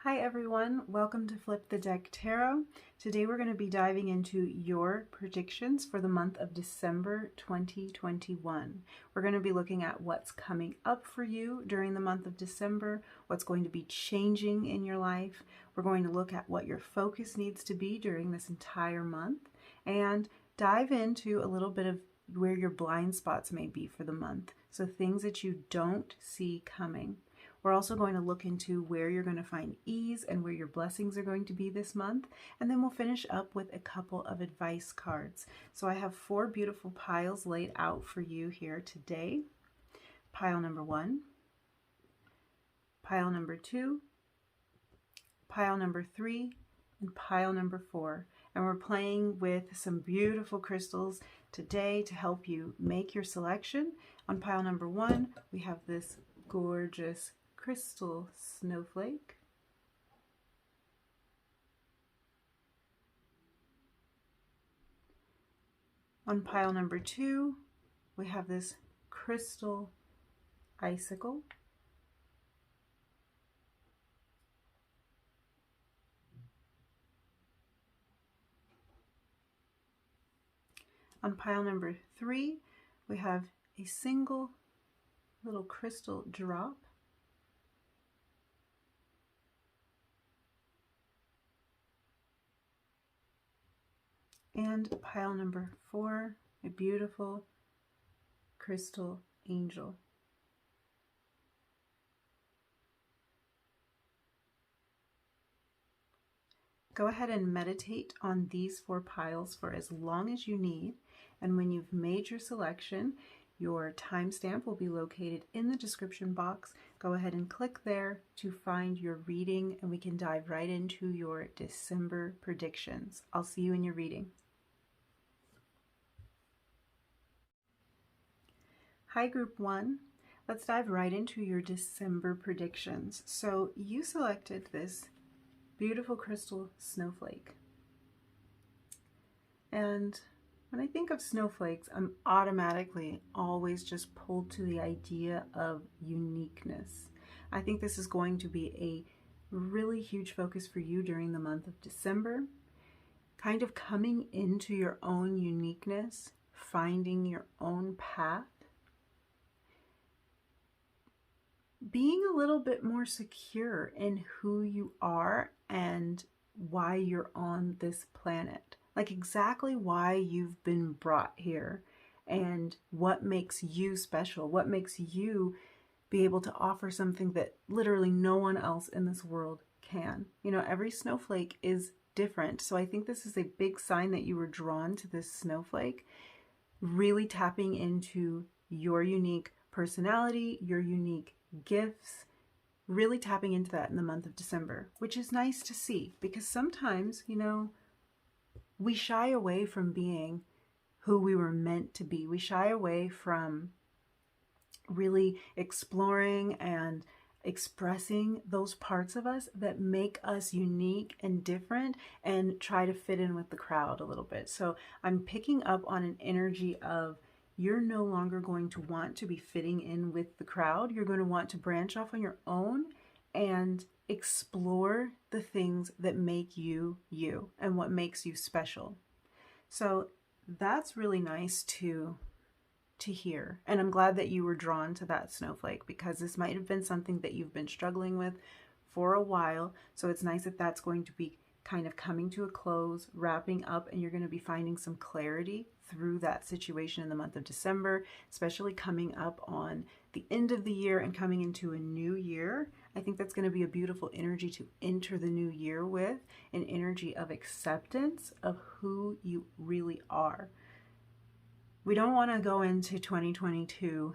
Hi everyone, welcome to Flip the Deck Tarot. Today we're going to be diving into your predictions for the month of December 2021. We're going to be looking at what's coming up for you during the month of December, what's going to be changing in your life. We're going to look at what your focus needs to be during this entire month and dive into a little bit of where your blind spots may be for the month. So things that you don't see coming. We're also going to look into where you're going to find ease and where your blessings are going to be this month. And then we'll finish up with a couple of advice cards. So I have 4 beautiful piles laid out for you here today. Pile number 1, pile number 2, pile number 3, and pile number 4. And we're playing with some beautiful crystals today to help you make your selection. On pile number 1, we have this gorgeous crystal snowflake. On pile number 2, we have this crystal icicle. On pile number 3, we have a single little crystal drop. And pile number 4, a beautiful crystal angel. Go ahead and meditate on these 4 piles for as long as you need. And when you've made your selection, your timestamp will be located in the description box. Go ahead and click there to find your reading, and we can dive right into your December predictions. I'll see you in your reading. Hi, Group 1. Let's dive right into your December predictions. So you selected this beautiful crystal snowflake. And when I think of snowflakes, I'm automatically always just pulled to the idea of uniqueness. I think this is going to be a really huge focus for you during the month of December. Kind of coming into your own uniqueness, finding your own path. Being a little bit more secure in who you are and why you're on this planet. Like exactly why you've been brought here and what makes you special, what makes you be able to offer something that literally no one else in this world can. You know, every snowflake is different. So I think this is a big sign that you were drawn to this snowflake, really tapping into your unique personality, your unique gifts, really tapping into that in the month of December, which is nice to see because sometimes, you know, we shy away from being who we were meant to be. We shy away from really exploring and expressing those parts of us that make us unique and different and try to fit in with the crowd a little bit. So I'm picking up on an energy of you're no longer going to want to be fitting in with the crowd. You're going to want to branch off on your own and explore the things that make you you and what makes you special. So that's really nice to hear. And I'm glad that you were drawn to that snowflake because this might have been something that you've been struggling with for a while. So it's nice that that's going to be kind of coming to a close, wrapping up, and you're going to be finding some clarity through that situation in the month of December, especially coming up on the end of the year and coming into a new year. I think that's going to be a beautiful energy to enter the new year with, an energy of acceptance of who you really are. We don't want to go into 2022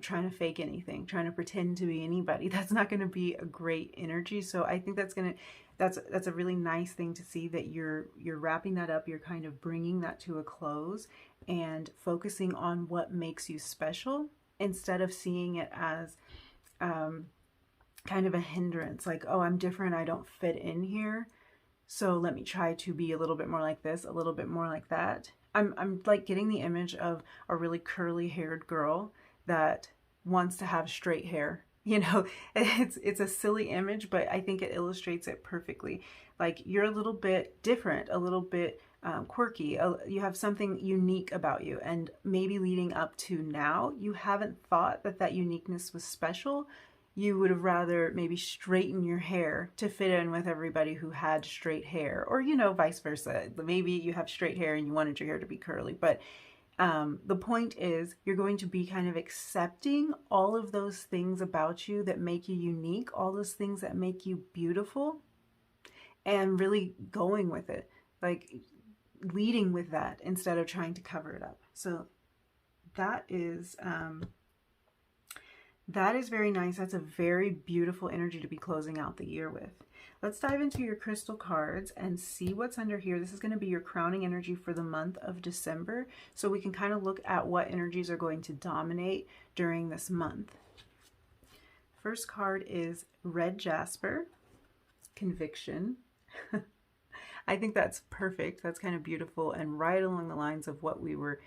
trying to fake anything, trying to pretend to be anybody. That's not going to be a great energy. So I think that's a really nice thing to see that you're wrapping that up. You're kind of bringing that to a close and focusing on what makes you special instead of seeing it as kind of a hindrance. Like, oh, I'm different. I don't fit in here. So let me try to be a little bit more like this, a little bit more like that. I'm like getting the image of a really curly haired girl that wants to have straight hair. You know, it's a silly image, but I think it illustrates it perfectly. Like you're a little bit different, a little bit quirky. You have something unique about you, and maybe leading up to now, you haven't thought that that uniqueness was special. You would have rather maybe straighten your hair to fit in with everybody who had straight hair, or you know, vice versa. Maybe you have straight hair and you wanted your hair to be curly, but the point is, you're going to be kind of accepting all of those things about you that make you unique, all those things that make you beautiful, and really going with it, like leading with that instead of trying to cover it up. So that is very nice. That's a very beautiful energy to be closing out the year with. Let's dive into your crystal cards and see what's under here. This is going to be your crowning energy for the month of December, so we can kind of look at what energies are going to dominate during this month. First card is Red Jasper, Conviction. I think that's perfect. That's kind of beautiful and right along the lines of what we were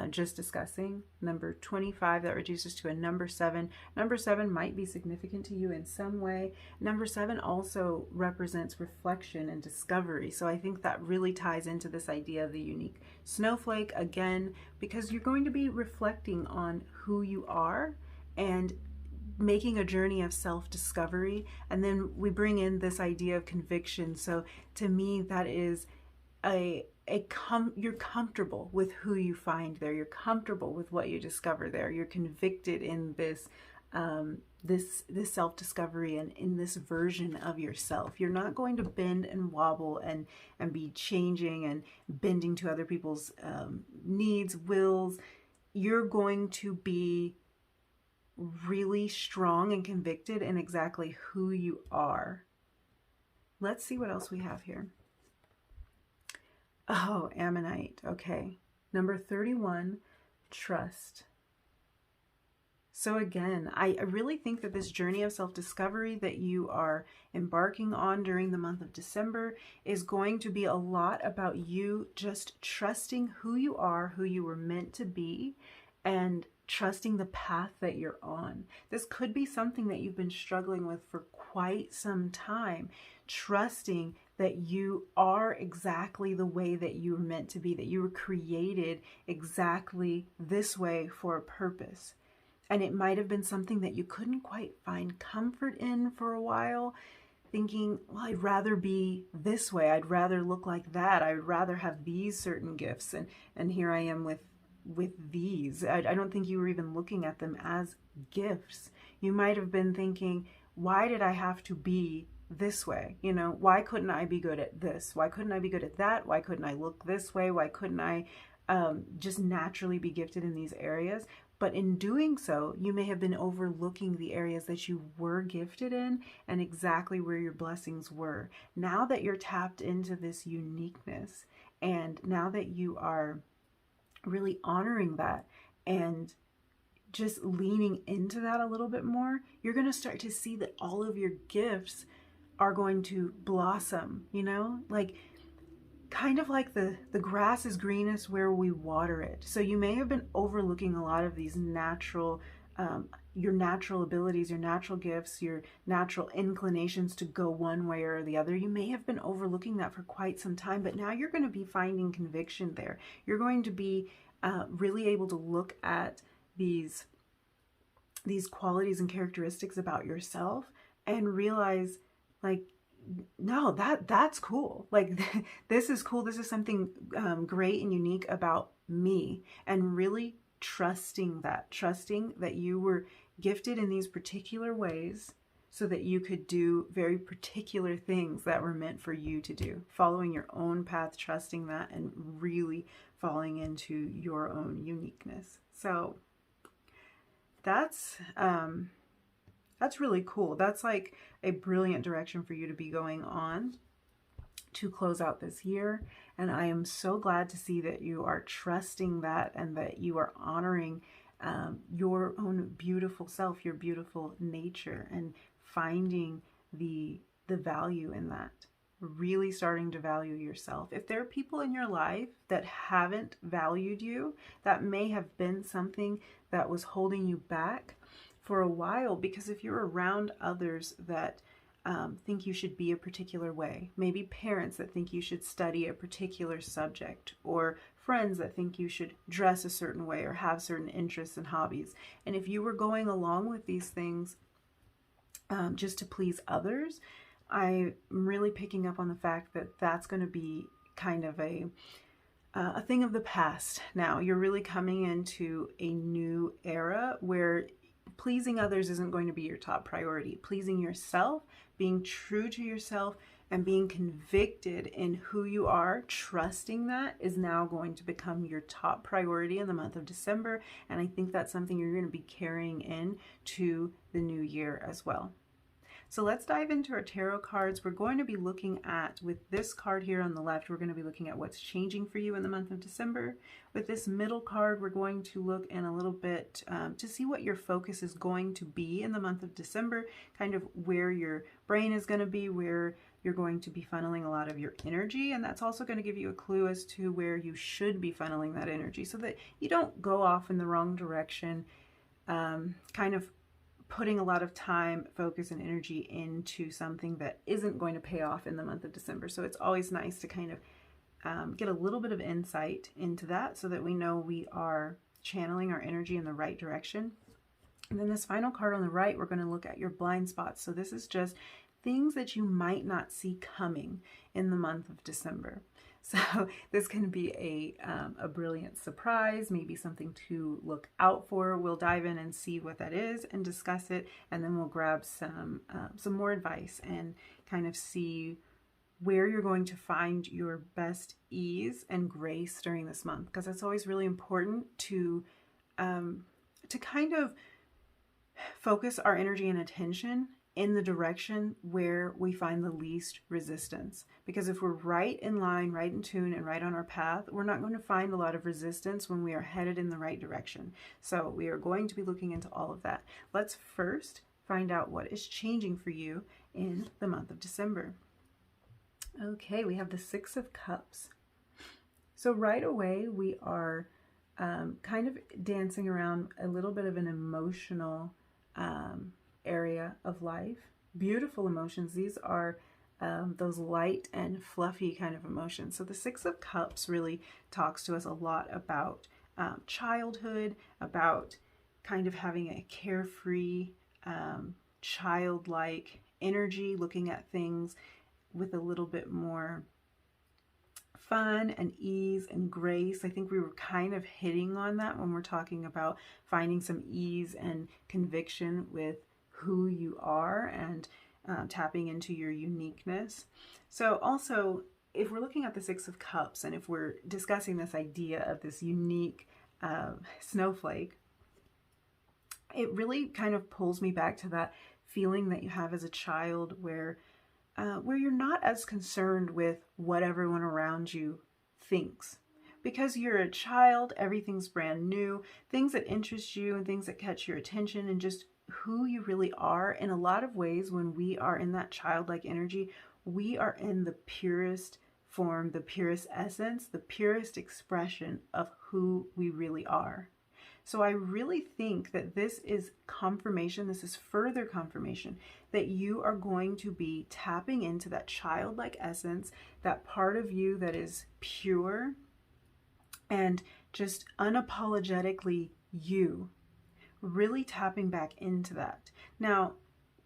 just discussing. Number 25, that reduces to a number 7. Number 7 might be significant to you in some way. Number 7 also represents reflection and discovery. So I think that really ties into this idea of the unique snowflake again, because you're going to be reflecting on who you are and making a journey of self-discovery. And then we bring in this idea of conviction. So to me, that is you're comfortable with who you find there. You're comfortable with what you discover there. You're convicted in this this self-discovery and in this version of yourself. You're not going to bend and wobble and be changing and bending to other people's needs, wills. You're going to be really strong and convicted in exactly who you are. Let's see what else we have here. Oh, Ammonite. Okay. Number 31, trust. So again, I really think that this journey of self-discovery that you are embarking on during the month of December is going to be a lot about you just trusting who you are, who you were meant to be, and trusting the path that you're on. This could be something that you've been struggling with for quite some time, trusting that you are exactly the way that you were meant to be, that you were created exactly this way for a purpose. And it might have been something that you couldn't quite find comfort in for a while, thinking, well, I'd rather be this way. I'd rather look like that. I'd rather have these certain gifts. And here I am with these. I don't think you were even looking at them as gifts. You might have been thinking, why did I have to be this way? You know, why couldn't I be good at this? Why couldn't I be good at that? Why couldn't I look this way? Why couldn't I just naturally be gifted in these areas? But in doing so, you may have been overlooking the areas that you were gifted in and exactly where your blessings were. Now that you're tapped into this uniqueness, and now that you are really honoring that and just leaning into that a little bit more, you're going to start to see that all of your gifts are going to blossom, you know, like kind of like the grass is greenest where we water it. So you may have been overlooking a lot of these natural, your natural abilities, your natural gifts, your natural inclinations to go one way or the other. You may have been overlooking that for quite some time, but now you're going to be finding conviction there. You're going to be really able to look at these qualities and characteristics about yourself and realize, like, no, that's cool. Like, this is cool. This is something great and unique about me. And really trusting that you were gifted in these particular ways so that you could do very particular things that were meant for you to do. Following your own path, trusting that, and really falling into your own uniqueness. So that's really cool. That's like a brilliant direction for you to be going on to close out this year. And I am so glad to see that you are trusting that and that you are honoring your own beautiful self, your beautiful nature, and finding the value in that. Really starting to value yourself. If there are people in your life that haven't valued you, that may have been something that was holding you back for a while, because if you're around others that think you should be a particular way, maybe parents that think you should study a particular subject, or friends that think you should dress a certain way or have certain interests and hobbies, and if you were going along with these things just to please others, I'm really picking up on the fact that that's going to be kind of a thing of the past now. You're really coming into a new era where pleasing others isn't going to be your top priority. Pleasing yourself, being true to yourself, and being convicted in who you are, trusting that, is now going to become your top priority in the month of December. And I think that's something you're going to be carrying in to the new year as well. So let's dive into our tarot cards. We're going to be looking at, with this card here on the left, we're going to be looking at what's changing for you in the month of December. With this middle card, we're going to look in a little bit to see what your focus is going to be in the month of December, kind of where your brain is going to be, where you're going to be funneling a lot of your energy. And that's also going to give you a clue as to where you should be funneling that energy so that you don't go off in the wrong direction, kind of putting a lot of time, focus, and energy into something that isn't going to pay off in the month of December. So it's always nice to kind of get a little bit of insight into that so that we know we are channeling our energy in the right direction. And then this final card on the right, we're going to look at your blind spots. So this is just things that you might not see coming in the month of December. So this can be a brilliant surprise, maybe something to look out for. We'll dive in and see what that is and discuss it, and then we'll grab some more advice and kind of see where you're going to find your best ease and grace during this month, because it's always really important to kind of focus our energy and attention in the direction where we find the least resistance. Because if we're right in line, right in tune, and right on our path, we're not going to find a lot of resistance when we are headed in the right direction. So we are going to be looking into all of that. Let's first find out what is changing for you in the month of December. Okay, we have the Six of Cups. So right away, we are kind of dancing around a little bit of an emotional area of life. Beautiful emotions. These are those light and fluffy kind of emotions. So the Six of Cups really talks to us a lot about childhood, about kind of having a carefree, childlike energy, looking at things with a little bit more fun and ease and grace. I think we were kind of hitting on that when we're talking about finding some ease and conviction with who you are and tapping into your uniqueness. So also, if we're looking at the Six of Cups and if we're discussing this idea of this unique snowflake, it really kind of pulls me back to that feeling that you have as a child where you're not as concerned with what everyone around you thinks. Because you're a child, everything's brand new, things that interest you and things that catch your attention and just who you really are. In a lot of ways, when we are in that childlike energy, we are in the purest form, the purest essence, the purest expression of who we really are. So I really think that this is confirmation, this is further confirmation that you are going to be tapping into that childlike essence, that part of you that is pure and just unapologetically you, really tapping back into that. Now,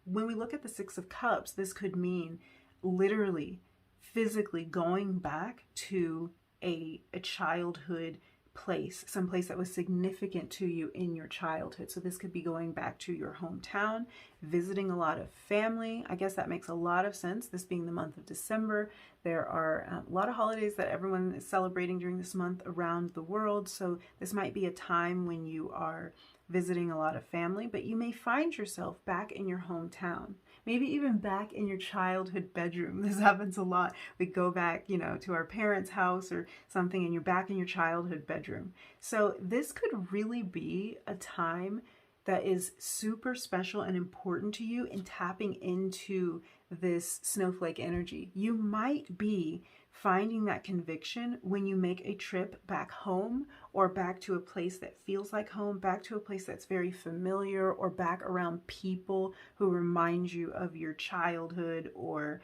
when we look at the Six of Cups, this could mean literally, physically going back to a childhood place, some place that was significant to you in your childhood. So this could be going back to your hometown, visiting a lot of family. I guess that makes a lot of sense, this being the month of December. There are a lot of holidays that everyone is celebrating during this month around the world. So this might be a time when you are visiting a lot of family, but you may find yourself back in your hometown. Maybe even back in your childhood bedroom. This happens a lot. We go back, to our parents' house or something, and you're back in your childhood bedroom. So this could really be a time that is super special and important to you in tapping into this snowflake energy. You might be finding that conviction when you make a trip back home, or back to a place that feels like home, back to a place that's very familiar, or back around people who remind you of your childhood, or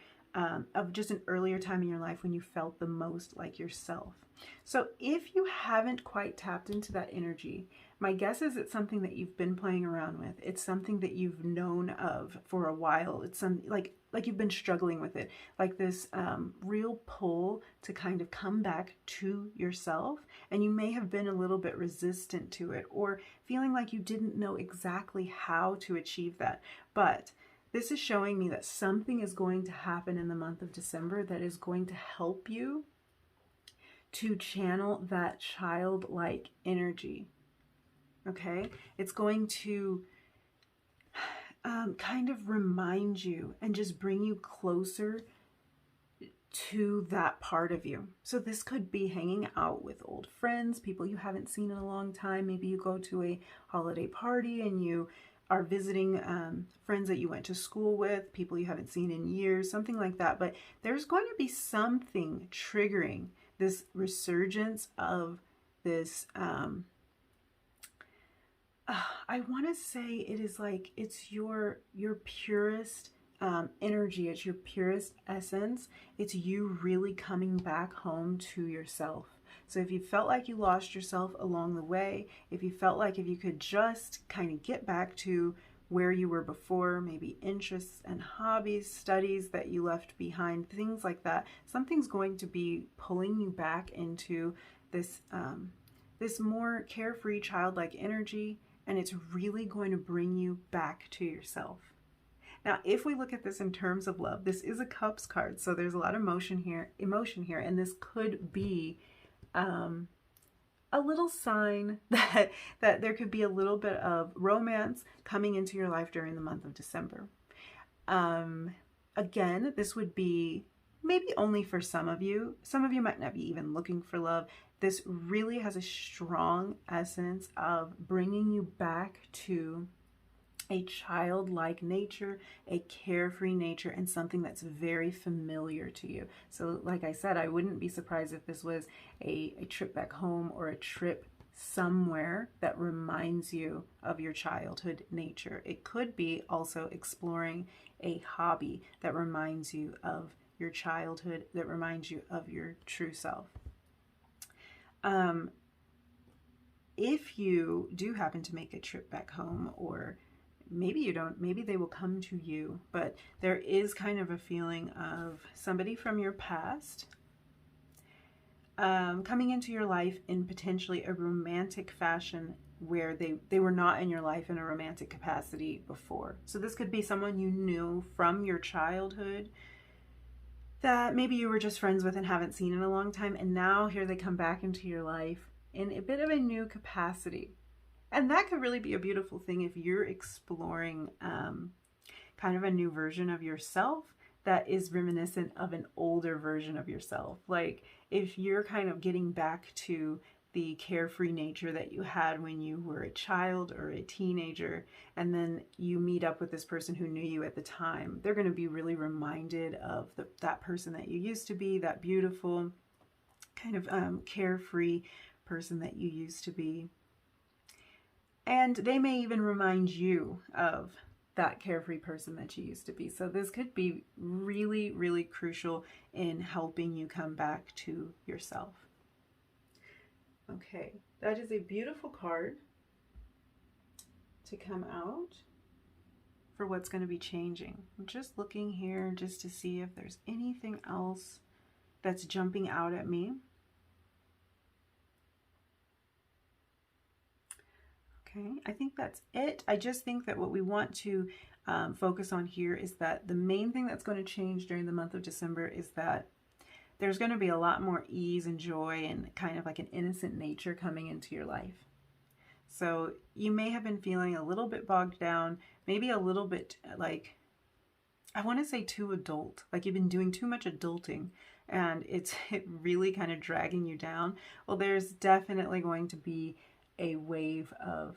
of just an earlier time in your life when you felt the most like yourself. So if you haven't quite tapped into that energy, my guess is it's something that you've been playing around with. It's something that you've known of for a while. It's some like you've been struggling with it, like this real pull to kind of come back to yourself. And you may have been a little bit resistant to it, or feeling like you didn't know exactly how to achieve that. But this is showing me that something is going to happen in the month of December that is going to help you to channel that childlike energy. Okay? It's going to kind of remind you and just bring you closer to that part of you. So this could be hanging out with old friends, people you haven't seen in a long time. Maybe you go to a holiday party and you are visiting friends that you went to school with, people you haven't seen in years, something like that. But there's going to be something triggering this resurgence of this I want to say it is like it's your purest energy. It's your purest essence. It's you really coming back home to yourself. So if you felt like you lost yourself along the way, if you felt like if you could just kind of get back to where you were before, maybe interests and hobbies, studies that you left behind, things like that, something's going to be pulling you back into this this more carefree, childlike energy, and it's really going to bring you back to yourself. Now, if we look at this in terms of love, this is a Cups card, so there's a lot of emotion here, and this could be a little sign that there could be a little bit of romance coming into your life during the month of December. Again, this would be maybe only for some of you. Some of you might not be even looking for love. This really has a strong essence of bringing you back to a childlike nature, a carefree nature, and something that's very familiar to you. So like I said, I wouldn't be surprised if this was a trip back home, or a trip somewhere that reminds you of your childhood nature. It could be also exploring a hobby that reminds you of your childhood, that reminds you of your true self. If you do happen to make a trip back home, or maybe you don't, maybe they will come to you, but there is kind of a feeling of somebody from your past coming into your life in potentially a romantic fashion, where they were not in your life in a romantic capacity before. So this could be someone you knew from your childhood that maybe you were just friends with and haven't seen in a long time, and now here they come back into your life in a bit of a new capacity. And that could really be a beautiful thing if you're exploring kind of a new version of yourself that is reminiscent of an older version of yourself. Like if you're kind of getting back to the carefree nature that you had when you were a child or a teenager, and then you meet up with this person who knew you at the time, they're going to be really reminded of that person that you used to be, that beautiful kind of carefree person that you used to be. And they may even remind you of that carefree person that you used to be. So this could be really, really crucial in helping you come back to yourself. Okay, that is a beautiful card to come out for what's going to be changing. I'm just looking here just to see if there's anything else that's jumping out at me. Okay, I think that's it. I just think that what we want to focus on here is that the main thing that's going to change during the month of December is that there's going to be a lot more ease and joy and kind of like an innocent nature coming into your life. So you may have been feeling a little bit bogged down, maybe a little bit like, I want to say too adult, like you've been doing too much adulting and it's really kind of dragging you down. Well, there's definitely going to be a wave of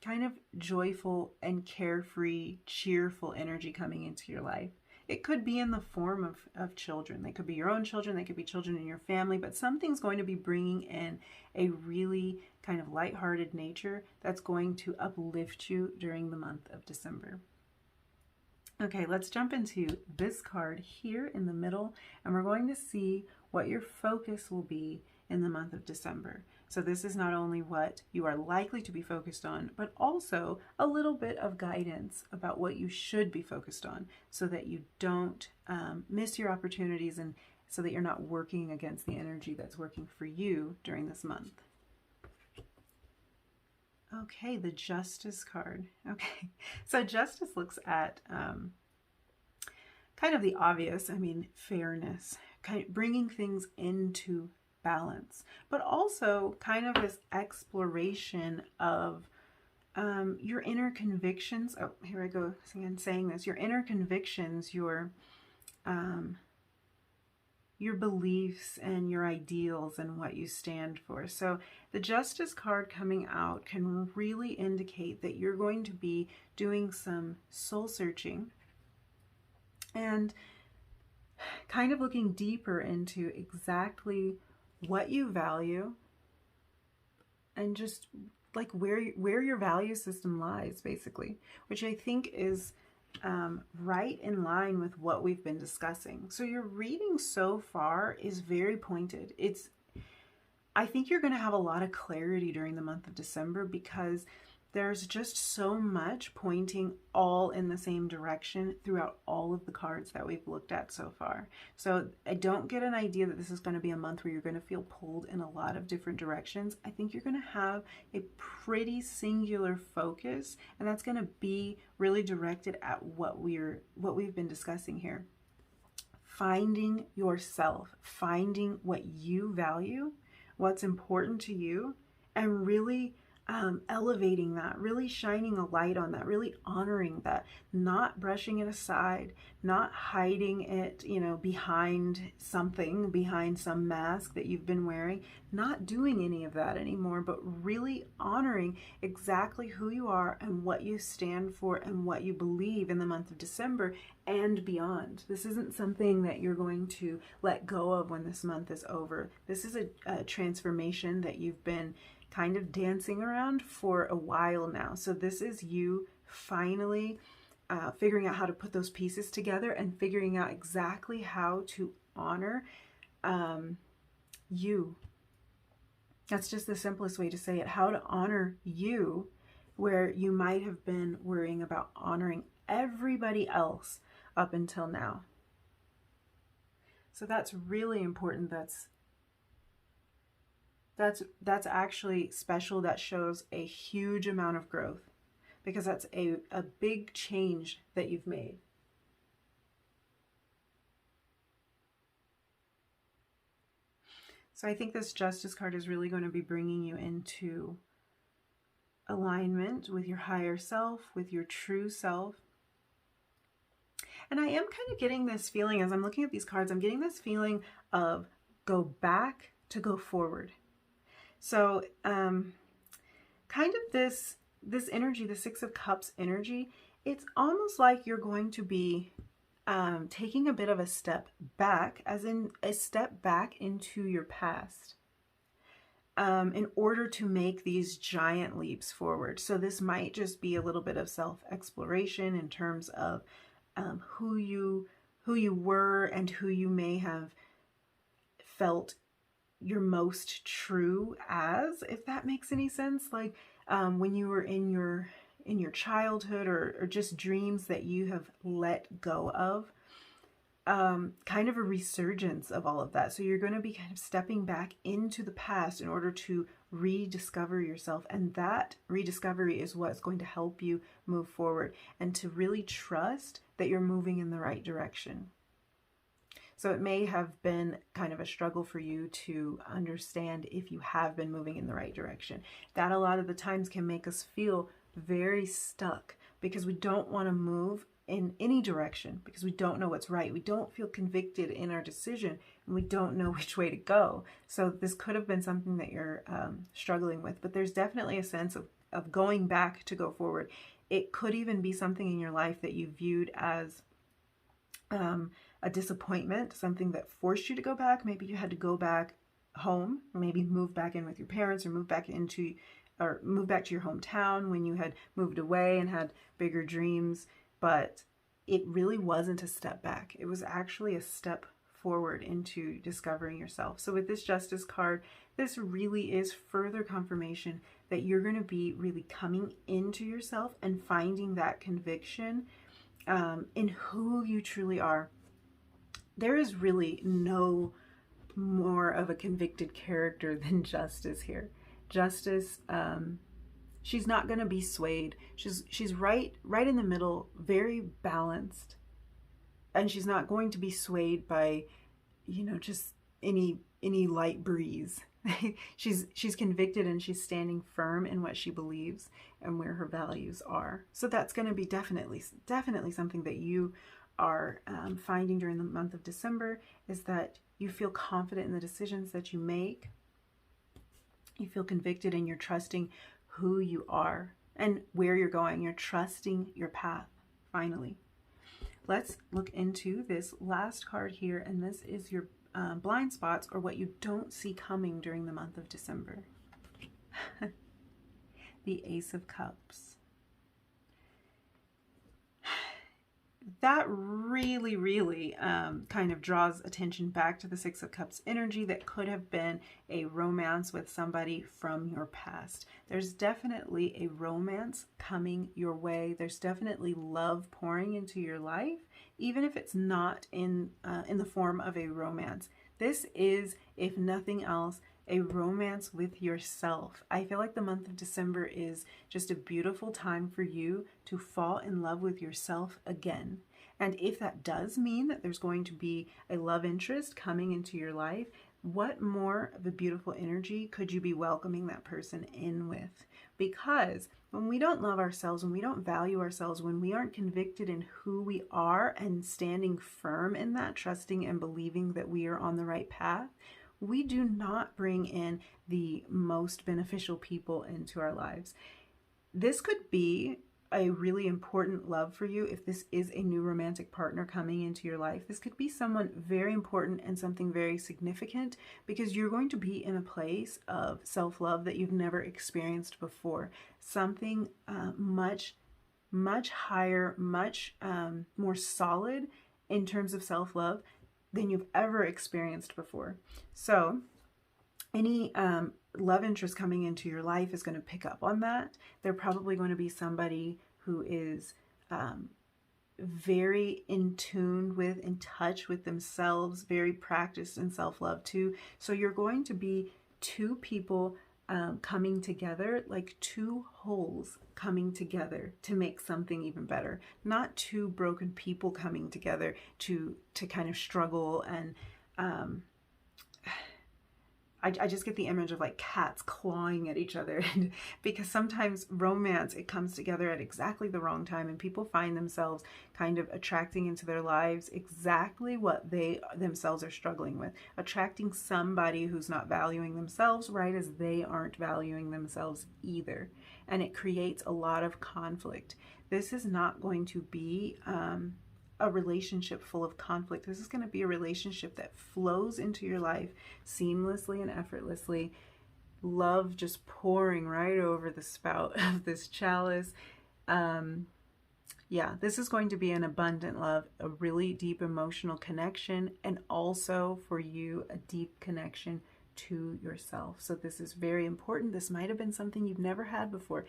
kind of joyful and carefree, cheerful energy coming into your life. It could be in the form of children. They could be your own children. They could be children in your family, but something's going to be bringing in a really kind of lighthearted nature that's going to uplift you during the month of December. Okay, let's jump into this card here in the middle, and we're going to see what your focus will be in the month of December. So this is not only what you are likely to be focused on, but also a little bit of guidance about what you should be focused on so that you don't miss your opportunities and so that you're not working against the energy that's working for you during this month. Okay, the Justice card. Okay, so Justice looks at kind of the obvious, fairness, kind of bringing things into balance, but also kind of this exploration of your inner convictions. Oh, here I go again saying this. Your inner convictions, your beliefs and your ideals and what you stand for. So the Justice card coming out can really indicate that you're going to be doing some soul searching and kind of looking deeper into exactly what you value and just like where your value system lies, basically, which I think is right in line with what we've been discussing. So your reading so far is very pointed. I think you're going to have a lot of clarity during the month of December because there's just so much pointing all in the same direction throughout all of the cards that we've looked at so far. So I don't get an idea that this is going to be a month where you're going to feel pulled in a lot of different directions. I think you're going to have a pretty singular focus, and that's going to be really directed at what we've been discussing here. Finding yourself, finding what you value, what's important to you, and really elevating that, really shining a light on that, really honoring that, not brushing it aside, not hiding it, behind something, behind some mask that you've been wearing, not doing any of that anymore, but really honoring exactly who you are and what you stand for and what you believe in the month of December and beyond. This isn't something that you're going to let go of when this month is over. This is a transformation that you've been kind of dancing around for a while now. So this is you finally figuring out how to put those pieces together and figuring out exactly how to honor you. That's just the simplest way to say it. How to honor you where you might have been worrying about honoring everybody else up until now. So that's really important. That's actually special. That shows a huge amount of growth because that's a big change that you've made. So I think this Justice card is really going to be bringing you into alignment with your higher self, with your true self. And I am kind of getting this feeling as I'm looking at these cards, I'm getting this feeling of go back to go forward. So kind of this energy, the Six of Cups energy, it's almost like you're going to be taking a bit of a step back, as in a step back into your past in order to make these giant leaps forward. So this might just be a little bit of self-exploration in terms of who you were and who you may have felt your most true as, if that makes any sense. Like when you were in your childhood or just dreams that you have let go of, kind of a resurgence of all of that. So you're going to be kind of stepping back into the past in order to rediscover yourself, and that rediscovery is what's going to help you move forward and to really trust that you're moving in the right direction. So it may have been kind of a struggle for you to understand if you have been moving in the right direction. That a lot of the times can make us feel very stuck because we don't want to move in any direction because we don't know what's right. We don't feel convicted in our decision and we don't know which way to go. So this could have been something that you're struggling with, but there's definitely a sense of going back to go forward. It could even be something in your life that you viewed as a disappointment, something that forced you to go back. Maybe you had to go back home, or maybe move back in with your parents, or move back to your hometown when you had moved away and had bigger dreams. But it really wasn't a step back. It was actually a step forward into discovering yourself. So with this Justice card, this really is further confirmation that you're going to be really coming into yourself and finding that conviction in who you truly are. There is really no more of a convicted character than Justice here. Justice, she's not going to be swayed. She's right in the middle, very balanced, and she's not going to be swayed by, just any light breeze. she's convicted, and she's standing firm in what she believes and where her values are. So that's going to be definitely something that you are finding during the month of December, is that you feel confident in the decisions that you make. You feel convicted, and you're trusting who you are and where you're going. You're trusting your path, finally. Let's look into this last card here, and this is your blind spots, or what you don't see coming during the month of December. The Ace of Cups. That really kind of draws attention back to the Six of Cups energy. That could have been a romance with somebody from your past. There's definitely a romance coming your way. There's definitely love pouring into your life, even if it's not in the form of a romance. This is, if nothing else, a romance with yourself. I feel like the month of December is just a beautiful time for you to fall in love with yourself again. And if that does mean that there's going to be a love interest coming into your life, what more of a beautiful energy could you be welcoming that person in with? Because when we don't love ourselves, when we don't value ourselves, when we aren't convicted in who we are and standing firm in that, trusting and believing that we are on the right path, we do not bring in the most beneficial people into our lives. This could be a really important love for you if this is a new romantic partner coming into your life. This could be someone very important and something very significant, because you're going to be in a place of self-love that you've never experienced before. Something much higher, much more solid in terms of self-love than you've ever experienced before. So any love interest coming into your life is going to pick up on that. They're probably going to be somebody who is very in tune with, in touch with themselves, very practiced in self-love too. So you're going to be two people coming together, like two wholes coming together to make something even better. Not two broken people coming together to kind of struggle and I just get the image of like cats clawing at each other. And because sometimes romance, it comes together at exactly the wrong time, and people find themselves kind of attracting into their lives exactly what they themselves are struggling with. Attracting somebody who's not valuing themselves right as they aren't valuing themselves either. And it creates a lot of conflict. This is not going to be a relationship full of conflict. This is going to be a relationship that flows into your life seamlessly and effortlessly. Love just pouring right over the spout of this chalice. Yeah, this is going to be an abundant love, a really deep emotional connection, and also for you, a deep connection to yourself. So this is very important. This might have been something you've never had before.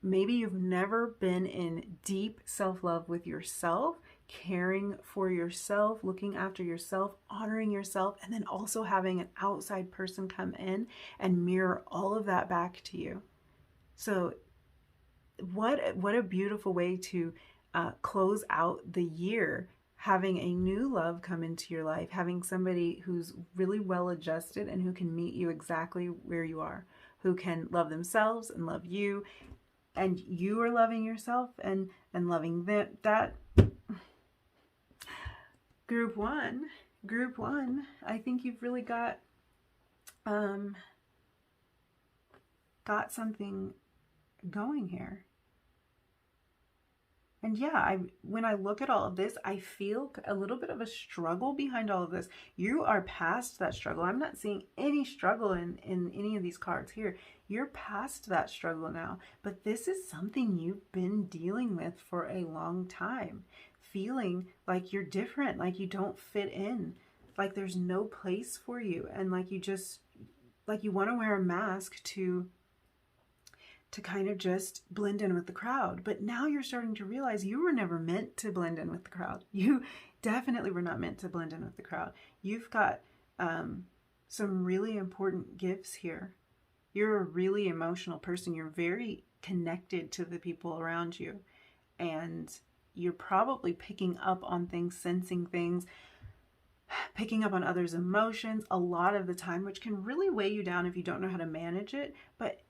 Maybe you've never been in deep self-love with yourself, caring for yourself, looking after yourself, honoring yourself, and then also having an outside person come in and mirror all of that back to you. So what a beautiful way to close out the year, having a new love come into your life, having somebody who's really well adjusted and who can meet you exactly where you are, who can love themselves and love you, and you are loving yourself and loving them. That group one, I think you've really got something going here. And yeah, when I look at all of this, I feel a little bit of a struggle behind all of this. You are past that struggle. I'm not seeing any struggle in any of these cards here. You're past that struggle now. But this is something you've been dealing with for a long time. Feeling like you're different, like you don't fit in, like there's no place for you. And like you want to wear a mask to kind of just blend in with the crowd. But now you're starting to realize you were never meant to blend in with the crowd. You definitely were not meant to blend in with the crowd. You've got some really important gifts here. You're a really emotional person. You're very connected to the people around you. And you're probably picking up on things, sensing things, picking up on others' emotions a lot of the time, which can really weigh you down if you don't know how to manage it. But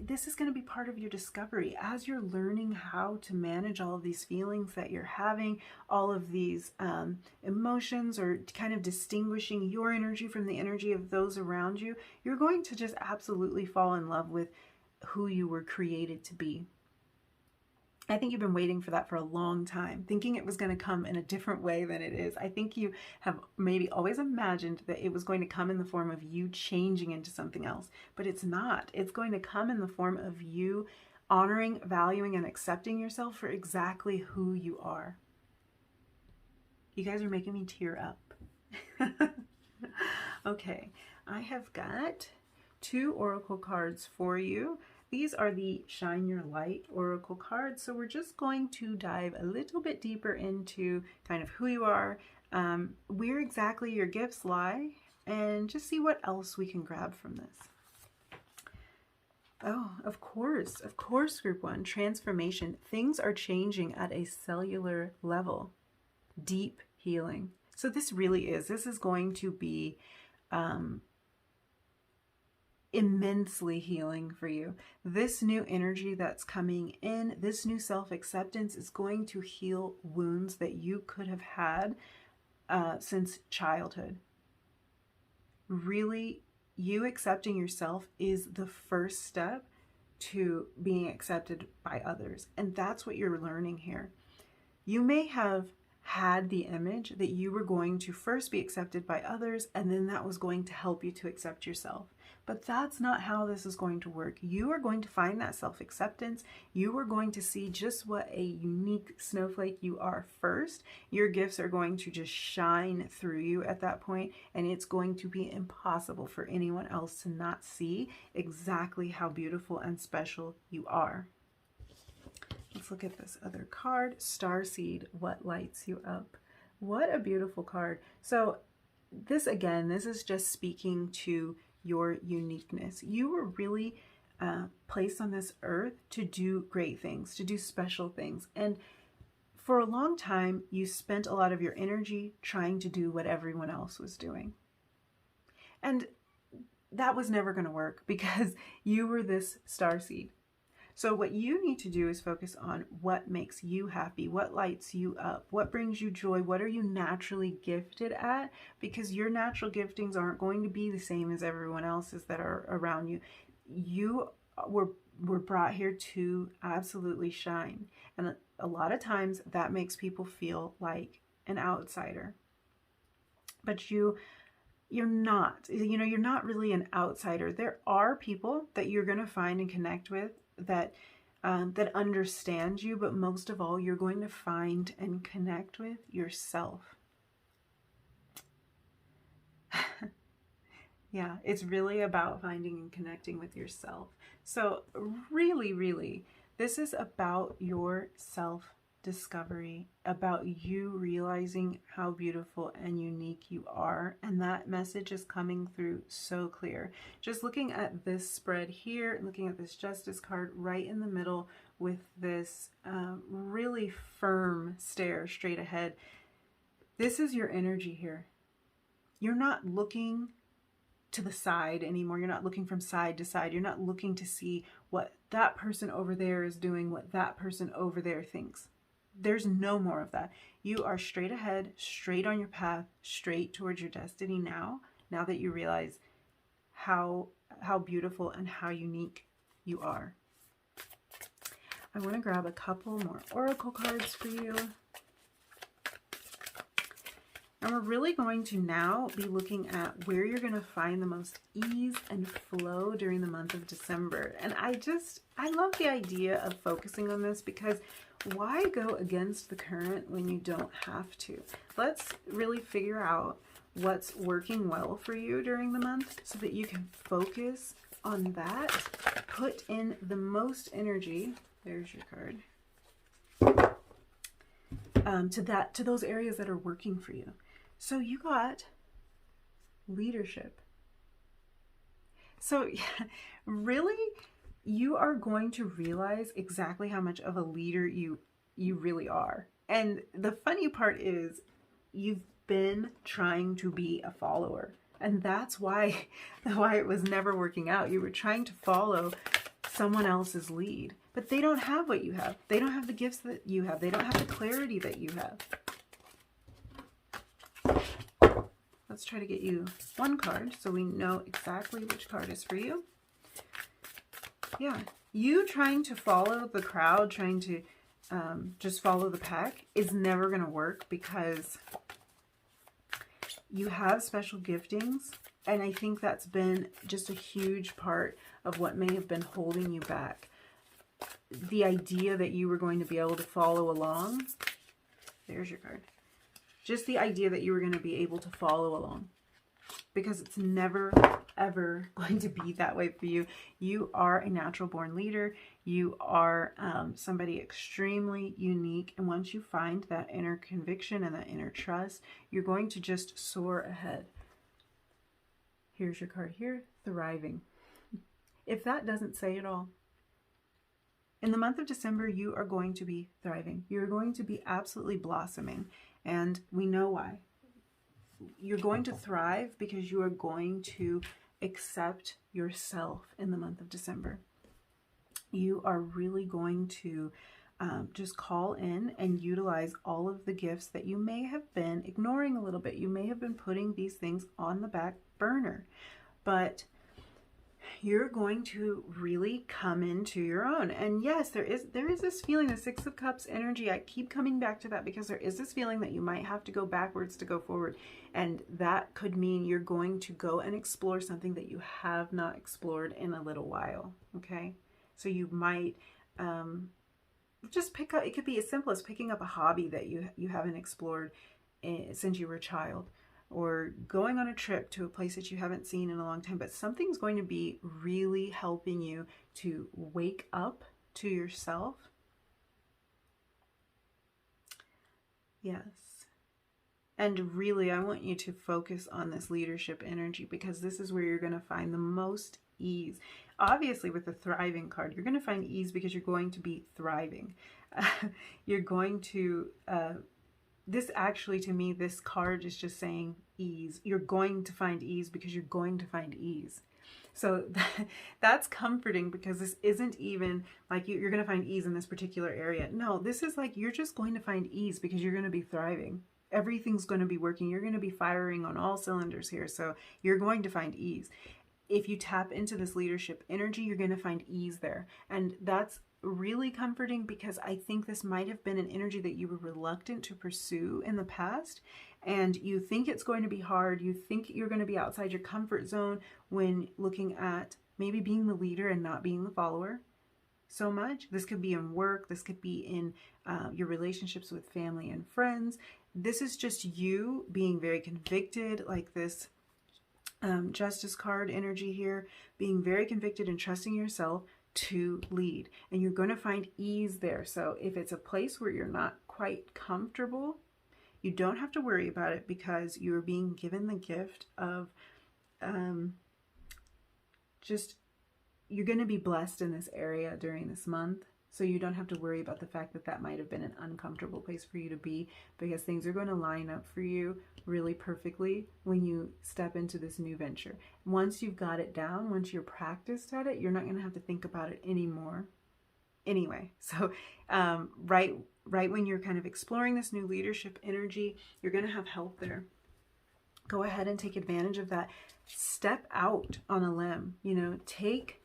this is going to be part of your discovery as you're learning how to manage all of these feelings that you're having, all of these emotions, or kind of distinguishing your energy from the energy of those around you. You're going to just absolutely fall in love with who you were created to be. I think you've been waiting for that for a long time, thinking it was going to come in a different way than it is. I think you have maybe always imagined that it was going to come in the form of you changing into something else, but it's not. It's going to come in the form of you honoring, valuing, and accepting yourself for exactly who you are. You guys are making me tear up. Okay, I have got 2 oracle cards for you. These are the Shine Your Light Oracle cards. So we're just going to dive a little bit deeper into kind of who you are, where exactly your gifts lie, and just see what else we can grab from this. Oh, of course, group 1, transformation. Things are changing at a cellular level. Deep healing. So this is going to be immensely healing for you. This new energy that's coming in, this new self-acceptance is going to heal wounds that you could have had since childhood. Really, you accepting yourself is the first step to being accepted by others. And that's what you're learning here. You may have had the image that you were going to first be accepted by others, and then that was going to help you to accept yourself. But that's not how this is going to work. You are going to find that self-acceptance. You are going to see just what a unique snowflake you are first. Your gifts are going to just shine through you at that point, and it's going to be impossible for anyone else to not see exactly how beautiful and special you are. Let's look at this other card, Starseed, what lights you up? What a beautiful card. So this, again, this is just speaking to your uniqueness. You were really placed on this earth to do great things, to do special things. And for a long time, you spent a lot of your energy trying to do what everyone else was doing. And that was never going to work because you were this starseed. So what you need to do is focus on what makes you happy, what lights you up, what brings you joy, what are you naturally gifted at, because your natural giftings aren't going to be the same as everyone else's that are around you. You were brought here to absolutely shine. And a lot of times that makes people feel like an outsider. But you're not, you're not really an outsider. There are people that you're going to find and connect with that understand you, but most of all, you're going to find and connect with yourself. Yeah, it's really about finding and connecting with yourself. So really, this is about your self-discovery, about you realizing how beautiful and unique you are. And that message is coming through so clear. Just looking at this spread here, looking at this Justice card right in the middle with this really firm stare straight ahead. This is your energy here. You're not looking to the side anymore. You're not looking from side to side. You're not looking to see what that person over there is doing, what that person over there thinks. There's no more of that. You are straight ahead, straight on your path, straight towards your destiny now that you realize how beautiful and how unique you are. I want to grab a couple more oracle cards for you. And we're really going to now be looking at where you're going to find the most ease and flow during the month of December. And I love the idea of focusing on this, because why go against the current when you don't have to? Let's really figure out what's working well for you during the month so that you can focus on that, put in the most energy. There's your card. To those areas that are working for you. So you got leadership. So yeah, really, you are going to realize exactly how much of a leader you really are. And the funny part is, you've been trying to be a follower. And that's why it was never working out. You were trying to follow someone else's lead, but they don't have what you have. They don't have the gifts that you have. They don't have the clarity that you have. Let's try to get you one card so we know exactly which card is for you. Yeah, you trying to follow the crowd, trying to just follow the pack is never going to work, because you have special giftings, and I think that's been just a huge part of what may have been holding you back. The idea that you were going to be able to follow along. There's your card. Just the idea that you were going to be able to follow along, because it's never, ever going to be that way for you. You are a natural born leader. You are somebody extremely unique. And once you find that inner conviction and that inner trust, you're going to just soar ahead. Here's your card here, thriving. If that doesn't say it all, in the month of December, you are going to be thriving. You're going to be absolutely blossoming. And we know why. You're going to thrive because you are going to accept yourself in the month of December. You are really going to just call in and utilize all of the gifts that you may have been ignoring a little bit. You may have been putting these things on the back burner, but you're going to really come into your own. And yes, there is this feeling, the Six of Cups energy. I keep coming back to that because there is this feeling that you might have to go backwards to go forward. And that could mean you're going to go and explore something that you have not explored in a little while. Okay. So you might just pick up, it could be as simple as picking up a hobby that you haven't explored since you were a child, or going on a trip to a place that you haven't seen in a long time, but something's going to be really helping you to wake up to yourself. Yes. And really, I want you to focus on this leadership energy, because this is where you're going to find the most ease. Obviously, with the thriving card, you're going to find ease because you're going to be thriving. You're going to... this actually, to me, this card is just saying ease. You're going to find ease because you're going to find ease. So that's comforting, because this isn't even like you're going to find ease in this particular area. No, this is like you're just going to find ease because you're going to be thriving. Everything's going to be working. You're going to be firing on all cylinders here. So you're going to find ease. If you tap into this leadership energy, you're going to find ease there. And that's really comforting, because I think this might have been an energy that you were reluctant to pursue in the past, and you think it's going to be hard. You think you're going to be outside your comfort zone when looking at maybe being the leader and not being the follower so much. This could be in work. This could be in your relationships with family and friends. This is just you being very convicted, like this Justice card energy here, being very convicted and trusting yourself to lead, and you're going to find ease there. So if it's a place where you're not quite comfortable, you don't have to worry about it, because you're being given the gift of you're going to be blessed in this area during this month. So you don't have to worry about the fact that that might have been an uncomfortable place for you to be, because things are going to line up for you really perfectly when you step into this new venture. Once you've got it down, once you're practiced at it, you're not going to have to think about it anymore. Anyway, so right when you're kind of exploring this new leadership energy, you're going to have help there. Go ahead and take advantage of that. Step out on a limb, you know, take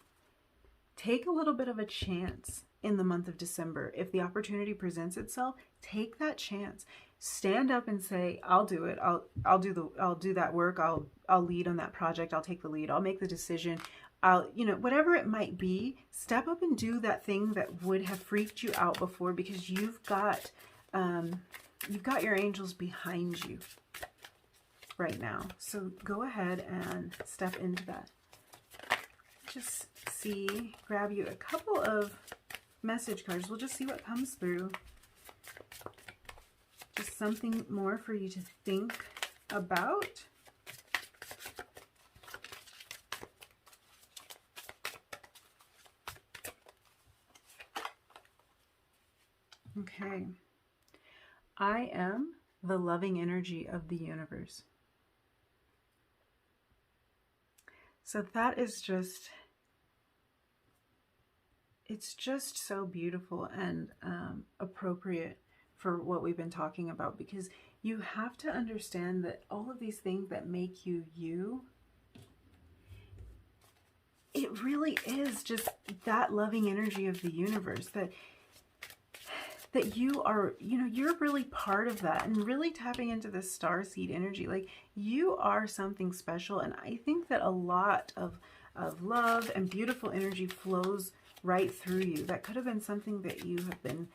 a little bit of a chance in the month of December. If the opportunity presents itself, take that chance. Stand up and say, I'll do it. I'll do that work. I'll lead on that project. I'll take the lead. I'll make the decision. Whatever it might be, step up and do that thing that would have freaked you out before, because you've got your angels behind you right now. So go ahead and step into that. Just grab you a couple of message cards. We'll just see what comes through. Just something more for you to think about. Okay. I am the loving energy of the universe. So that is just, it's just so beautiful and appropriate for what we've been talking about, because you have to understand that all of these things that make you you, it really is just that loving energy of the universe, that you are, you're really part of that, and really tapping into this starseed energy. Like, you are something special, and I think that a lot of love and beautiful energy flows right through you. That could have been something that you have been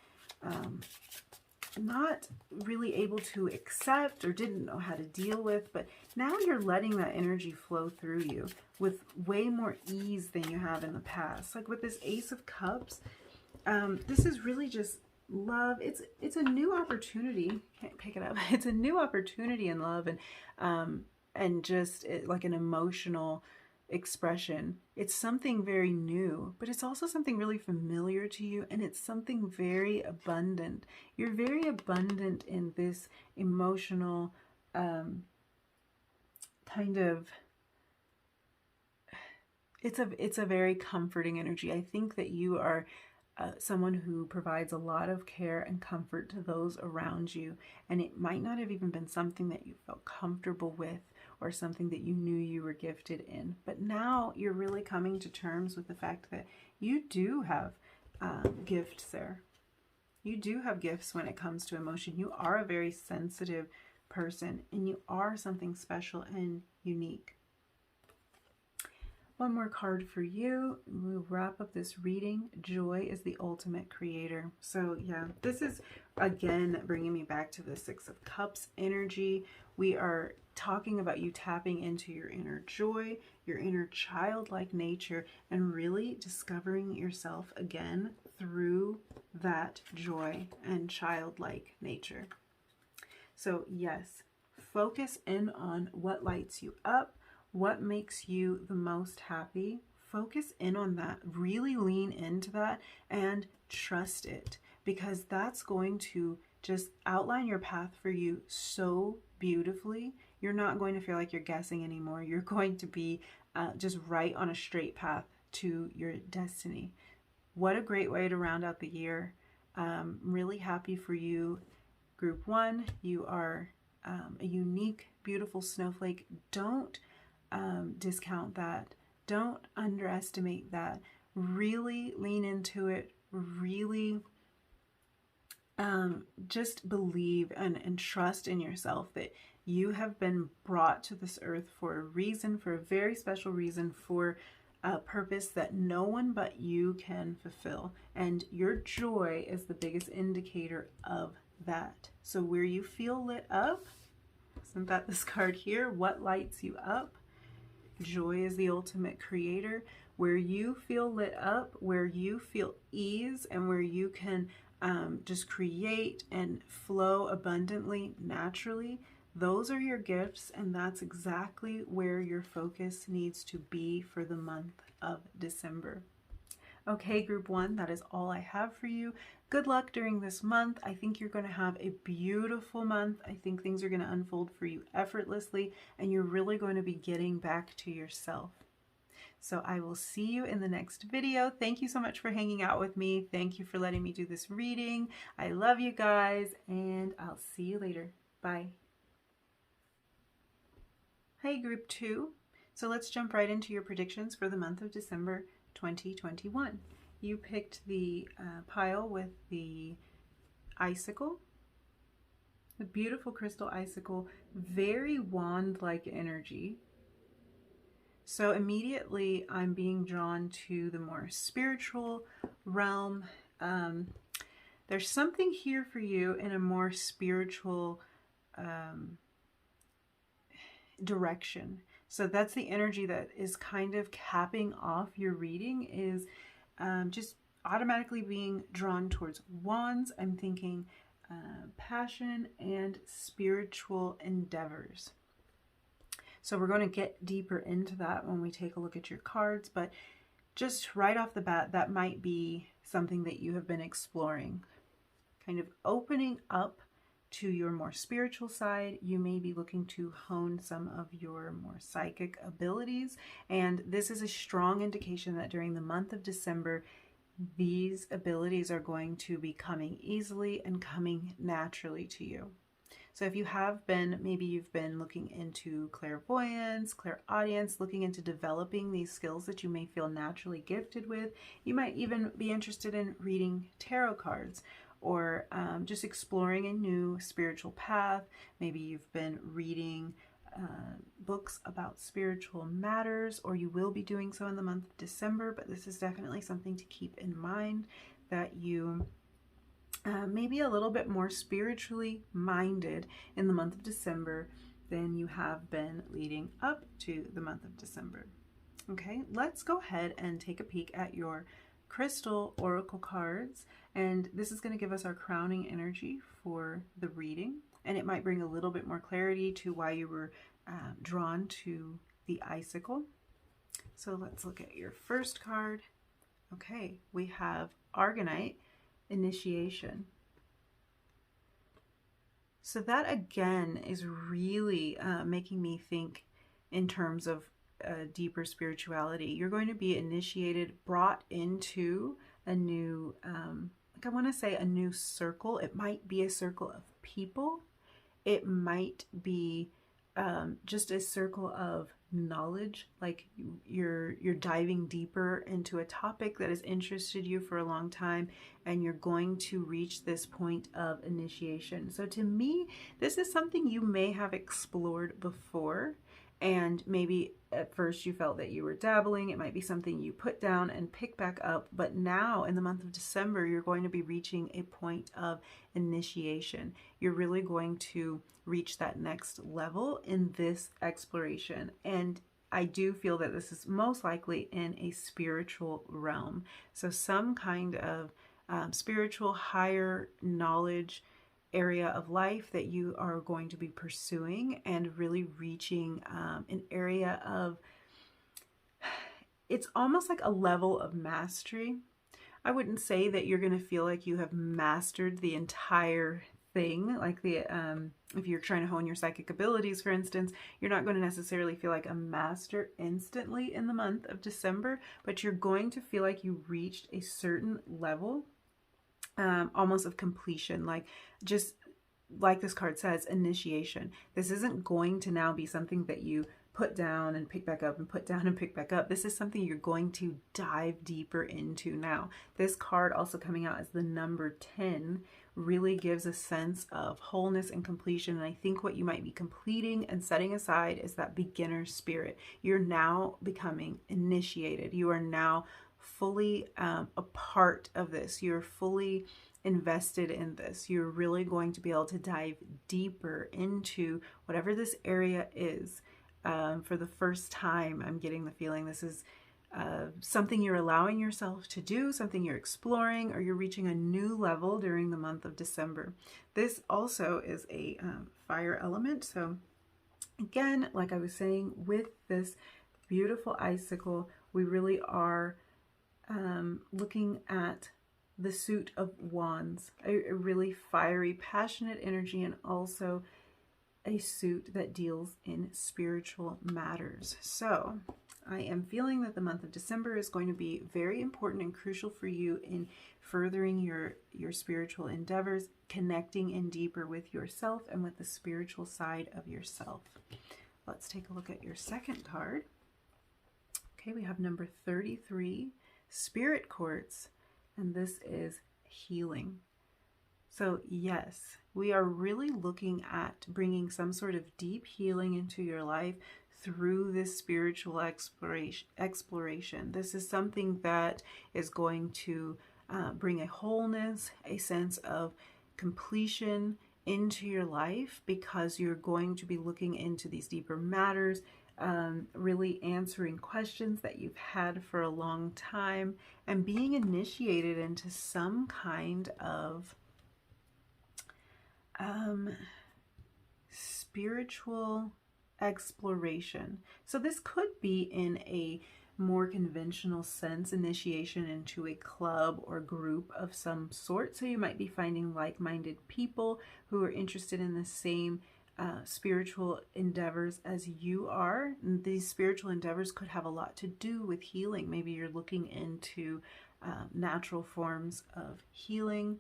not really able to accept or didn't know how to deal with, but now you're letting that energy flow through you with way more ease than you have in the past. Like with this Ace of Cups, this is really just love. It's a new opportunity. Can't pick it up. It's a new opportunity in love, and just like an emotional expression. It's something very new, but it's also something really familiar to you, and it's something very abundant. You're very abundant in this emotional kind of, it's a very comforting energy. I think that you are someone who provides a lot of care and comfort to those around you, and it might not have even been something that you felt comfortable with or something that you knew you were gifted in, but now you're really coming to terms with the fact that you do have gifts there. You do have gifts when it comes to emotion. You are a very sensitive person, and you are something special and unique. One more card for you. We'll wrap up this reading. Joy is the ultimate creator. So yeah, this is again bringing me back to the Six of Cups energy. We are talking about you tapping into your inner joy, your inner childlike nature, and really discovering yourself again through that joy and childlike nature. So yes, focus in on what lights you up, what makes you the most happy. Focus in on that. Really lean into that and trust it, because that's going to just outline your path for you so beautifully. You're not going to feel like you're guessing anymore. You're going to be just right on a straight path to your destiny. What a great way to round out the year. Really happy for you, Group 1. You are a unique, beautiful snowflake. Don't discount that. Don't underestimate that. Really lean into it. Really just believe and trust in yourself that you have been brought to this earth for a reason, for a very special reason, for a purpose that no one but you can fulfill. And your joy is the biggest indicator of that. So where you feel lit up, isn't that this card here? What lights you up? Joy is the ultimate creator. Where you feel lit up, where you feel ease, and where you can just create and flow abundantly, naturally, those are your gifts, and that's exactly where your focus needs to be for the month of December. Okay, Group 1, that is all I have for you. Good luck during this month. I think you're going to have a beautiful month. I think things are going to unfold for you effortlessly, and you're really going to be getting back to yourself. So I will see you in the next video. Thank you so much for hanging out with me. Thank you for letting me do this reading. I love you guys, and I'll see you later. Bye. Hey, Group 2. So let's jump right into your predictions for the month of December 2021. You picked the pile with the icicle, the beautiful crystal icicle, very wand-like energy. So immediately I'm being drawn to the more spiritual realm. There's something here for you in a more spiritual direction. So that's the energy that is kind of capping off your reading, is just automatically being drawn towards wands. I'm thinking passion and spiritual endeavors. So we're going to get deeper into that when we take a look at your cards, but just right off the bat, that might be something that you have been exploring, kind of opening up to your more spiritual side. You may be looking to hone some of your more psychic abilities, and this is a strong indication that during the month of December, these abilities are going to be coming easily and coming naturally to you. So if you have been, maybe you've been looking into clairvoyance, clairaudience, looking into developing these skills that you may feel naturally gifted with. You might even be interested in reading tarot cards, or just exploring a new spiritual path. Maybe you've been reading books about spiritual matters, or you will be doing so in the month of December, but this is definitely something to keep in mind, that you maybe a little bit more spiritually minded in the month of December than you have been leading up to the month of December. Okay, let's go ahead and take a peek at your crystal oracle cards, and this is going to give us our crowning energy for the reading, and it might bring a little bit more clarity to why you were drawn to the icicle. So let's look at your first card. Okay, we have Argonite, initiation. So that again is really making me think in terms of deeper spirituality. You're going to be initiated, brought into a new, like I want to say a new circle. It might be a circle of people. It might be just a circle of knowledge, like you're diving deeper into a topic that has interested you for a long time, and you're going to reach this point of initiation. So to me, this is something you may have explored before, and maybe at first you felt that you were dabbling. It might be something you put down and pick back up, but now in the month of December, you're going to be reaching a point of initiation. You're really going to reach that next level in this exploration. And I do feel that this is most likely in a spiritual realm. So some kind of spiritual higher knowledge area of life that you are going to be pursuing, and really reaching an area of, it's almost like a level of mastery. I wouldn't say that you're going to feel like you have mastered the entire thing, like the if you're trying to hone your psychic abilities, for instance, you're not going to necessarily feel like a master instantly in the month of December, but you're going to feel like you reached a certain level, almost of completion, like just like this card says, initiation. This isn't going to now be something that you put down and pick back up and put down and pick back up. This is something you're going to dive deeper into now. This card also coming out as the number 10 really gives a sense of wholeness and completion. And I think what you might be completing and setting aside is that beginner spirit. You're now becoming initiated. You are now fully a part of this. You're fully invested in this. You're really going to be able to dive deeper into whatever this area is. For the first time, I'm getting the feeling this is something you're allowing yourself to do, something you're exploring, or you're reaching a new level during the month of December. This also is a fire element. So again, like I was saying, with this beautiful icicle, we really are looking at the suit of wands, a really fiery, passionate energy, and also a suit that deals in spiritual matters. So I am feeling that the month of December is going to be very important and crucial for you in furthering your spiritual endeavors, connecting in deeper with yourself and with the spiritual side of yourself. Let's take a look at your second card. Okay, we have number 33, spirit quartz, and this is healing. So yes, we are really looking at bringing some sort of deep healing into your life through this spiritual exploration. This is something that is going to bring a wholeness, a sense of completion into your life, because you're going to be looking into these deeper matters, really answering questions that you've had for a long time, and being initiated into some kind of spiritual exploration. So this could be in a more conventional sense, initiation into a club or group of some sort. So you might be finding like-minded people who are interested in the same spiritual endeavors as you are. And these spiritual endeavors could have a lot to do with healing. Maybe you're looking into natural forms of healing,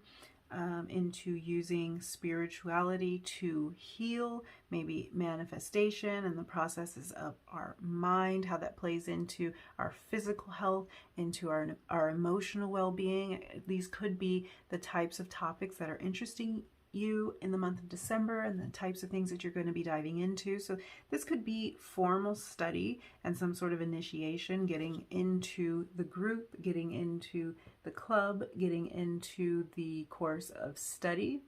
into using spirituality to heal, maybe manifestation and the processes of our mind, how that plays into our physical health, into our emotional well-being. These could be the types of topics that are interesting you in the month of December, and the types of things that you're going to be diving into. So this could be formal study and some sort of initiation, getting into the group, getting into the club, getting into the course of study.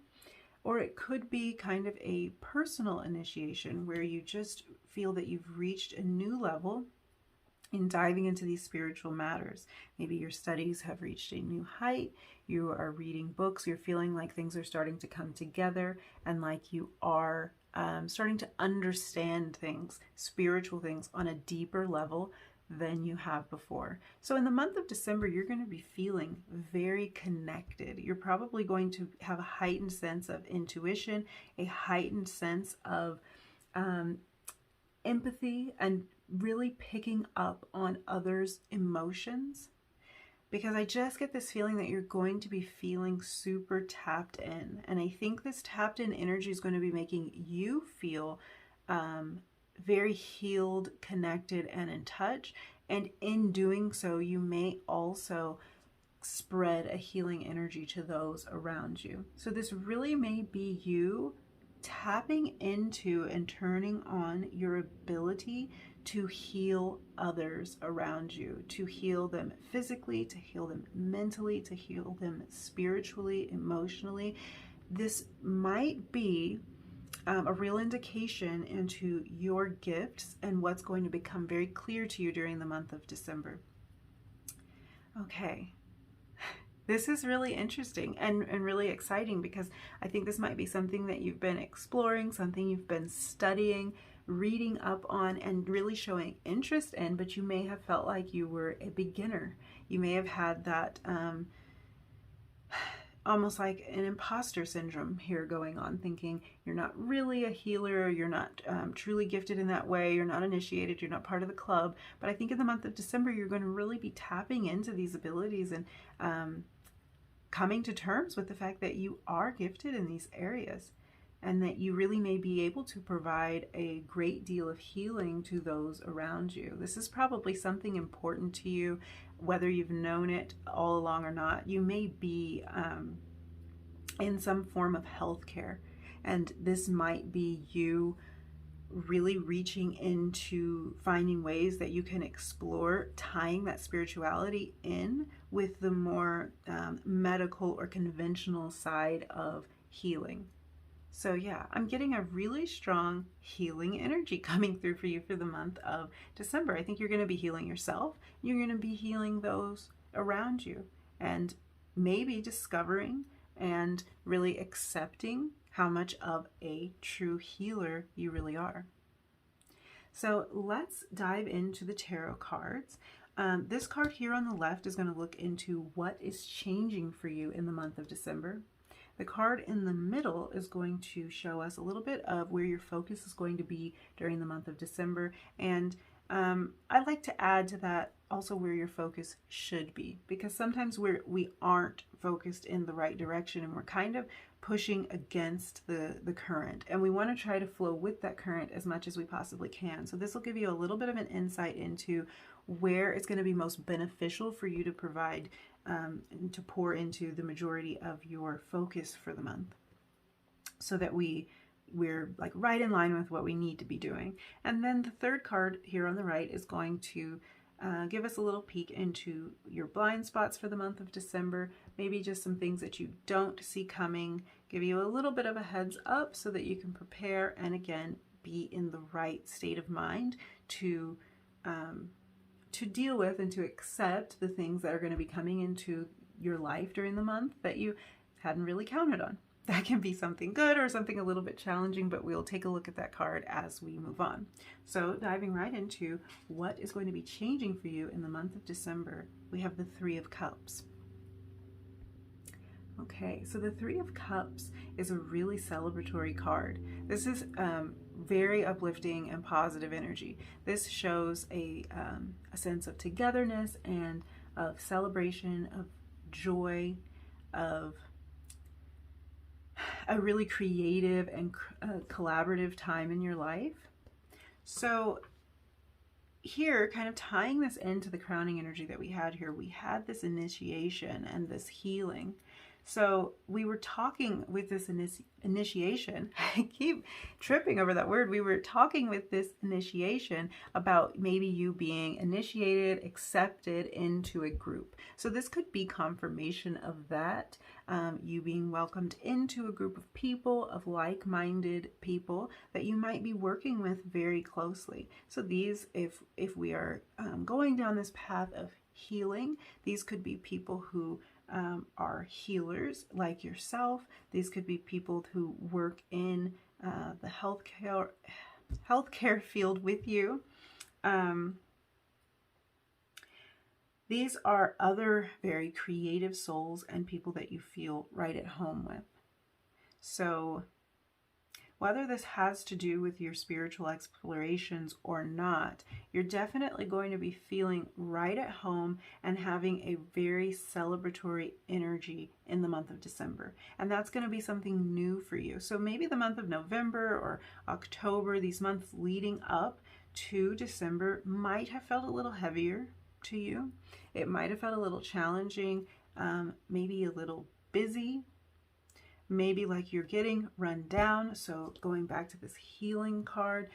Or it could be kind of a personal initiation where you just feel that you've reached a new level in diving into these spiritual matters. Maybe your studies have reached a new height, you are reading books, you're feeling like things are starting to come together, and like you are starting to understand things, spiritual things, on a deeper level than you have before. So in the month of December, you're going to be feeling very connected. You're probably going to have a heightened sense of intuition, a heightened sense of empathy, and really picking up on others' emotions, because I just get this feeling that you're going to be feeling super tapped in. And I think this tapped in energy is going to be making you feel very healed, connected, and in touch. And in doing so, you may also spread a healing energy to those around you. So this really may be you tapping into and turning on your ability to heal others around you, to heal them physically, to heal them mentally, to heal them spiritually, emotionally. This might be a real indication into your gifts and what's going to become very clear to you during the month of December. Okay. This is really interesting and really exciting, because I think this might be something that you've been exploring, something you've been studying, reading up on, and really showing interest in, but you may have felt like you were a beginner. You may have had that almost like an imposter syndrome here going on, thinking you're not really a healer, you're not truly gifted in that way, you're not initiated, you're not part of the club. But I think in the month of December, you're going to really be tapping into these abilities and coming to terms with the fact that you are gifted in these areas, and that you really may be able to provide a great deal of healing to those around you. This is probably something important to you, whether you've known it all along or not. You may be in some form of healthcare, and this might be you really reaching into finding ways that you can explore tying that spirituality in with the more medical or conventional side of healing. So yeah, I'm getting a really strong healing energy coming through for you for the month of December. I think you're going to be healing yourself. You're going to be healing those around you, and maybe discovering and really accepting how much of a true healer you really are. So let's dive into the tarot cards. This card here on the left is going to look into what is changing for you in the month of December. The card in the middle is going to show us a little bit of where your focus is going to be during the month of December. And I'd like to add to that also where your focus should be, because sometimes we aren't focused in the right direction and we're kind of pushing against the current, and we want to try to flow with that current as much as we possibly can. So this will give you a little bit of an insight into where it's going to be most beneficial for you to provide to pour into the majority of your focus for the month, so that we're like right in line with what we need to be doing. And then the third card here on the right is going to give us a little peek into your blind spots for the month of December, maybe just some things that you don't see coming, give you a little bit of a heads up so that you can prepare and again be in the right state of mind to deal with and to accept the things that are going to be coming into your life during the month that you hadn't really counted on. That can be something good or something a little bit challenging, but we'll take a look at that card as we move on. So diving right into what is going to be changing for you in the month of December, we have the Three of Cups. Okay, so the Three of Cups is a really celebratory card. This is very uplifting and positive energy. This shows a sense of togetherness and of celebration, of joy, of a really creative and collaborative time in your life. So here, kind of tying this into the crowning energy that we had here, we had this initiation and this healing. So we were talking with this initiation, I keep tripping over that word. We were talking with this initiation about maybe you being initiated, accepted into a group. So this could be confirmation of that, you being welcomed into a group of people, of like-minded people that you might be working with very closely. So these, if we are going down this path of healing, these could be people who are healers like yourself. These could be people who work in the healthcare field with you. These are other very creative souls and people that you feel right at home with. So whether this has to do with your spiritual explorations or not, you're definitely going to be feeling right at home and having a very celebratory energy in the month of December. And that's going to be something new for you. So maybe the month of November or October, these months leading up to December, might have felt a little heavier to you. It might have felt a little challenging, maybe a little busy. Maybe like you're getting run down. So going back to this healing card,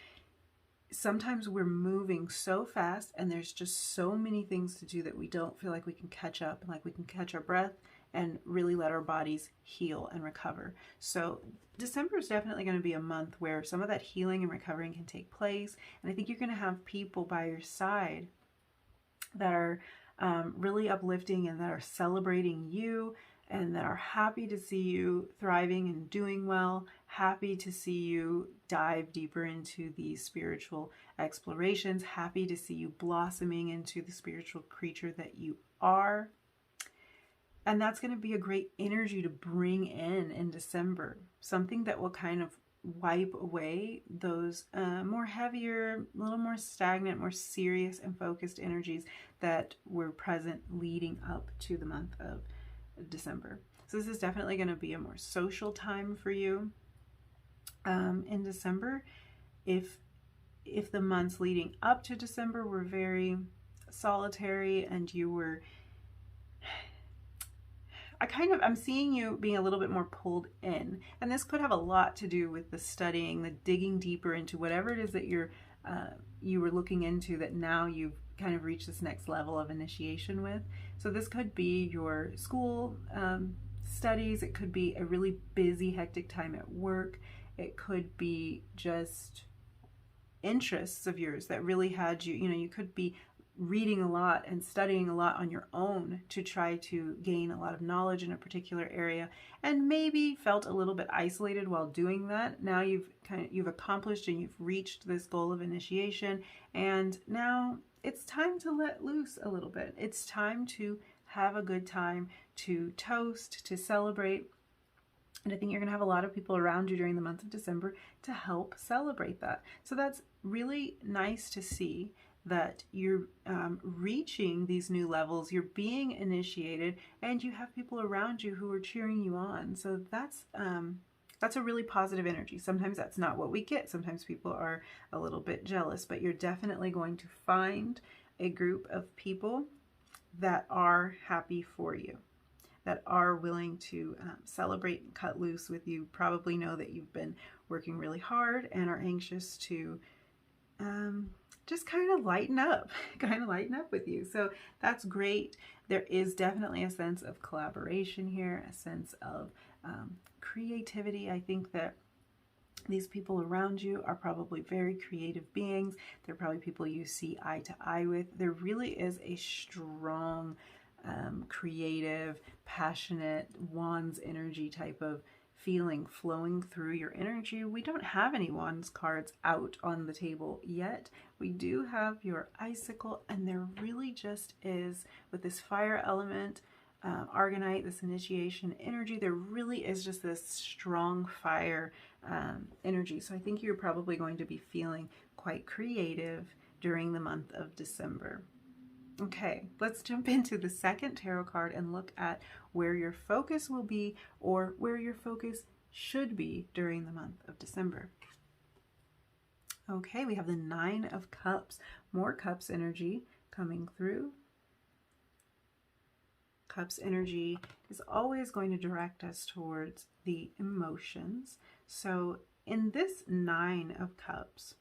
sometimes we're moving so fast and there's just so many things to do that we don't feel like we can catch up and like we can catch our breath and really let our bodies heal and recover. So December is definitely going to be a month where some of that healing and recovering can take place. And I think you're going to have people by your side that are really uplifting and that are celebrating you, and that are happy to see you thriving and doing well, happy to see you dive deeper into these spiritual explorations, happy to see you blossoming into the spiritual creature that you are. And that's going to be a great energy to bring in December, something that will kind of wipe away those more heavier, a little more stagnant, more serious and focused energies that were present leading up to the month of December. So this is definitely going to be a more social time for you in December. If the months leading up to December were solitary and you were, I'm seeing you being a little bit more pulled in, and this could have a lot to do with the studying, the digging deeper into whatever it is that you were looking into, that now you've kind of reached this next level of initiation with. So this could be your school studies, it could be a really busy, hectic time at work, it could be just interests of yours that really had you, you could be reading a lot and studying a lot on your own to try to gain a lot of knowledge in a particular area, and maybe felt a little bit isolated while doing that. Now you've accomplished and you've reached this goal of initiation, and now it's time to let loose a little bit. It's time to have a good time, to toast, to celebrate. And I think you're going to have a lot of people around you during the month of December to help celebrate that. So that's really nice to see, that you're reaching these new levels, you're being initiated, and you have people around you who are cheering you on. So that's a really positive energy. Sometimes that's not what we get. Sometimes people are a little bit jealous, but you're definitely going to find a group of people that are happy for you, that are willing to celebrate and cut loose with you. Probably know that you've been working really hard and are anxious to just kind of lighten up, with you. So that's great. There is definitely a sense of collaboration here, a sense of creativity. I think that these people around you are probably very creative beings. They're probably people you see eye to eye with. There really is a strong, creative, passionate, wands energy type of feeling flowing through your energy. We don't have any wands cards out on the table yet. We do have your icicle, and there really just is, with this fire element, Argonite, this initiation energy, there really is just this strong fire energy. So I think you're probably going to be feeling quite creative during the month of December. Okay, let's jump into the second tarot card and look at where your focus will be, or where your focus should be during the month of December. Okay, we have the Nine of Cups, more Cups energy coming through. Cups energy is always going to direct us towards the emotions. So in this Nine of Cups,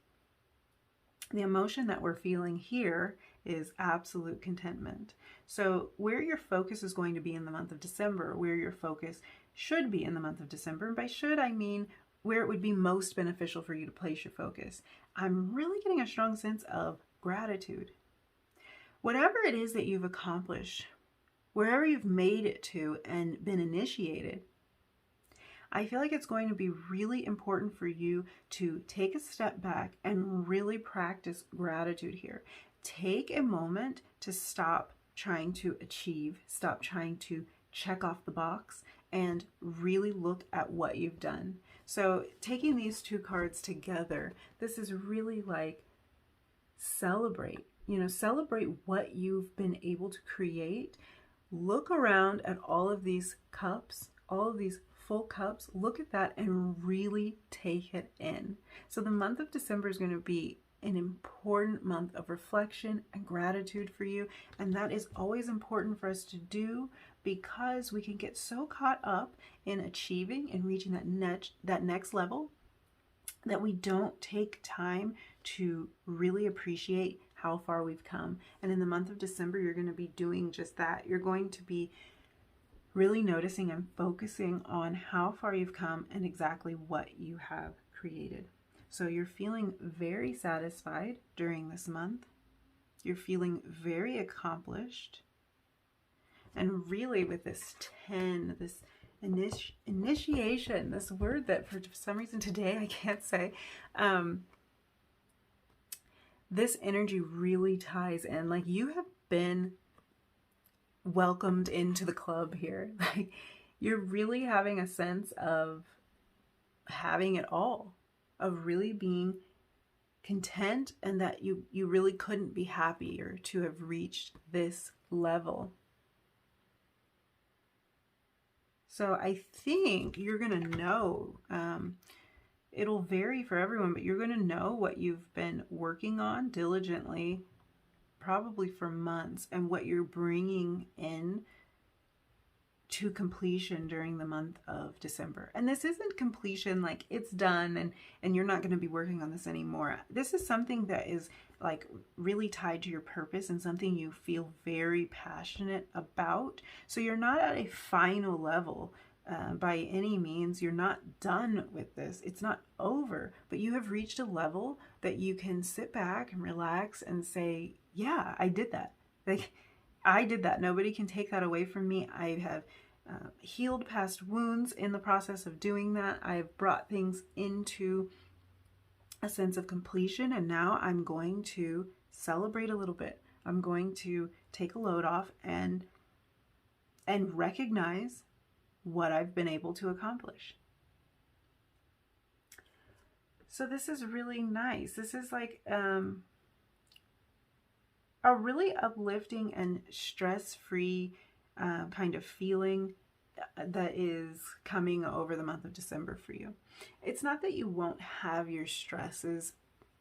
the emotion that we're feeling here is absolute contentment. So where your focus is going to be in the month of December, where your focus should be in the month of December, and by should I mean where it would be most beneficial for you to place your focus, I'm really getting a strong sense of gratitude. Whatever it is that you've accomplished, wherever you've made it to and been initiated, I feel like it's going to be really important for you to take a step back and really practice gratitude here. Take a moment to stop trying to achieve, stop trying to check off the box, and really look at what you've done. So taking these two cards together, this is really like celebrate, celebrate what you've been able to create. Look around at all of these cups, all of these full cups, look at that and really take it in. So the month of December is going to be an important month of reflection and gratitude for you, and that is always important for us to do, because we can get so caught up in achieving and reaching that next level that we don't take time to really appreciate how far we've come. And in the month of December, you're going to be doing just that. You're going to be really noticing and focusing on how far you've come and exactly what you have created. So you're feeling very satisfied during this month. You're feeling very accomplished. And really with this 10, this initiation, this word that for some reason today I can't say, this energy really ties in. Like, you have been welcomed into the club here. Like, you're really having a sense of having it all, of really being content, and that you really couldn't be happier to have reached this level. So I think you're going to know, it'll vary for everyone, but you're going to know what you've been working on diligently, probably for months, and what you're bringing in to completion during the month of December. And this isn't completion like it's done and you're not going to be working on this anymore. This is something that is like really tied to your purpose and something you feel very passionate about. So you're not at a final level by any means. You're not done with this. It's not over, but you have reached a level that you can sit back and relax and say, yeah, I did that. Like, I did that. Nobody can take that away from me. I have healed past wounds in the process of doing that. I have brought things into a sense of completion, and now I'm going to celebrate a little bit. I'm going to take a load off and recognize what I've been able to accomplish. So this is really nice. This is like a really uplifting and stress-free kind of feeling that is coming over the month of December for you. It's not that you won't have your stresses.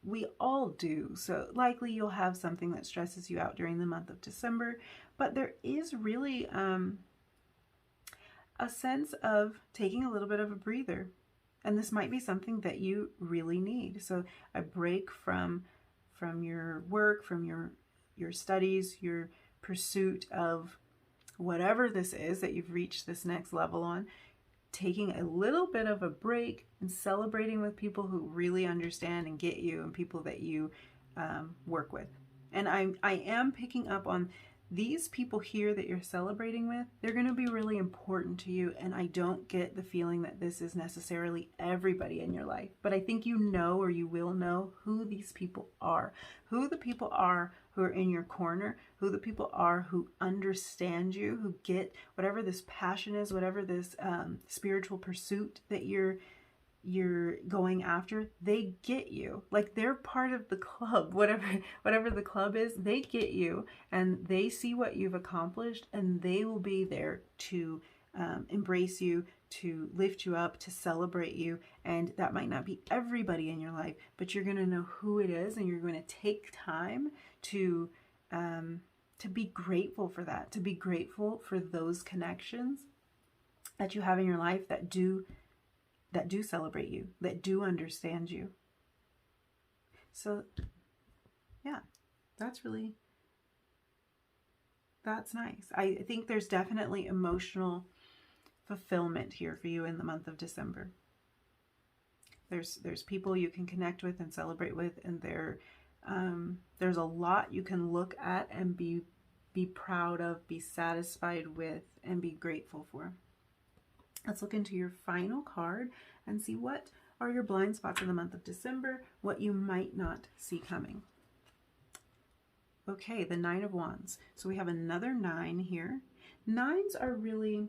We all do. So likely you'll have something that stresses you out during the month of December, but there is really a sense of taking a little bit of a breather. And this might be something that you really need. So a break from your work, from your studies, your pursuit of whatever this is that you've reached this next level on, taking a little bit of a break and celebrating with people who really understand and get you and people that you work with. And I am picking up on these people here that you're celebrating with. They're going to be really important to you, and I don't get the feeling that this is necessarily everybody in your life, but I think you know, or you will know, who these people are, who the people are who are in your corner, who the people are who understand you, who get whatever this passion is, whatever this spiritual pursuit that you're going after. They get you. Like, they're part of the club. Whatever the club is, they get you, and they see what you've accomplished, and they will be there to embrace you, to lift you up, to celebrate you. And that might not be everybody in your life, but you're going to know who it is, and you're going to take time to be grateful for that, to be grateful for those connections that you have in your life that do celebrate you, that do understand you. So yeah, that's nice. I think there's definitely emotional fulfillment here for you in the month of December. There's people you can connect with and celebrate with, and there's a lot you can look at and be proud of, be satisfied with, and be grateful for. Let's look into your final card and see what are your blind spots in the month of December, what you might not see coming. Okay, the Nine of Wands. So we have another 9 here. 9s are really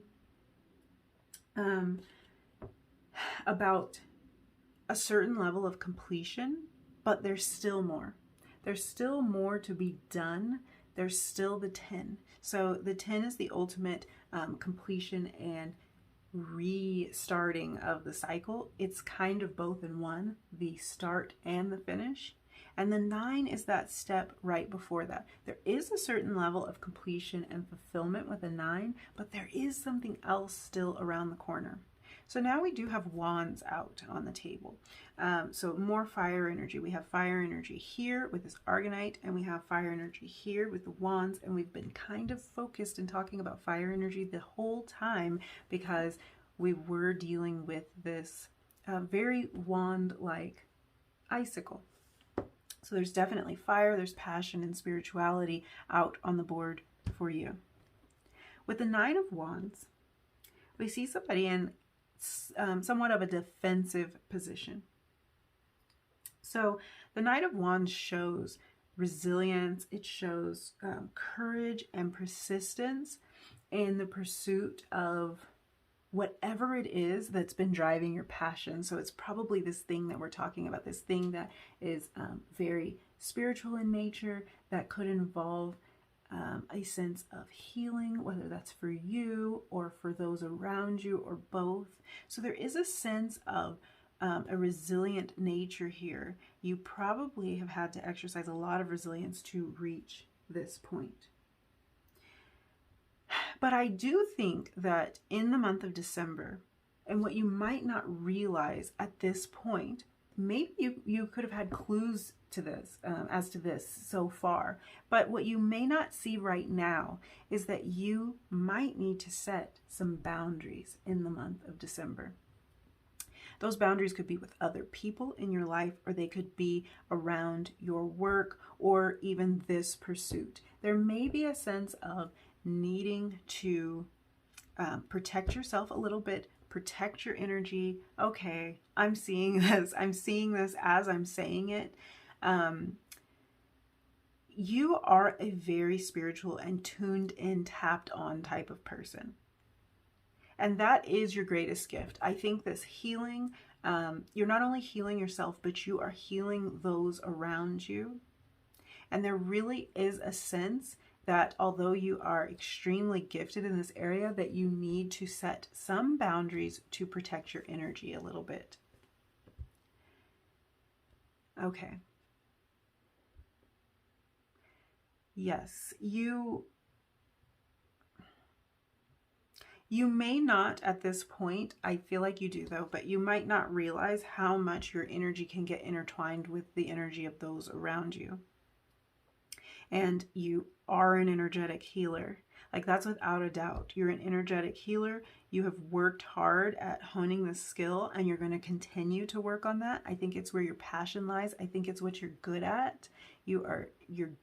about a certain level of completion, but there's still more. There's still more to be done. There's still the 10. So the 10 is the ultimate completion and restarting of the cycle. It's kind of both in one, the start and the finish. And the 9 is that step right before that. There is a certain level of completion and fulfillment with a 9, but there is something else still around the corner. So now we do have Wands out on the table. So more fire energy. We have fire energy here with this Argonite, and we have fire energy here with the Wands, and we've been kind of focused in talking about fire energy the whole time because we were dealing with this very wand-like icicle. So there's definitely fire, there's passion and spirituality out on the board for you. With the 9 of Wands, we see somebody in somewhat of a defensive position. So the Knight of Wands shows resilience. It shows courage and persistence in the pursuit of whatever it is that's been driving your passion. So it's probably this thing that we're talking about, this thing that is very spiritual in nature, that could involve a sense of healing, whether that's for you or for those around you or both. So there is a sense of a resilient nature here. You probably have had to exercise a lot of resilience to reach this point. But I do think that in the month of December, and what you might not realize at this point, maybe you could have had clues to this, as to this so far, but what you may not see right now is that you might need to set some boundaries in the month of December. Those boundaries could be with other people in your life, or they could be around your work, or even this pursuit. There may be a sense of needing to protect yourself a little bit, protect your energy. Okay, I'm seeing this as I'm saying it. You are a very spiritual and tuned in, tapped on type of person. And that is your greatest gift. I think this healing, you're not only healing yourself, but you are healing those around you. And there really is a sense that although you are extremely gifted in this area, that you need to set some boundaries to protect your energy a little bit. Okay. Yes, you may not at this point, I feel like you do though, but you might not realize how much your energy can get intertwined with the energy of those around you. And you are an energetic healer. Like, that's without a doubt. You're an energetic healer. You have worked hard at honing this skill, and you're going to continue to work on that. I think it's where your passion lies. I think it's what you're good at. You're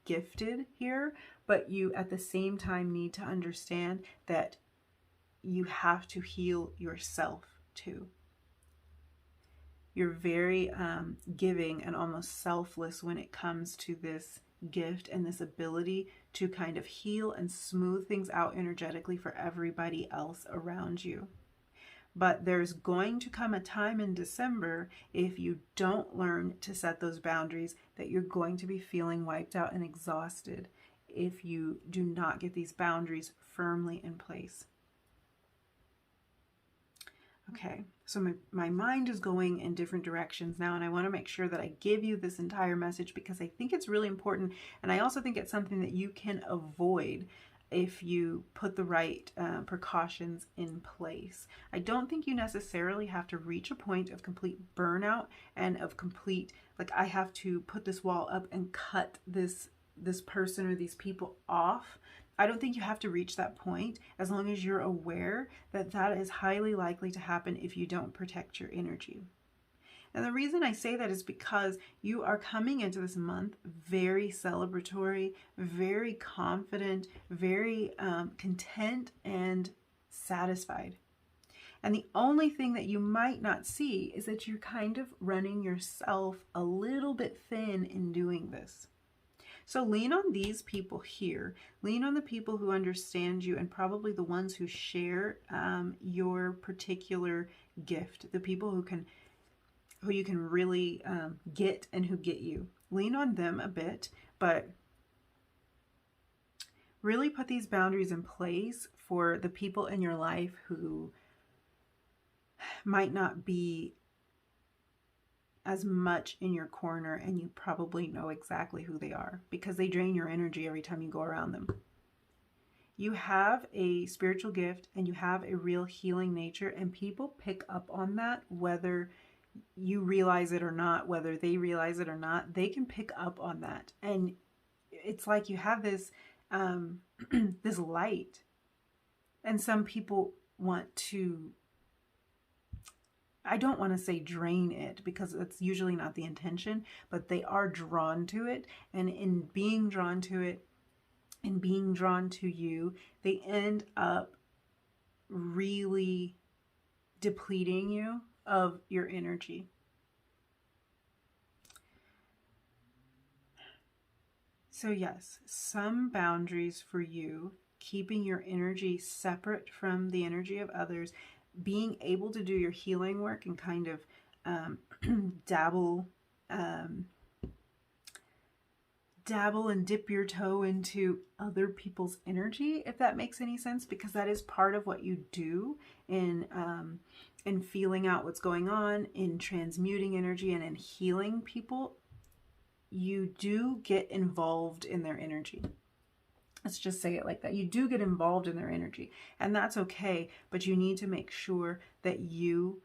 gifted here, but you at the same time need to understand that you have to heal yourself too. You're very giving and almost selfless when it comes to this gift and this ability to kind of heal and smooth things out energetically for everybody else around you. But there's going to come a time in December, if you don't learn to set those boundaries, that you're going to be feeling wiped out and exhausted if you do not get these boundaries firmly in place. Okay, so my mind is going in different directions now, and I want to make sure that I give you this entire message because I think it's really important, and I also think it's something that you can avoid if you put the right precautions in place. I don't think you necessarily have to reach a point of complete burnout and of complete, like, I have to put this wall up and cut this person or these people off. I don't think you have to reach that point, as long as you're aware that that is highly likely to happen if you don't protect your energy. And the reason I say that is because you are coming into this month very celebratory, very confident, very content and satisfied. And the only thing that you might not see is that you're kind of running yourself a little bit thin in doing this. So lean on these people here. Lean on the people who understand you, and probably the ones who share your particular gift, the people who you can really get and who get you. Lean on them a bit, but really put these boundaries in place for the people in your life who might not be as much in your corner, and you probably know exactly who they are because they drain your energy every time you go around them. You have a spiritual gift and you have a real healing nature, and people pick up on that, whether you realize it or not, whether they realize it or not. They can pick up on that, and it's like you have this this light, and some people want to, I don't want to say drain it, because that's usually not the intention, but they are drawn to it. And in being drawn to it, and being drawn to you, they end up really depleting you of your energy. So yes, some boundaries for you, keeping your energy separate from the energy of others, being able to do your healing work and kind of dabble and dip your toe into other people's energy, if that makes any sense, because that is part of what you do in feeling out what's going on, in transmuting energy, and in healing people. You do get involved in their energy. Let's just say it like that. You do get involved in their energy, and that's okay, but you need to make sure that you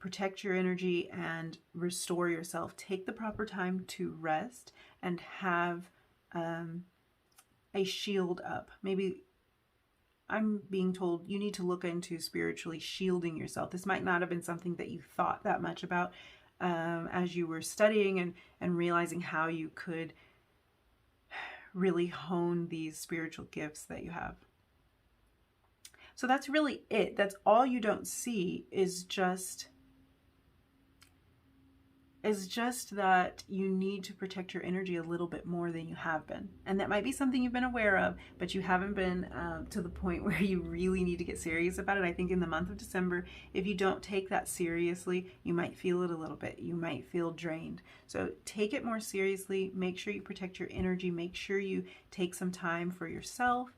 protect your energy and restore yourself. Take the proper time to rest and have a shield up. Maybe I'm being told you need to look into spiritually shielding yourself. This might not have been something that you thought that much about as you were studying and realizing how you could really hone these spiritual gifts that you have. So that's really it. That's all you don't see, is just is just that you need to protect your energy a little bit more than you have been. And that might be something you've been aware of, but you haven't been to the point where you really need to get serious about it. I think in the month of December, if you don't take that seriously, you might feel it a little bit. You might feel drained. So take it more seriously. Make sure you protect your energy. Make sure you take some time for yourself.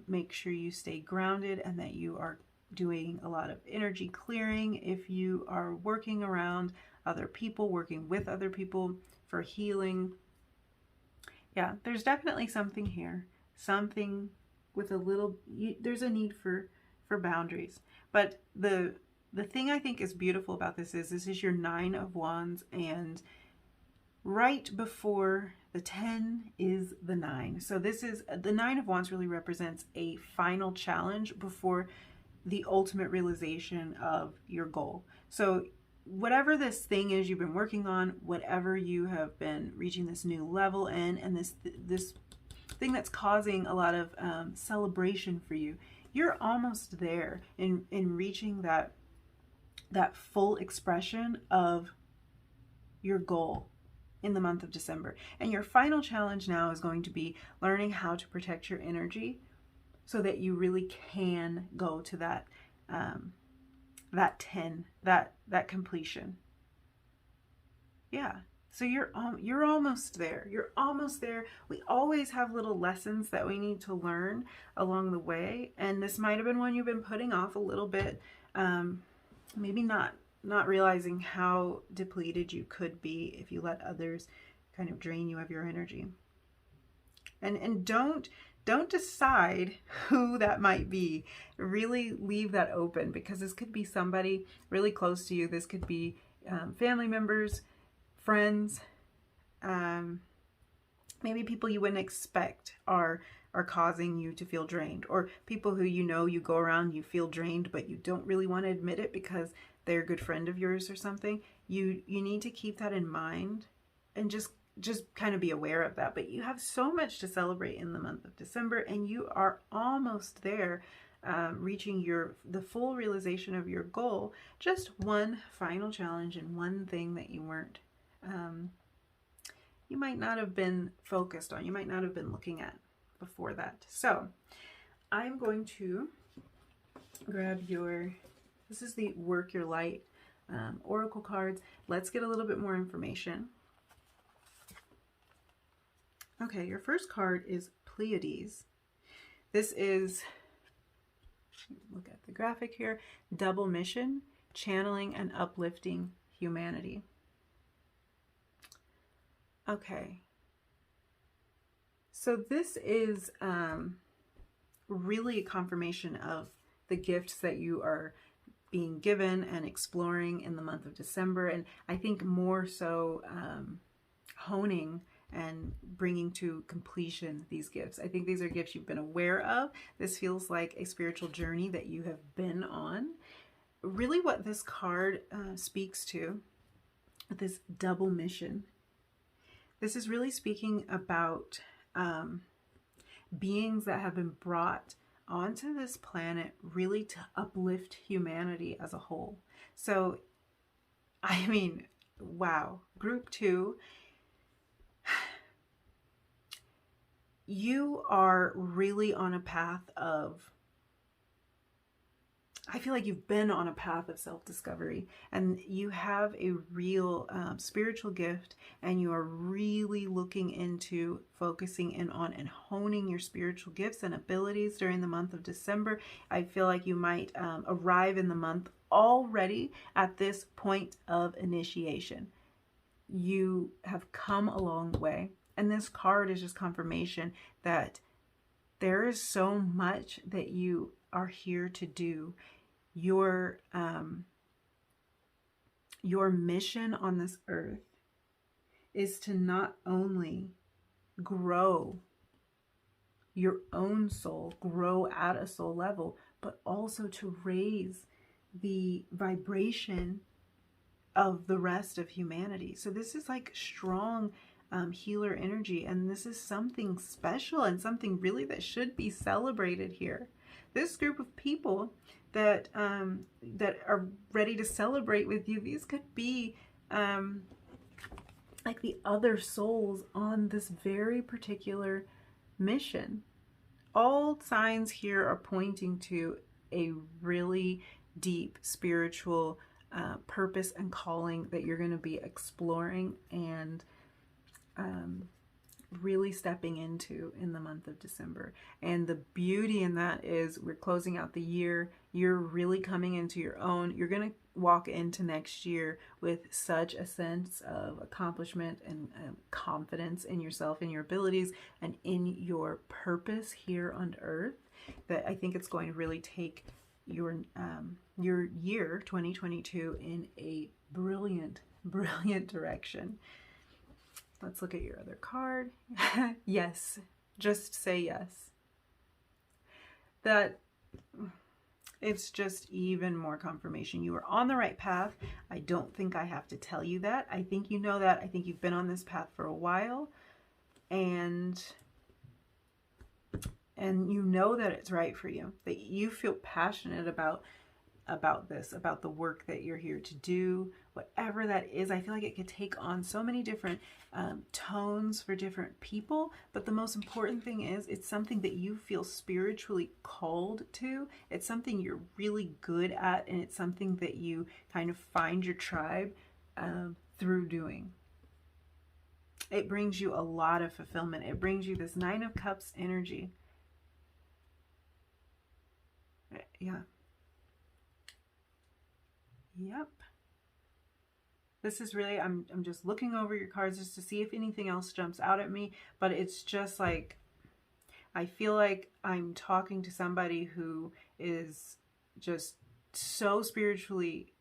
Make sure you stay grounded and that you are doing a lot of energy clearing. If you are working around other people, working with other people for healing. Yeah, there's definitely something here. Something with a little, there's a need for boundaries. But the thing I think is beautiful about this is your 9 of Wands, and right before the 10 is the 9. So this is, the 9 of Wands really represents a final challenge before the ultimate realization of your goal. So whatever this thing is you've been working on, whatever you have been reaching this new level in, and this thing that's causing a lot of celebration for you, you're almost there in reaching that full expression of your goal in the month of December. And your final challenge now is going to be learning how to protect your energy so that you really can go to that 10, that completion. Yeah. So you're almost there. You're almost there. We always have little lessons that we need to learn along the way, and this might have been one you've been putting off a little bit. Maybe not realizing how depleted you could be if you let others kind of drain you of your energy. And don't decide who that might be. Really leave that open, because this could be somebody really close to you. This could be family members, friends, maybe people you wouldn't expect are causing you to feel drained, or people who you go around, you feel drained, but you don't really want to admit it because they're a good friend of yours or something. You need to keep that in mind and just kind of be aware of that. But you have so much to celebrate in the month of December, and you are almost there, reaching the full realization of your goal. Just one final challenge and one thing that you weren't, you might not have been focused on, you might not have been looking at before that. So I'm going to grab this is the Work Your Light Oracle cards. Let's get a little bit more information. Okay, your first card is Pleiades. This is, look at the graphic here, double mission, channeling and uplifting humanity. Okay, so this is really a confirmation of the gifts that you are being given and exploring in the month of December, and I think more so honing and bringing to completion these gifts. I think these are gifts you've been aware of. This feels like a spiritual journey that you have been on. Really what this card speaks to, this double mission, this is really speaking about beings that have been brought onto this planet really to uplift humanity as a whole. So, I mean, wow. Group 2, you are really on a path of, I feel like you've been on a path of self-discovery, and you have a real spiritual gift, and you are really looking into focusing in on and honing your spiritual gifts and abilities during the month of December. I feel like you might arrive in the month already at this point of initiation. You have come a long way, and this card is just confirmation that there is so much that you are here to do. Your mission on this earth is to not only grow your own soul, grow at a soul level, but also to raise the vibration of the rest of humanity. So this is like strong healer energy, and this is something special and something really that should be celebrated here. This group of people that are ready to celebrate with you, these could be like the other souls on this very particular mission. All signs here are pointing to a really deep spiritual purpose and calling that you're going to be exploring and really stepping into in the month of December. And the beauty in that is we're closing out the year. You're really coming into your own. You're going to walk into next year with such a sense of accomplishment and confidence in yourself, in your abilities, and in your purpose here on earth, that I think it's going to really take your year 2022 in a brilliant direction. Let's look at your other card. Yes, just say yes. That it's just even more confirmation. You are on the right path. I don't think I have to tell you that. I think you know that. I think you've been on this path for a while, and you know that it's right for you, that you feel passionate about this, about the work that you're here to do, whatever that is. I feel like it could take on so many different tones for different people, but the most important thing is it's something that you feel spiritually called to. It's something you're really good at, and it's something that you kind of find your tribe through doing. It brings you a lot of fulfillment. It brings you this Nine of Cups energy. Yeah. Yep. This is really, I'm just looking over your cards just to see if anything else jumps out at me, but it's just like, I feel like I'm talking to somebody who is just so spiritually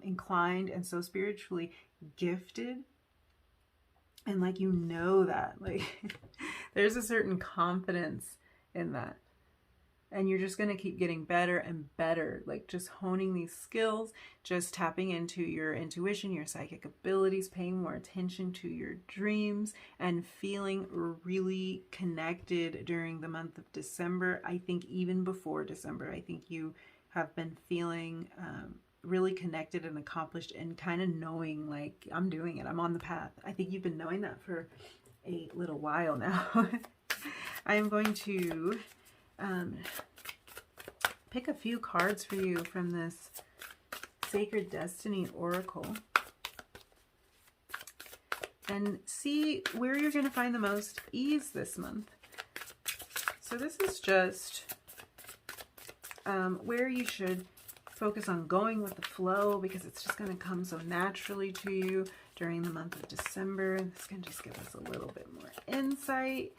inclined and so spiritually gifted. And like, you know that, like, there's a certain confidence in that. And you're just going to keep getting better and better, like just honing these skills, just tapping into your intuition, your psychic abilities, paying more attention to your dreams, and feeling really connected during the month of December. I think even before December, I think you have been feeling really connected and accomplished, and kind of knowing like, I'm doing it, I'm on the path. I think you've been knowing that for a little while now. I am going to pick a few cards for you from this Sacred Destiny Oracle and see where you're going to find the most ease this month. So this is just where you should focus on going with the flow, because it's just going to come so naturally to you during the month of December. This can just give us a little bit more insight.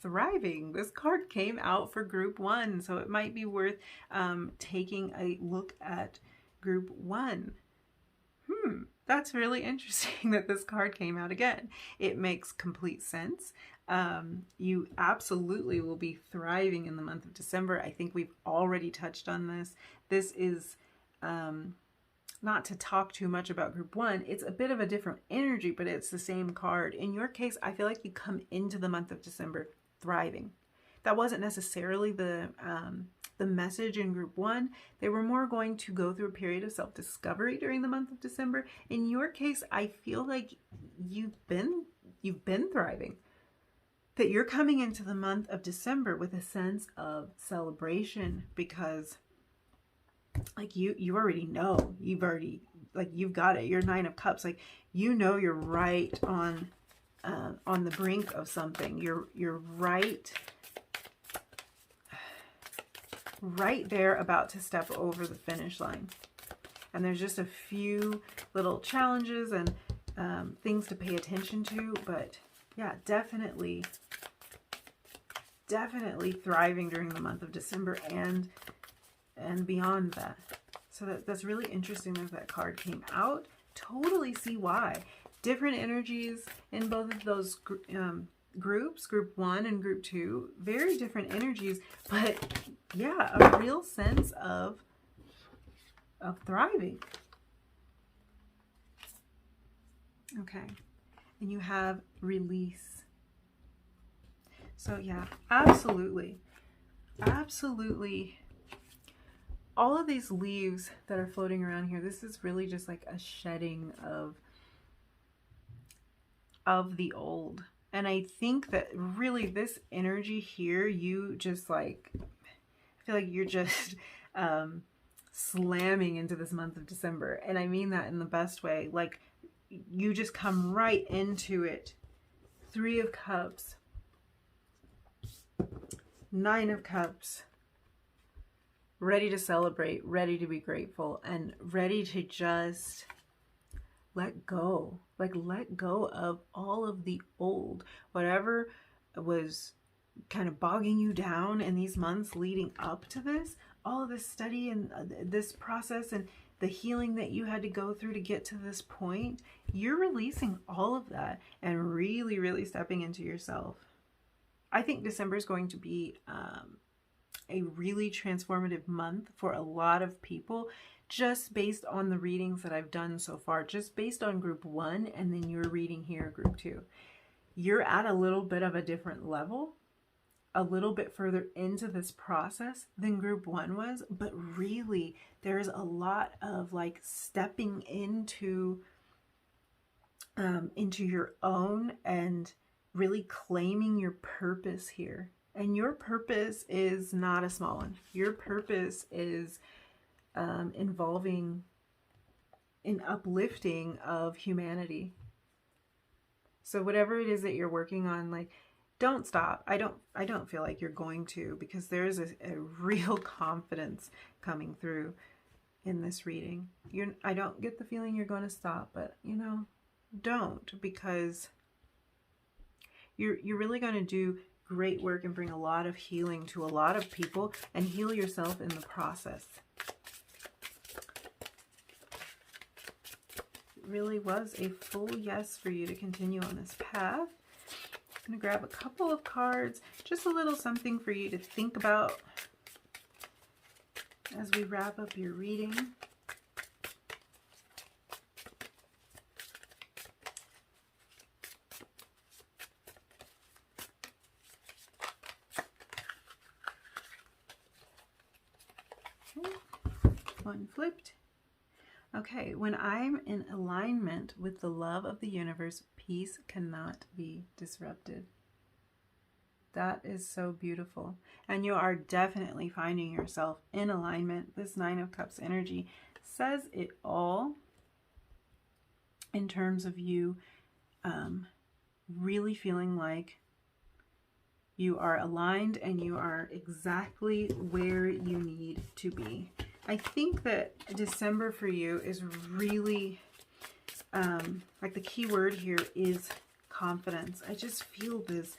Thriving. This card came out for group 1, so it might be worth taking a look at group 1. That's really interesting that this card came out again. It makes complete sense. You absolutely will be thriving in the month of December. I think we've already touched on this. This is not to talk too much about group 1. It's a bit of a different energy, but it's the same card. In your case, I feel like you come into the month of December thriving. That wasn't necessarily the message in group 1. They were more going to go through a period of self-discovery during the month of December. In your case, I feel like you've been thriving. That you're coming into the month of December with a sense of celebration, because like you already know, you've got it. You're Nine of Cups. Like, you know, you're right on the brink of something. You're right there, about to step over the finish line. And there's just a few little challenges and things to pay attention to, but yeah, definitely thriving during the month of December and beyond that. So that's really interesting that card came out. Totally see why. Different energies in both of those groups, group 1 and group 2. Very different energies, but yeah, a real sense of thriving. Okay, and you have release. So yeah, absolutely all of these leaves that are floating around here, this is really just like a shedding of the old. And I think that really this energy here, you just like, I feel like you're just slamming into this month of December. And I mean that in the best way. Like, you just come right into it. 3 of Cups, 9 of Cups, ready to celebrate, ready to be grateful, and ready to just let go. Like, let go of all of the old, whatever was kind of bogging you down in these months leading up to this, all of this study and this process and the healing that you had to go through to get to this point. You're releasing all of that and really, really stepping into yourself. I think December is going to be a really transformative month for a lot of people, just based on the readings that I've done so far, just based on group 1, and then you're reading here, group 2. You're at a little bit of a different level, a little bit further into this process than group 1 was, but really there's a lot of like stepping into your own and really claiming your purpose here. And your purpose is not a small one. Your purpose is involving an uplifting of humanity. So whatever it is that you're working on, like, don't stop. I don't feel like you're going to, because there is a real confidence coming through in this reading. I don't get the feeling you're going to stop, but you know, don't, because you're really going to do great work and bring a lot of healing to a lot of people and heal yourself in the process. It really was a full yes for you to continue on this path. I'm going to grab a couple of cards, just a little something for you to think about as we wrap up your reading. One flipped. Okay, when I'm in alignment with the love of the universe, peace cannot be disrupted. That is so beautiful. And you are definitely finding yourself in alignment. This 9 of Cups energy says it all in terms of you really feeling like you are aligned and you are exactly where you need to be. I think that December for you is really, like, the key word here is confidence. I just feel this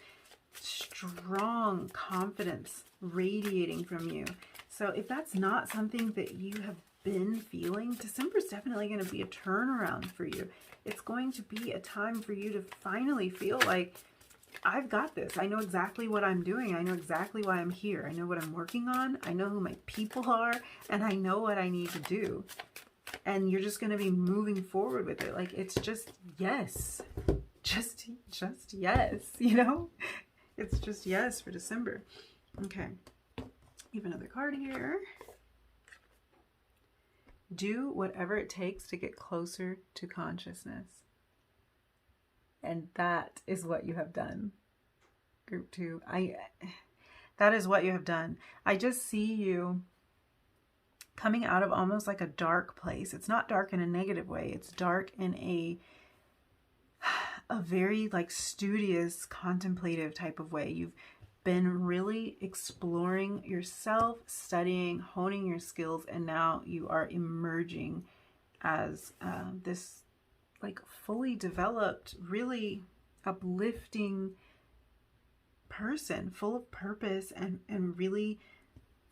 strong confidence radiating from you. So if that's not something that you have been feeling, December is definitely going to be a turnaround for you. It's going to be a time for you to finally feel like, I've got this. I know exactly what I'm doing. I know exactly why I'm here. I know what I'm working on. I know who my people are, and I know what I need to do. And you're just going to be moving forward with it. Like, it's just yes. Just yes, you know? It's just yes for December. Okay. Even another card here. Do whatever it takes to get closer to consciousness. And that is what you have done, group 2. That is what you have done. I just see you coming out of almost like a dark place. It's not dark in a negative way. It's dark in a very like studious, contemplative type of way. You've been really exploring yourself, studying, honing your skills, and now you are emerging as this like fully developed, really uplifting person, full of purpose and really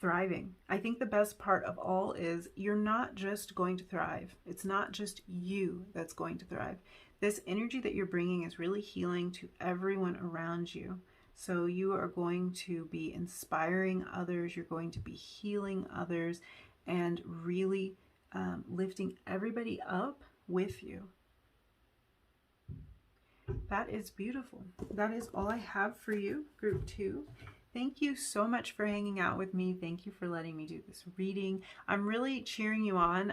thriving. I think the best part of all is you're not just going to thrive. It's not just you that's going to thrive. This energy that you're bringing is really healing to everyone around you. So you are going to be inspiring others. You're going to be healing others and really lifting everybody up with you. That is beautiful. That is all I have for you, group 2. Thank you so much for hanging out with me. Thank you for letting me do this reading. I'm really cheering you on.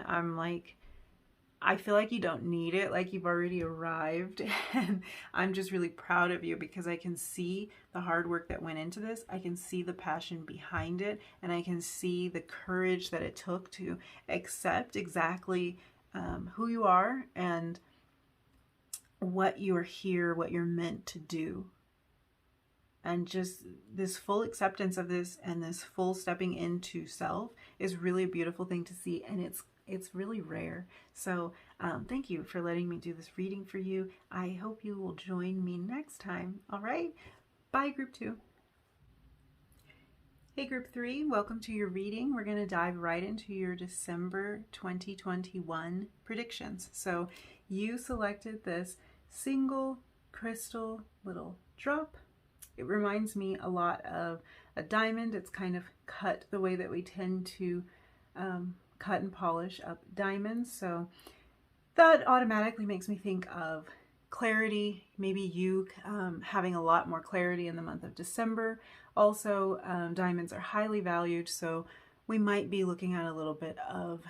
I feel like you don't need it, like you've already arrived. And I'm just really proud of you because I can see the hard work that went into this. I can see the passion behind it, and I can see the courage that it took to accept exactly who you are and what you're here, what you're meant to do. And just this full acceptance of this and this full stepping into self is really a beautiful thing to see, and it's really rare. So thank you for letting me do this reading for you. I hope you will join me next time. All right, bye group 2. Hey group 3, welcome to your reading. We're going to dive right into your December 2021 predictions. So you selected this single crystal little drop. It reminds me a lot of a diamond. It's kind of cut the way that we tend to cut and polish up diamonds. So that automatically makes me think of clarity. Maybe you having a lot more clarity in the month of December. Also, diamonds are highly valued, so we might be looking at a little bit of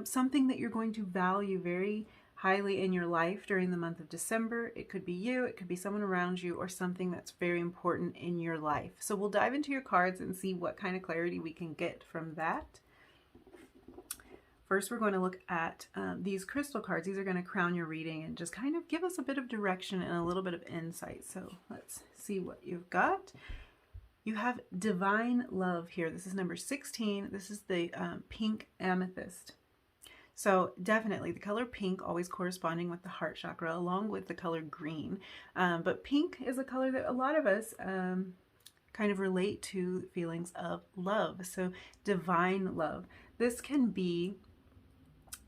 something that you're going to value very highly in your life during the month of December. It could be you, it could be someone around you, or something that's very important in your life. So we'll dive into your cards and see what kind of clarity we can get from that. First, we're going to look at these crystal cards. These are going to crown your reading and just kind of give us a bit of direction and a little bit of insight. So let's see what you've got. You have Divine Love here. This is number 16. This is the pink amethyst. So definitely the color pink always corresponding with the heart chakra along with the color green. But pink is a color that a lot of us kind of relate to feelings of love. So divine love. This can be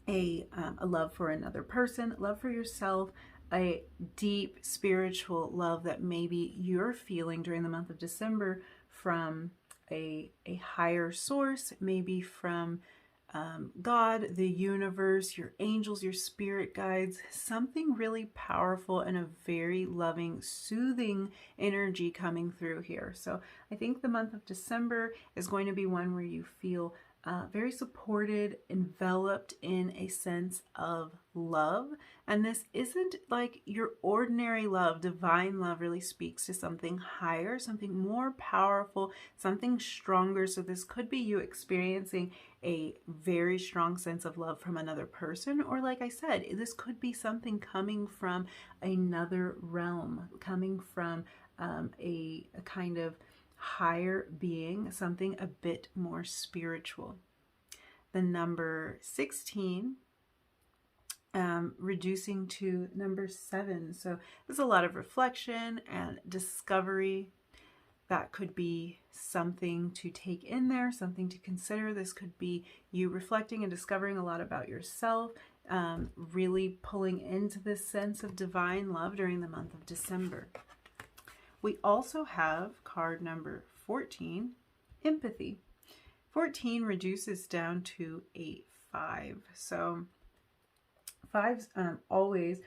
a love for another person, love for yourself, a deep spiritual love that maybe you're feeling during the month of December from a higher source, maybe from God, the universe, your angels, your spirit guides, something really powerful and a very loving, soothing energy coming through here. So I think the month of December is going to be one where you feel very supported, enveloped in a sense of love. And this isn't like your ordinary love. Divine love really speaks to something higher, something more powerful, something stronger. So this could be you experiencing a very strong sense of love from another person, or like I said, this could be something coming from another realm, coming from a kind of higher being, something a bit more spiritual. The number 16 reducing to number 7. So there's a lot of reflection and discovery. That could be something to take in there, something to consider. This could be you reflecting and discovering a lot about yourself, really pulling into this sense of divine love during the month of December. We also have card number 14, empathy. 14 reduces down to a 5. So 5s always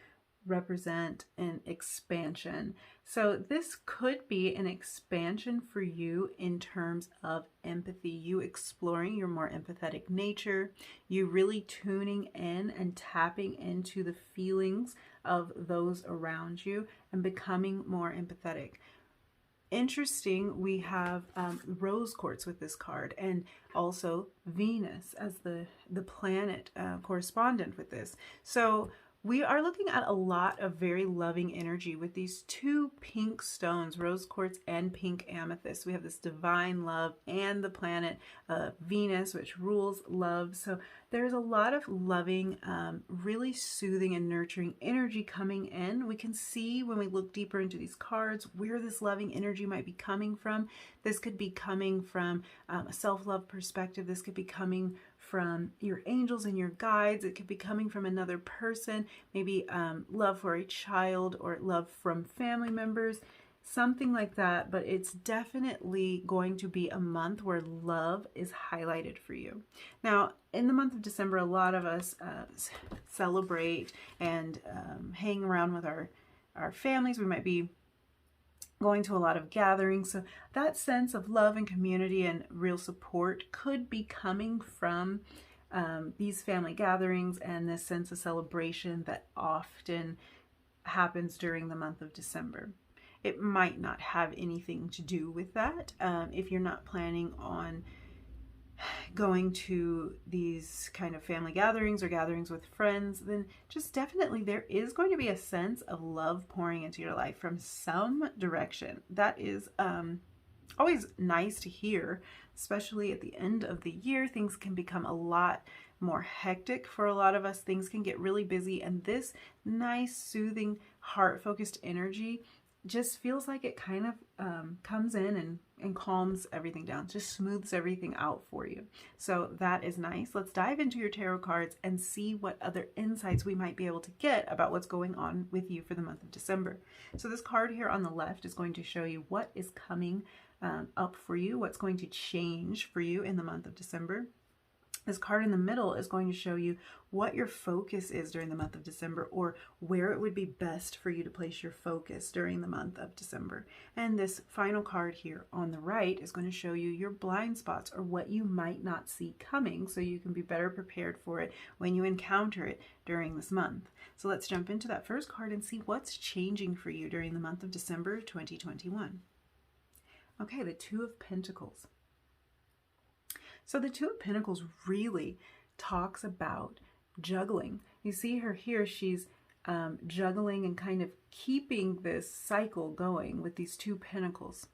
represent an expansion. So this could be an expansion for you in terms of empathy, you exploring your more empathetic nature, you really tuning in and tapping into the feelings of those around you and becoming more empathetic. Interesting, we have rose quartz with this card, and also Venus as the planet correspondent with this. So we are looking at a lot of very loving energy with these two pink stones, rose quartz and pink amethyst. We have this divine love and the planet Venus, which rules love. So there's a lot of loving, really soothing and nurturing energy coming in. We can see when we look deeper into these cards where this loving energy might be coming from. This could be coming from a self-love perspective. This could be coming from your angels and your guides. It could be coming from another person, maybe love for a child or love from family members, something like that. But it's definitely going to be a month where love is highlighted for you. Now, in the month of December, a lot of us celebrate and hang around with our families. We might be going to a lot of gatherings. So that sense of love and community and real support could be coming from these family gatherings and this sense of celebration that often happens during the month of December. It might not have anything to do with that. If you're not planning on going to these kind of family gatherings or gatherings with friends, then just definitely there is going to be a sense of love pouring into your life from some direction. That is always nice to hear, especially at the end of the year. Things can become a lot more hectic for a lot of us. Things can get really busy, and this nice, soothing, heart-focused energy just feels like it kind of comes in and calms everything down, just smooths everything out for you. So that is nice. Let's dive into your tarot cards and see what other insights we might be able to get about what's going on with you for the month of December. So this card here on the left is going to show you what is coming up for you, what's going to change for you in the month of December. This card in the middle is going to show you what your focus is during the month of December, or where it would be best for you to place your focus during the month of December. And this final card here on the right is going to show you your blind spots, or what you might not see coming, so you can be better prepared for it when you encounter it during this month. So let's jump into that first card and see what's changing for you during the month of December 2021. Okay, the Two of Pentacles. So the Two of Pentacles really talks about juggling. You see her here, she's juggling and kind of keeping this cycle going with these two pentacles.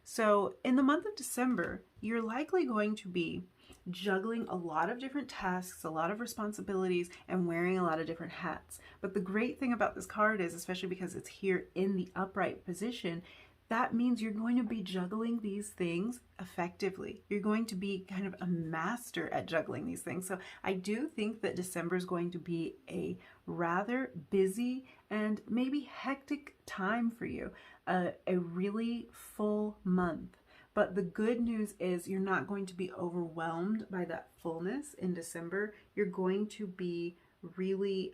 So in the month of December, you're likely going to be juggling a lot of different tasks, a lot of responsibilities, and wearing a lot of different hats. But the great thing about this card is, especially because it's here in the upright position, that means you're going to be juggling these things effectively. You're going to be kind of a master at juggling these things. So I do think that December is going to be a rather busy and maybe hectic time for you, a really full month. But the good news is you're not going to be overwhelmed by that fullness in December. You're going to be really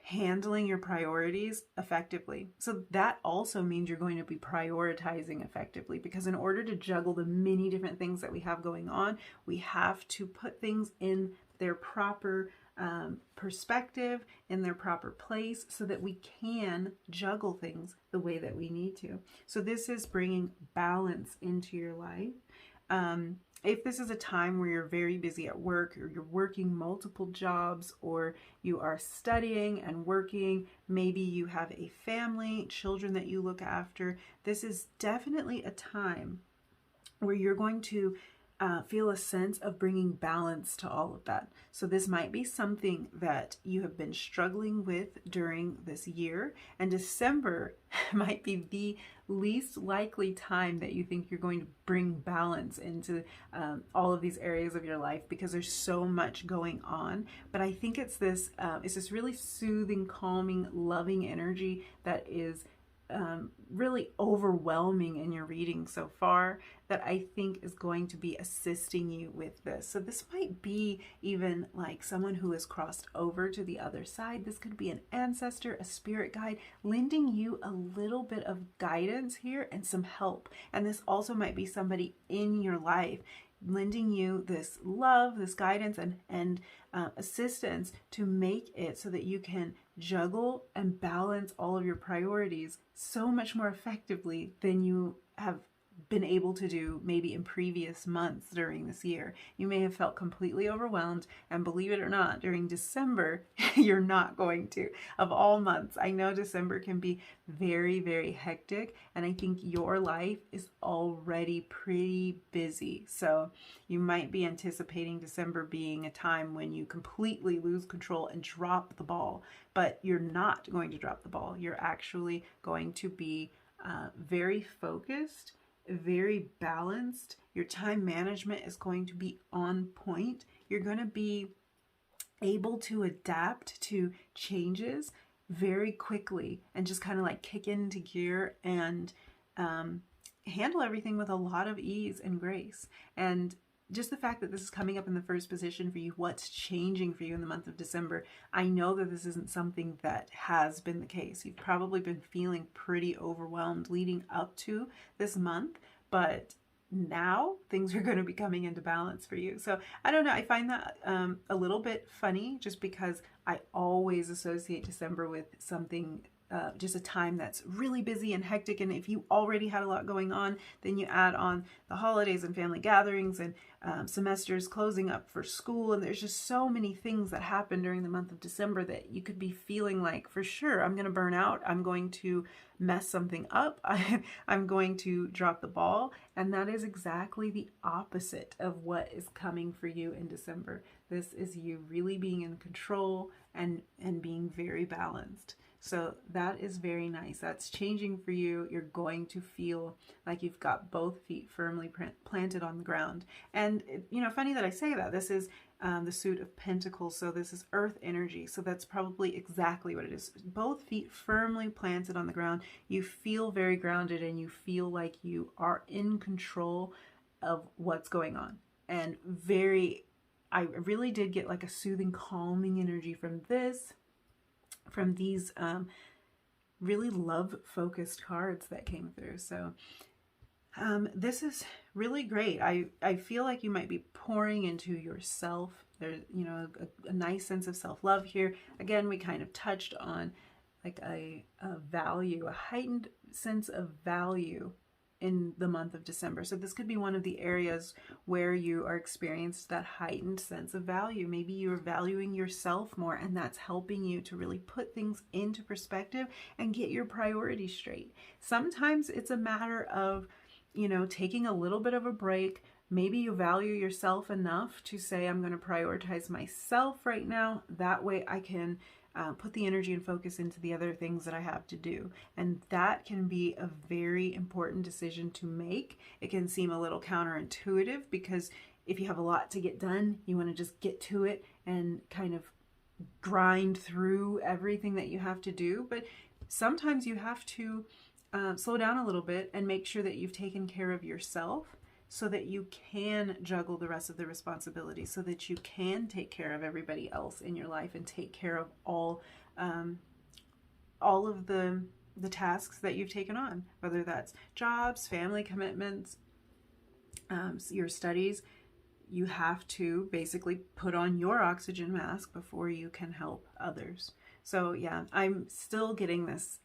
handling your priorities effectively. So that also means you're going to be prioritizing effectively, because in order to juggle the many different things that we have going on, we have to put things in their proper perspective, in their proper place, so that we can juggle things the way that we need to. So this is bringing balance into your life. If this is a time where you're very busy at work, or you're working multiple jobs, or you are studying and working, maybe you have a family, children that you look after, this is definitely a time where you're going to feel a sense of bringing balance to all of that. So this might be something that you have been struggling with during this year, and December might be the least likely time that you think you're going to bring balance into all of these areas of your life, because there's so much going on. But I think it's this really soothing, calming, loving energy that is really overwhelming in your reading so far, that I think is going to be assisting you with this. So this might be even like someone who has crossed over to the other side. This could be an ancestor, a spirit guide, lending you a little bit of guidance here and some help. And this also might be somebody in your life lending you this love, this guidance, and assistance to make it so that you can juggle and balance all of your priorities so much more effectively than you have been able to do maybe in previous months during this year. You may have felt completely overwhelmed, and believe it or not, during December, you're not going to. Of all months, I know December can be very, very hectic, and I think your life is already pretty busy. So you might be anticipating December being a time when you completely lose control and drop the ball, but you're not going to drop the ball. You're actually going to be very focused, very balanced. Your time management is going to be on point. You're going to be able to adapt to changes very quickly and just kind of like kick into gear and handle everything with a lot of ease and grace. And just the fact that this is coming up in the first position for you, what's changing for you in the month of December, I know that this isn't something that has been the case. You've probably been feeling pretty overwhelmed leading up to this month, but now things are going to be coming into balance for you. So I don't know, I find that a little bit funny, just because I always associate December with something, just a time that's really busy and hectic. And if you already had a lot going on, then you add on the holidays and family gatherings and semesters closing up for school. And there's just so many things that happen during the month of December that you could be feeling like, for sure, I'm going to burn out. I'm going to mess something up. I'm going to drop the ball. And that is exactly the opposite of what is coming for you in December. This is you really being in control and being very balanced. So that is very nice. That's changing for you. You're going to feel like you've got both feet firmly planted on the ground. And, funny that I say that. This is the suit of Pentacles. So this is earth energy. So that's probably exactly what it is. Both feet firmly planted on the ground. You feel very grounded and you feel like you are in control of what's going on. And I really did get like a soothing, calming energy from these really love-focused cards that came through. So this is really great. I feel like you might be pouring into yourself. There's, a nice sense of self-love here. Again, we kind of touched on like a value, a heightened sense of value in the month of December. So this could be one of the areas where you are experiencing that heightened sense of value. Maybe you're valuing yourself more, and that's helping you to really put things into perspective and get your priorities straight. Sometimes it's a matter of, taking a little bit of a break. Maybe you value yourself enough to say, I'm going to prioritize myself right now. That way I can put the energy and focus into the other things that I have to do. And that can be a very important decision to make. It can seem a little counterintuitive, because if you have a lot to get done, you want to just get to it and kind of grind through everything that you have to do. But sometimes you have to slow down a little bit and make sure that you've taken care of yourself, so that you can juggle the rest of the responsibilities, so that you can take care of everybody else in your life and take care of all of the tasks that you've taken on, whether that's jobs, family commitments, your studies. You have to basically put on your oxygen mask before you can help others. So yeah, I'm still getting this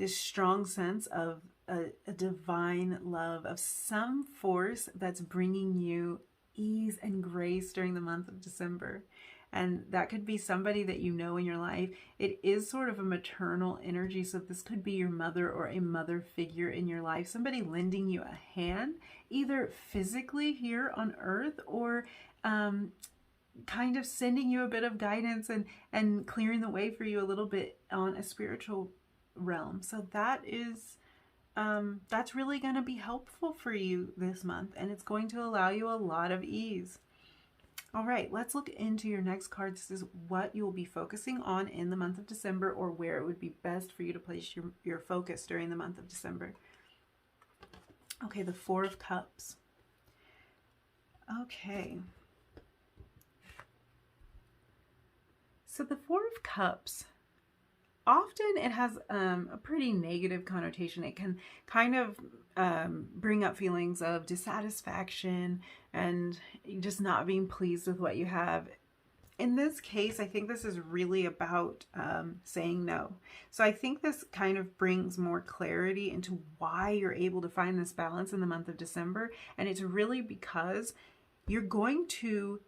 strong sense of a divine love, of some force that's bringing you ease and grace during the month of December. And that could be somebody that you know in your life. It is sort of a maternal energy. So this could be your mother or a mother figure in your life, somebody lending you a hand, either physically here on earth, or kind of sending you a bit of guidance and clearing the way for you a little bit on a spiritual realm. So that is that's really going to be helpful for you this month, and it's going to allow you a lot of ease. All right, let's look into your next card. This is what you'll be focusing on in the month of December, or where it would be best for you to place your focus during the month of December. Okay, the Four of Cups. Okay. So the Four of Cups, often it has a pretty negative connotation. It can kind of bring up feelings of dissatisfaction and just not being pleased with what you have. In this case, I think this is really about saying no. So I think this kind of brings more clarity into why you're able to find this balance in the month of December. And it's really because you're going to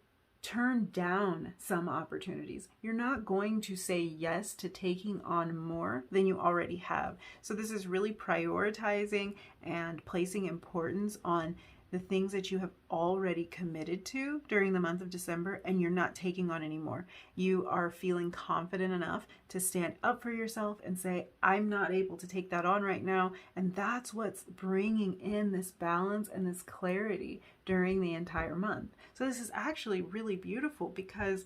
turn down some opportunities. You're not going to say yes to taking on more than you already have. So this is really prioritizing and placing importance on the things that you have already committed to during the month of December, and you're not taking on anymore. You are feeling confident enough to stand up for yourself and say, I'm not able to take that on right now. And that's what's bringing in this balance and this clarity during the entire month. So this is actually really beautiful, because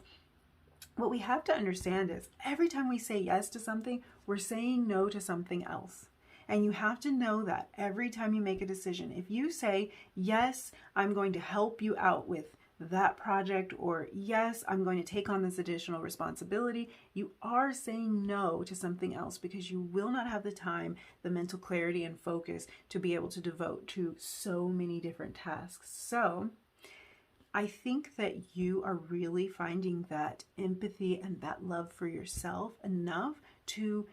what we have to understand is every time we say yes to something, we're saying no to something else. And you have to know that every time you make a decision. If you say, yes, I'm going to help you out with that project, or yes, I'm going to take on this additional responsibility, you are saying no to something else, because you will not have the time, the mental clarity and focus to be able to devote to so many different tasks. So I think that you are really finding that empathy and that love for yourself enough to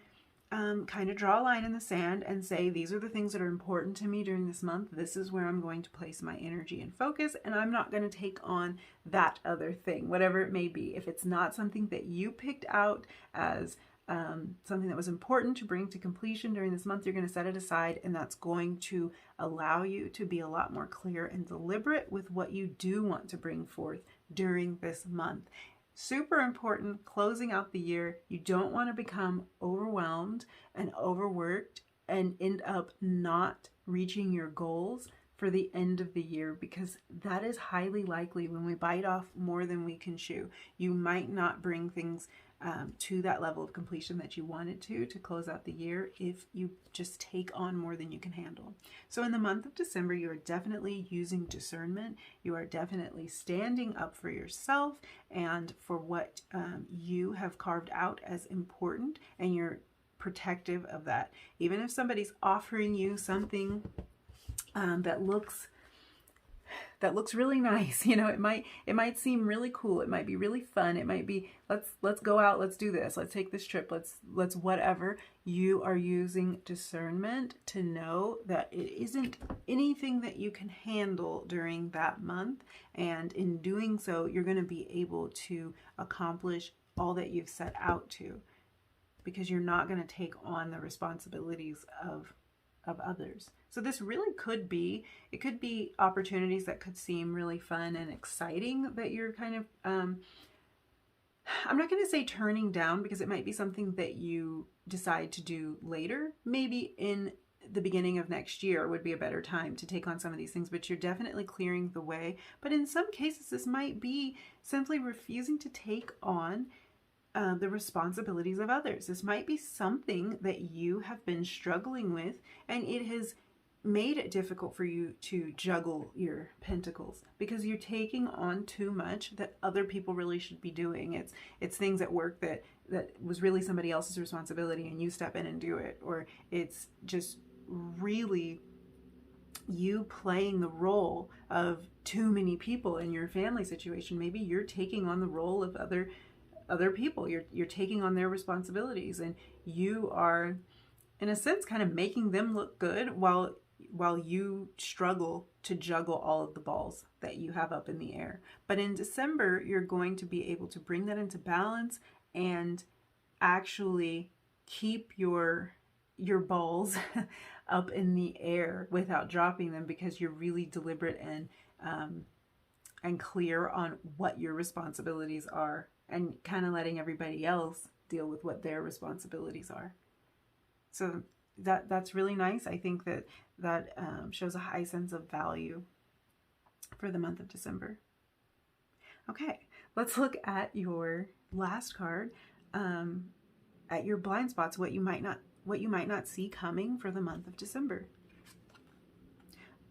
kind of draw a line in the sand and say, these are the things that are important to me during this month. This is where I'm going to place my energy and focus, and I'm not going to take on that other thing, whatever it may be. If it's not something that you picked out as something that was important to bring to completion during this month, you're going to set it aside, and that's going to allow you to be a lot more clear and deliberate with what you do want to bring forth during this month. Super important, closing out the year. You don't want to become overwhelmed and overworked and end up not reaching your goals for the end of the year, because that is highly likely when we bite off more than we can chew. You might not bring things to that level of completion that you wanted to close out the year if you just take on more than you can handle. So in the month of December, you are definitely using discernment. You are definitely standing up for yourself and for what you have carved out as important, and you're protective of that. Even if somebody's offering you something that looks really nice, you know, it might seem really cool, it might be really fun, it might be let's go out, let's do this, let's take this trip, let's whatever. You are using discernment to know that it isn't anything that you can handle during that month, and in doing so, you're going to be able to accomplish all that you've set out to, because you're not going to take on the responsibilities of others. So this really could be opportunities that could seem really fun and exciting that you're kind of, I'm not going to say turning down, because it might be something that you decide to do later. Maybe in the beginning of next year would be a better time to take on some of these things, but you're definitely clearing the way. But in some cases, this might be simply refusing to take on the responsibilities of others. This might be something that you have been struggling with, and it has made it difficult for you to juggle your pentacles, because you're taking on too much that other people really should be doing. It's things at work that was really somebody else's responsibility, and you step in and do it, or it's just really you playing the role of too many people in your family situation. Maybe you're taking on the role of other people. You're taking on their responsibilities, and you are, in a sense, kind of making them look good while you struggle to juggle all of the balls that you have up in the air. But in December, you're going to be able to bring that into balance and actually keep your balls up in the air without dropping them, because you're really deliberate and clear on what your responsibilities are, and kind of letting everybody else deal with what their responsibilities are. So that's really nice. I think that shows a high sense of value for the month of December. Okay, let's look at your last card, at your blind spots, what you might not see coming for the month of December.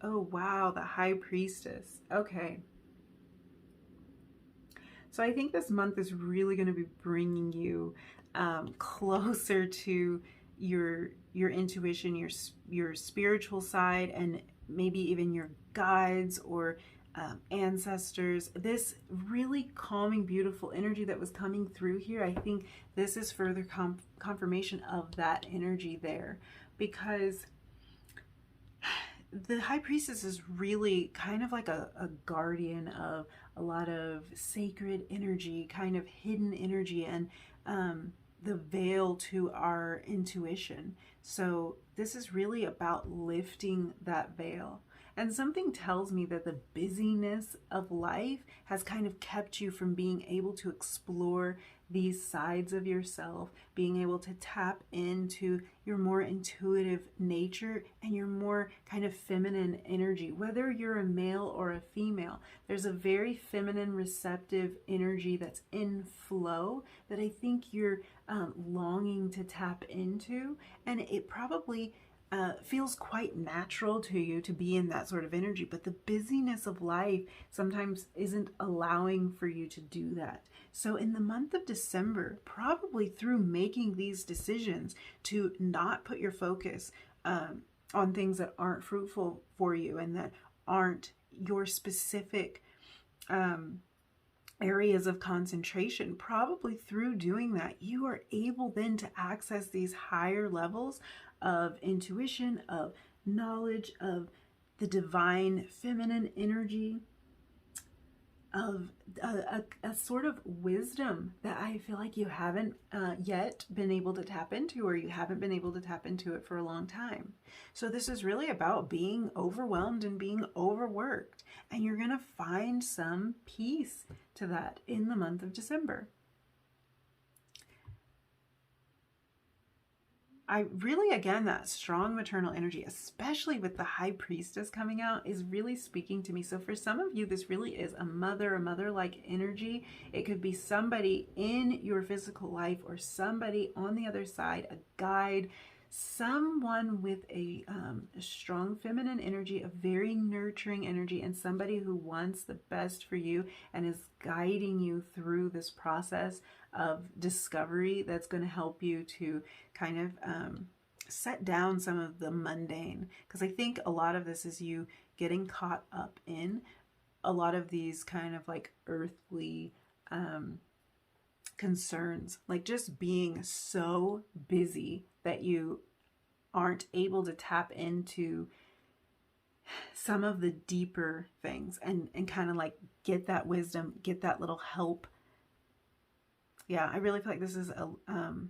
Oh wow, the High Priestess. Okay. So I think this month is really going to be bringing you closer to your intuition, your spiritual side, and maybe even your guides or ancestors. This really calming, beautiful energy that was coming through here, I think this is further confirmation of that energy there, because the High Priestess is really kind of like a guardian of a lot of sacred energy, kind of hidden energy, and the veil to our intuition. So this is really about lifting that veil. And something tells me that the busyness of life has kind of kept you from being able to explore these sides of yourself, being able to tap into your more intuitive nature and your more kind of feminine energy. Whether you're a male or a female, there's a very feminine, receptive energy that's in flow that I think you're longing to tap into. And it probably feels quite natural to you to be in that sort of energy, but the busyness of life sometimes isn't allowing for you to do that. So in the month of December, probably through making these decisions to not put your focus on things that aren't fruitful for you and that aren't your specific areas of concentration, probably through doing that, you are able then to access these higher levels of intuition, of knowledge, of the divine feminine energy, of a sort of wisdom that I feel like you haven't yet been able to tap into, or you haven't been able to tap into it for a long time. So this is really about being overwhelmed and being overworked. And you're going to find some peace to that in the month of December. I really, again, that strong maternal energy, especially with the high priestess coming out, is really speaking to me. So for some of you, this really is a mother-like energy. It could be somebody in your physical life or somebody on the other side, a guide, someone with a strong feminine energy, a very nurturing energy, and somebody who wants the best for you and is guiding you through this process of discovery that's going to help you to kind of set down some of the mundane. Because I think a lot of this is you getting caught up in a lot of these kind of like earthly concerns, like just being so busy that you aren't able to tap into some of the deeper things and kind of like get that wisdom, get that little help. Yeah, I really feel like this is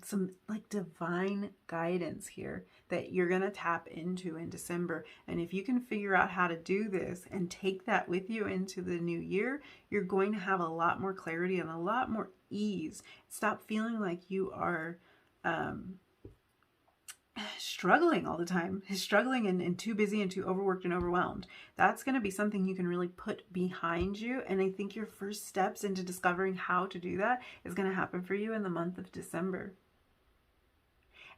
some like divine guidance here that you're going to tap into in December. And if you can figure out how to do this and take that with you into the new year, you're going to have a lot more clarity and a lot more ease. Stop feeling like you are struggling all the time, struggling and too busy and too overworked and overwhelmed. That's going to be something you can really put behind you. And I think your first steps into discovering how to do that is going to happen for you in the month of December.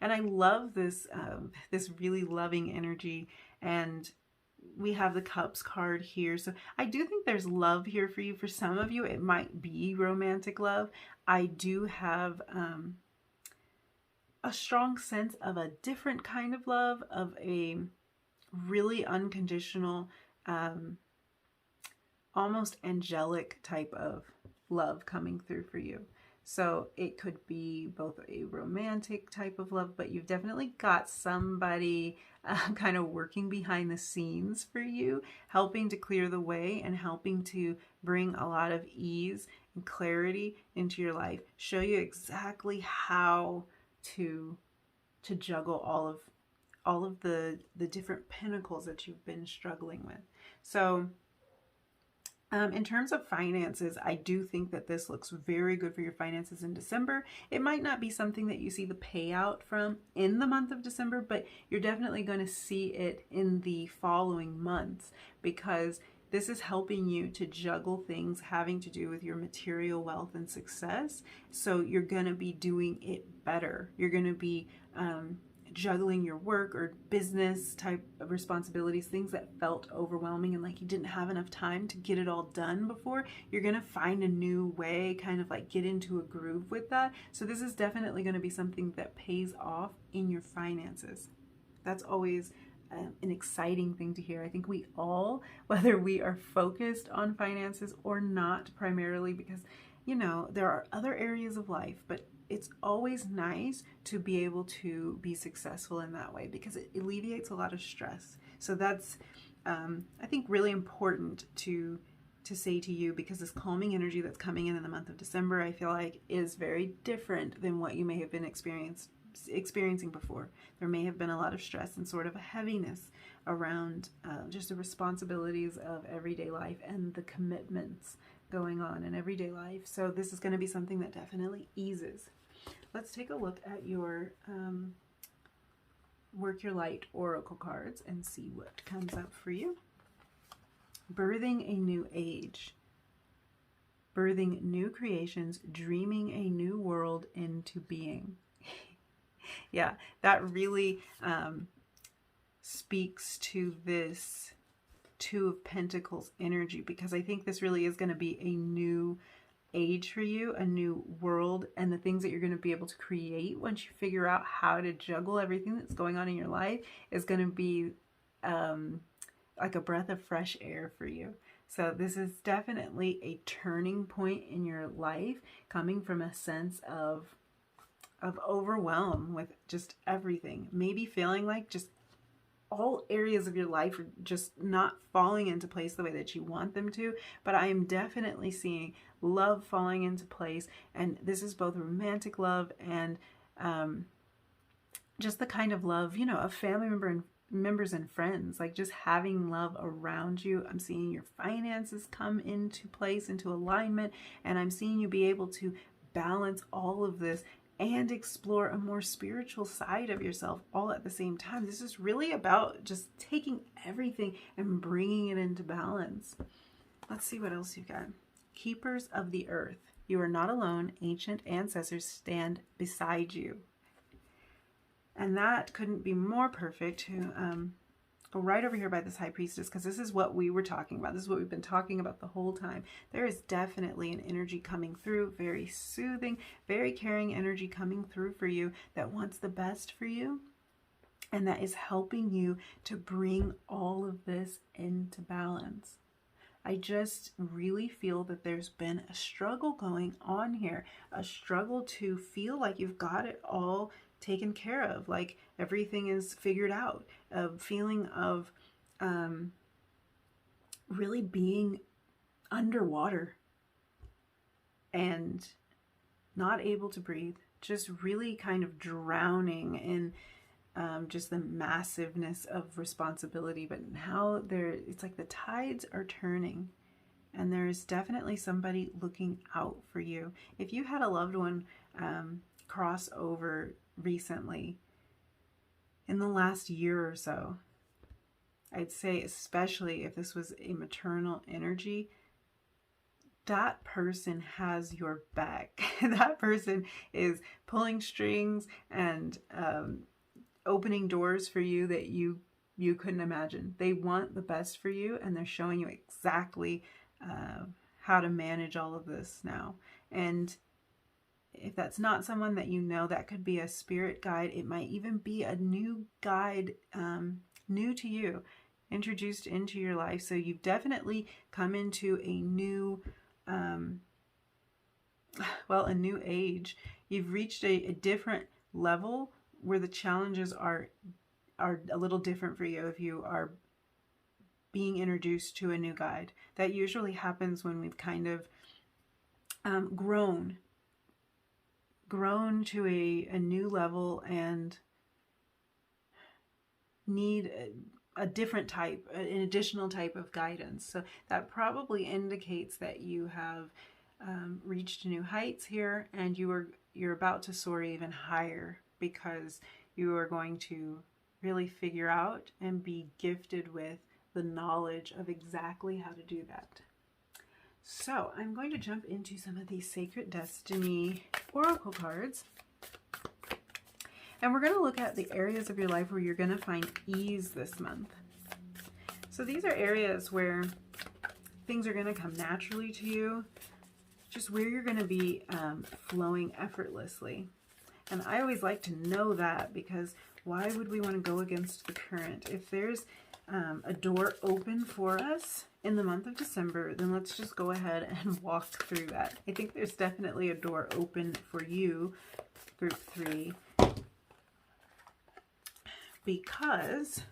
And I love this, this really loving energy. And we have the Cups card here. So I do think there's love here for you. For some of you, it might be romantic love. I do have a strong sense of a different kind of love, of a really unconditional, almost angelic type of love coming through for you. So it could be both a romantic type of love, but you've definitely got somebody kind of working behind the scenes for you, helping to clear the way and helping to bring a lot of ease and clarity into your life, show you exactly how to juggle all of the different pinnacles that you've been struggling with. So in terms of finances, I do think that this looks very good for your finances in December. It might not be something that you see the payout from in the month of December, but you're definitely going to see it in the following months, because this is helping you to juggle things having to do with your material wealth and success. So you're going to be doing it better. You're going to be juggling your work or business type of responsibilities, things that felt overwhelming and like you didn't have enough time to get it all done before. You're going to find a new way, kind of like get into a groove with that. So this is definitely going to be something that pays off in your finances. That's always an exciting thing to hear. I think we all, whether we are focused on finances or not primarily, because, you know, there are other areas of life, but it's always nice to be able to be successful in that way because it alleviates a lot of stress. So that's, I think, really important to say to you, because this calming energy that's coming in the month of December, I feel like is very different than what you may have been experiencing before. There may have been a lot of stress and sort of a heaviness around just the responsibilities of everyday life and the commitments going on in everyday life. So this is going to be something that definitely eases. Let's take a look at your Work Your Light Oracle cards and see what comes up for you. Birthing a new age. Birthing new creations, dreaming a new world into being. Yeah, that really speaks to this Two of Pentacles energy, because I think this really is going to be a new age for you, a new world, and the things that you're going to be able to create once you figure out how to juggle everything that's going on in your life is going to be like a breath of fresh air for you. So this is definitely a turning point in your life, coming from a sense of overwhelm with just everything. Maybe feeling like just all areas of your life are just not falling into place the way that you want them to. But I am definitely seeing love falling into place. And this is both romantic love and just the kind of love, you know, of family members and friends, like just having love around you. I'm seeing your finances come into place, into alignment, and I'm seeing you be able to balance all of this and explore a more spiritual side of yourself all at the same time. This is really about just taking everything and bringing it into balance. Let's see what else you got. Keepers of the earth. You are not alone. Ancient ancestors stand beside you. And that couldn't be more perfect to go right over here by this High Priestess, because this is what we were talking about. This is what we've been talking about the whole time. There is definitely an energy coming through, very soothing, very caring energy coming through for you that wants the best for you, and that is helping you to bring all of this into balance. I just really feel that there's been a struggle going on here, a struggle to feel like you've got it all taken care of, like everything is figured out, a feeling of really being underwater and not able to breathe, just really kind of drowning in just the massiveness of responsibility. But now it's like the tides are turning, and there's definitely somebody looking out for you. If you had a loved one cross over recently in the last year or so, I'd say especially if this was a maternal energy, that person has your back. That person is pulling strings and opening doors for you that you couldn't imagine. They want the best for you, and they're showing you exactly how to manage all of this now. And if that's not someone that you know, that could be a spirit guide. It might even be a new guide, new to you, introduced into your life. So you've definitely come into a new, a new age. You've reached a different level where the challenges are a little different for you if you are being introduced to a new guide. That usually happens when we've kind of grown to a new level and need a different type, an additional type of guidance. So that probably indicates that you have reached new heights here, and you're about to soar even higher, because you are going to really figure out and be gifted with the knowledge of exactly how to do that. So I'm going to jump into some of these Sacred Destiny Oracle cards. And we're going to look at the areas of your life where you're going to find ease this month. So these are areas where things are going to come naturally to you, just where you're going to be flowing effortlessly. And I always like to know that, because why would we want to go against the current? If there's a door open for us in the month of December, then let's just go ahead and walk through that. I think there's definitely a door open for you, Group 3, because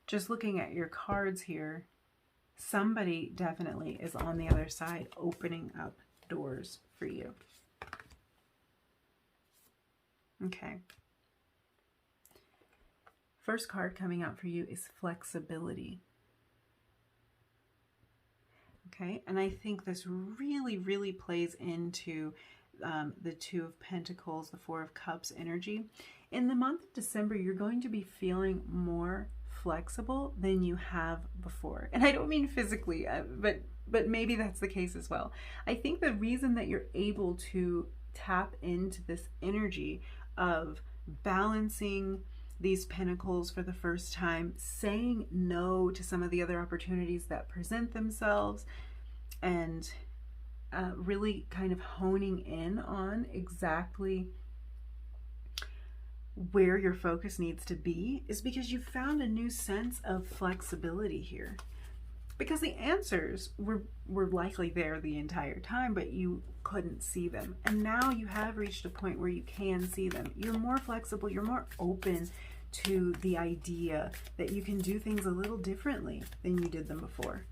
just looking at your cards here, somebody definitely is on the other side opening up doors for you. Okay. First card coming out for you is flexibility. Okay, and I think this really, really plays into the Two of Pentacles, the Four of Cups energy. In the month of December, you're going to be feeling more flexible than you have before. And I don't mean physically, but maybe that's the case as well. I think the reason that you're able to tap into this energy of balancing these pentacles for the first time, saying no to some of the other opportunities that present themselves, and really kind of honing in on exactly where your focus needs to be, is because you found a new sense of flexibility here. Because the answers were likely there the entire time, but you couldn't see them. And now you have reached a point where you can see them. You're more flexible, you're more open to the idea that you can do things a little differently than you did them before.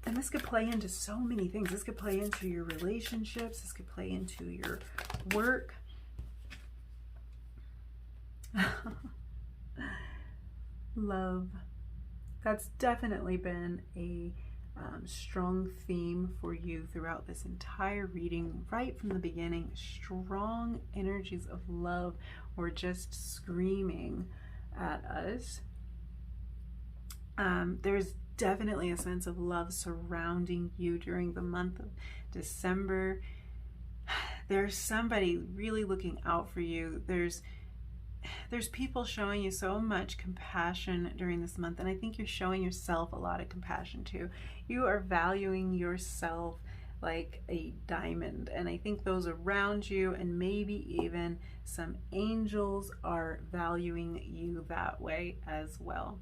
And this could play into so many things. This could play into your relationships, this could play into your work. Love. That's definitely been a strong theme for you throughout this entire reading, right from the beginning. Strong energies of love were just screaming at us. There's definitely a sense of love surrounding you during the month of December. There's somebody really looking out for you. There's people showing you so much compassion during this month, and I think you're showing yourself a lot of compassion too. You are valuing yourself like a diamond, and I think those around you, and maybe even some angels, are valuing you that way as well.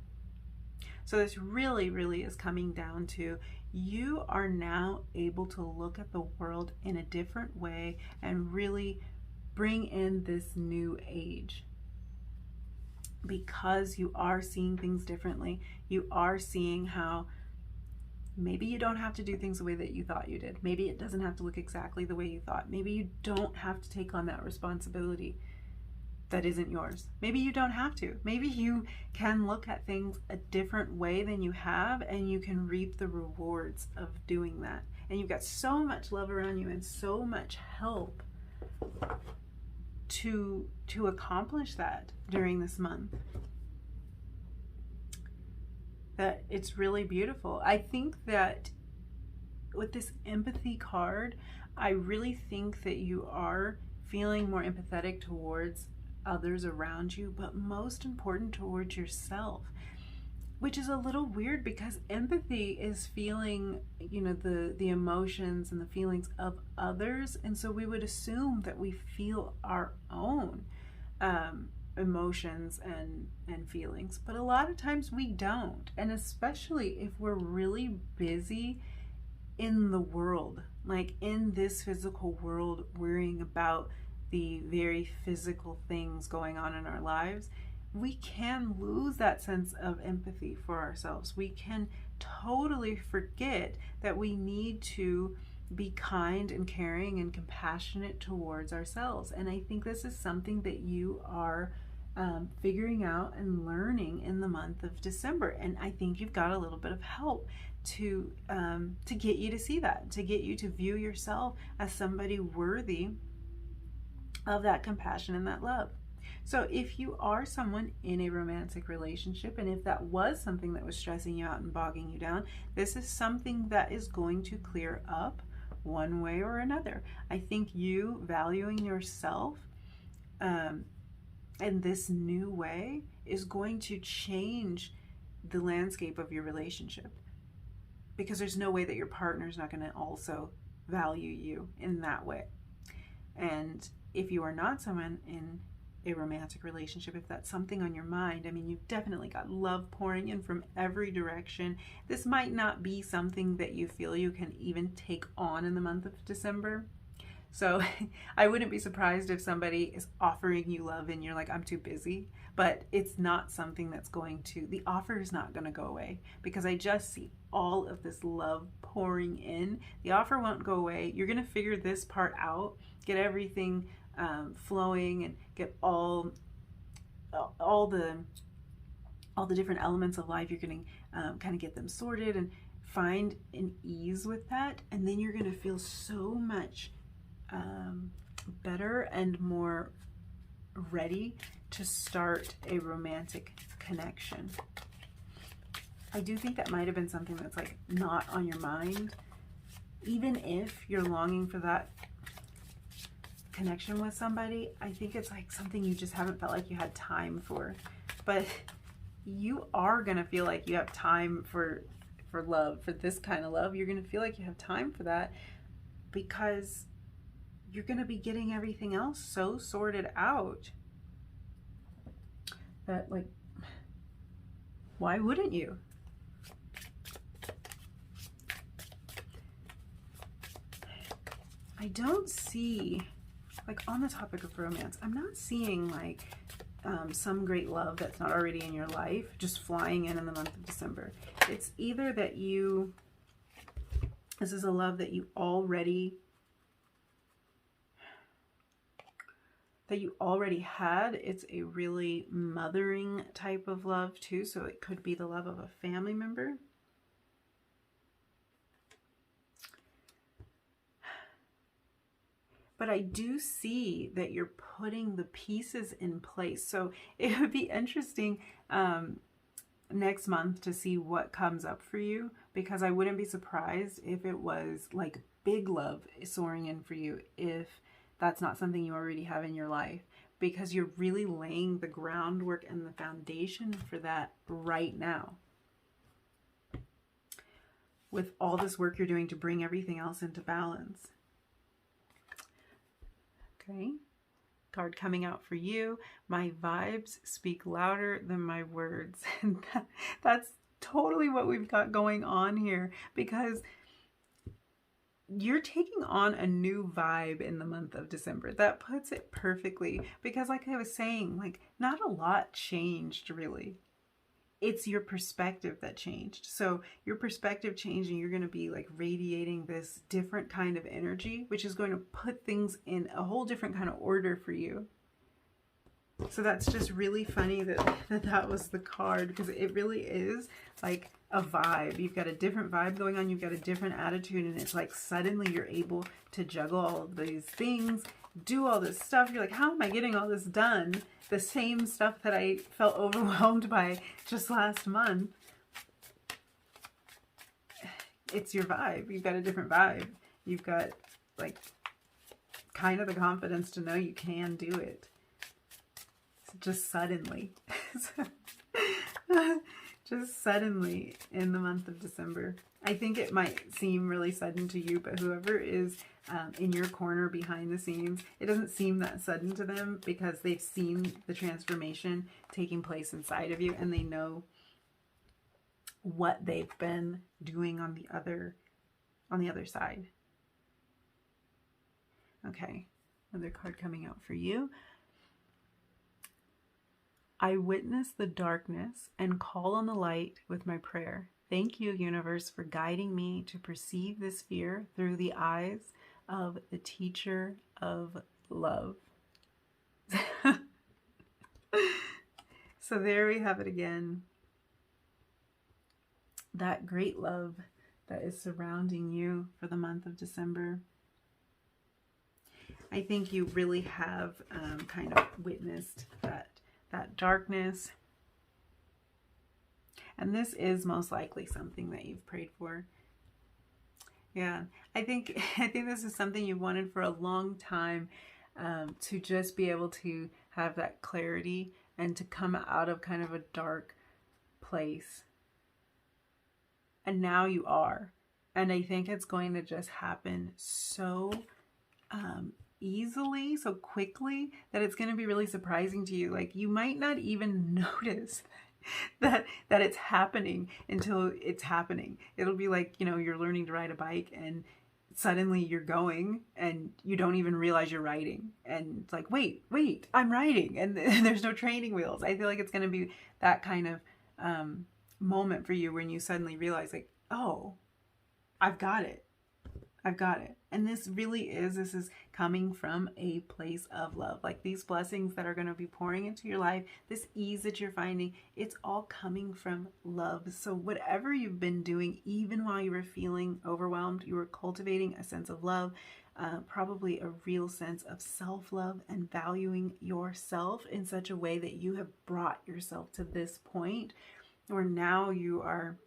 So this really is coming down to, you are now able to look at the world in a different way and really bring in this new age. Because you are seeing things differently. You are seeing how maybe you don't have to do things the way that you thought you did. Maybe it doesn't have to look exactly the way you thought. Maybe you don't have to take on that responsibility that isn't yours. Maybe you don't have to. Maybe you can look at things a different way than you have, and you can reap the rewards of doing that. And you've got so much love around you and so much help to accomplish that during this month, that it's really beautiful. I think that with this empathy card, I really think that you are feeling more empathetic towards others around you, but most important, towards yourself, which is a little weird because empathy is feeling, you know, the emotions and the feelings of others, and so we would assume that we feel our own emotions and feelings, but a lot of times we don't. And especially if we're really busy in the world, like in this physical world, worrying about the very physical things going on in our lives, we can lose that sense of empathy for ourselves. We can totally forget that we need to be kind and caring and compassionate towards ourselves. And I think this is something that you are figuring out and learning in the month of December. And I think you've got a little bit of help to get you to see that, to get you to view yourself as somebody worthy of that compassion and that love. So if you are someone in a romantic relationship, and if that was something that was stressing you out and bogging you down, this is something that is going to clear up one way or another. I think you valuing yourself in this new way is going to change the landscape of your relationship, because there's no way that your partner is not going to also value you in that way. And if you are not someone in a romantic relationship, if that's something on your mind, I mean, you've definitely got love pouring in from every direction. This might not be something that you feel you can even take on in the month of December. So I wouldn't be surprised if somebody is offering you love and you're like, I'm too busy. But it's not something that's going to, the offer is not going to go away, because I just see all of this love pouring in. The offer won't go away. You're going to figure this part out, get everything flowing, and get all the different elements of life. You're going to kind of get them sorted and find an ease with that, and then you're going to feel so much better and more ready to start a romantic connection. I do think that might have been something that's like not on your mind, even if you're longing for that connection with somebody, I think it's like something you just haven't felt like you had time for. But you are going to feel like you have time for love, for this kind of love. You're going to feel like you have time for that because you're going to be getting everything else so sorted out that, like, why wouldn't you? I don't see, like, on the topic of romance, I'm not seeing like some great love that's not already in your life just flying in the month of December. It's either that this is a love that you already had. It's a really mothering type of love too, so it could be the love of a family member. But I do see that you're putting the pieces in place. So it would be interesting next month to see what comes up for you, because I wouldn't be surprised if it was like big love soaring in for you if that's not something you already have in your life, because you're really laying the groundwork and the foundation for that right now. With all this work you're doing to bring everything else into balance. Okay, card coming out for you. My vibes speak louder than my words. And that's totally what we've got going on here, because you're taking on a new vibe in the month of December. That puts it perfectly, because like I was saying, like, not a lot changed really. It's your perspective that changed. So your perspective changed and you're going to be like radiating this different kind of energy, which is going to put things in a whole different kind of order for you. So that's just really funny that was the card, because it really is like a vibe. You've got a different vibe going on. You've got a different attitude, and it's like suddenly you're able to juggle all of these things, do all this stuff. You're like, how am I getting all this done? The same stuff that I felt overwhelmed by just last month. It's your vibe. You've got a different vibe. You've got like kind of the confidence to know you can do it. Just suddenly. Just suddenly in the month of December. I think it might seem really sudden to you, but whoever is in your corner behind the scenes, it doesn't seem that sudden to them, because they've seen the transformation taking place inside of you, and they know what they've been doing on the other side. Okay, another card coming out for you. I witness the darkness and call on the light with my prayer. Thank you, universe, for guiding me to perceive this fear through the eyes of the teacher of love. So there we have it again. That great love that is surrounding you for the month of December. I think you really have kind of witnessed that darkness. And this is most likely something that you've prayed for. Yeah, I think this is something you've wanted for a long time, to just be able to have that clarity and to come out of kind of a dark place. And now you are. And I think it's going to just happen so easily, so quickly, that it's going to be really surprising to you. Like, you might not even notice that it's happening until it's happening. It'll be like, you know, you're learning to ride a bike and suddenly you're going and you don't even realize you're riding, and it's like, wait, I'm riding, and there's no training wheels. I feel like it's going to be that kind of moment for you when you suddenly realize, like, oh, I've got it. And this is coming from a place of love. Like, these blessings that are going to be pouring into your life, this ease that you're finding, it's all coming from love. So whatever you've been doing, even while you were feeling overwhelmed, you were cultivating a sense of love, probably a real sense of self-love and valuing yourself in such a way that you have brought yourself to this point where now you are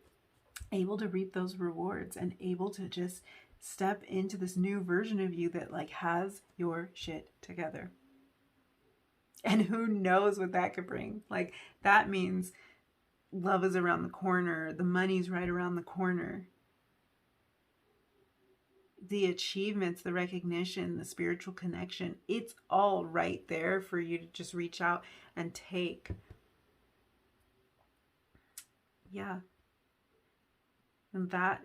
able to reap those rewards and able to just step into this new version of you that like has your shit together. And who knows what that could bring. Like that means love is around the corner, the money's right around the corner. The achievements, the recognition, the spiritual connection, it's all right there for you to just reach out and take. Yeah. And that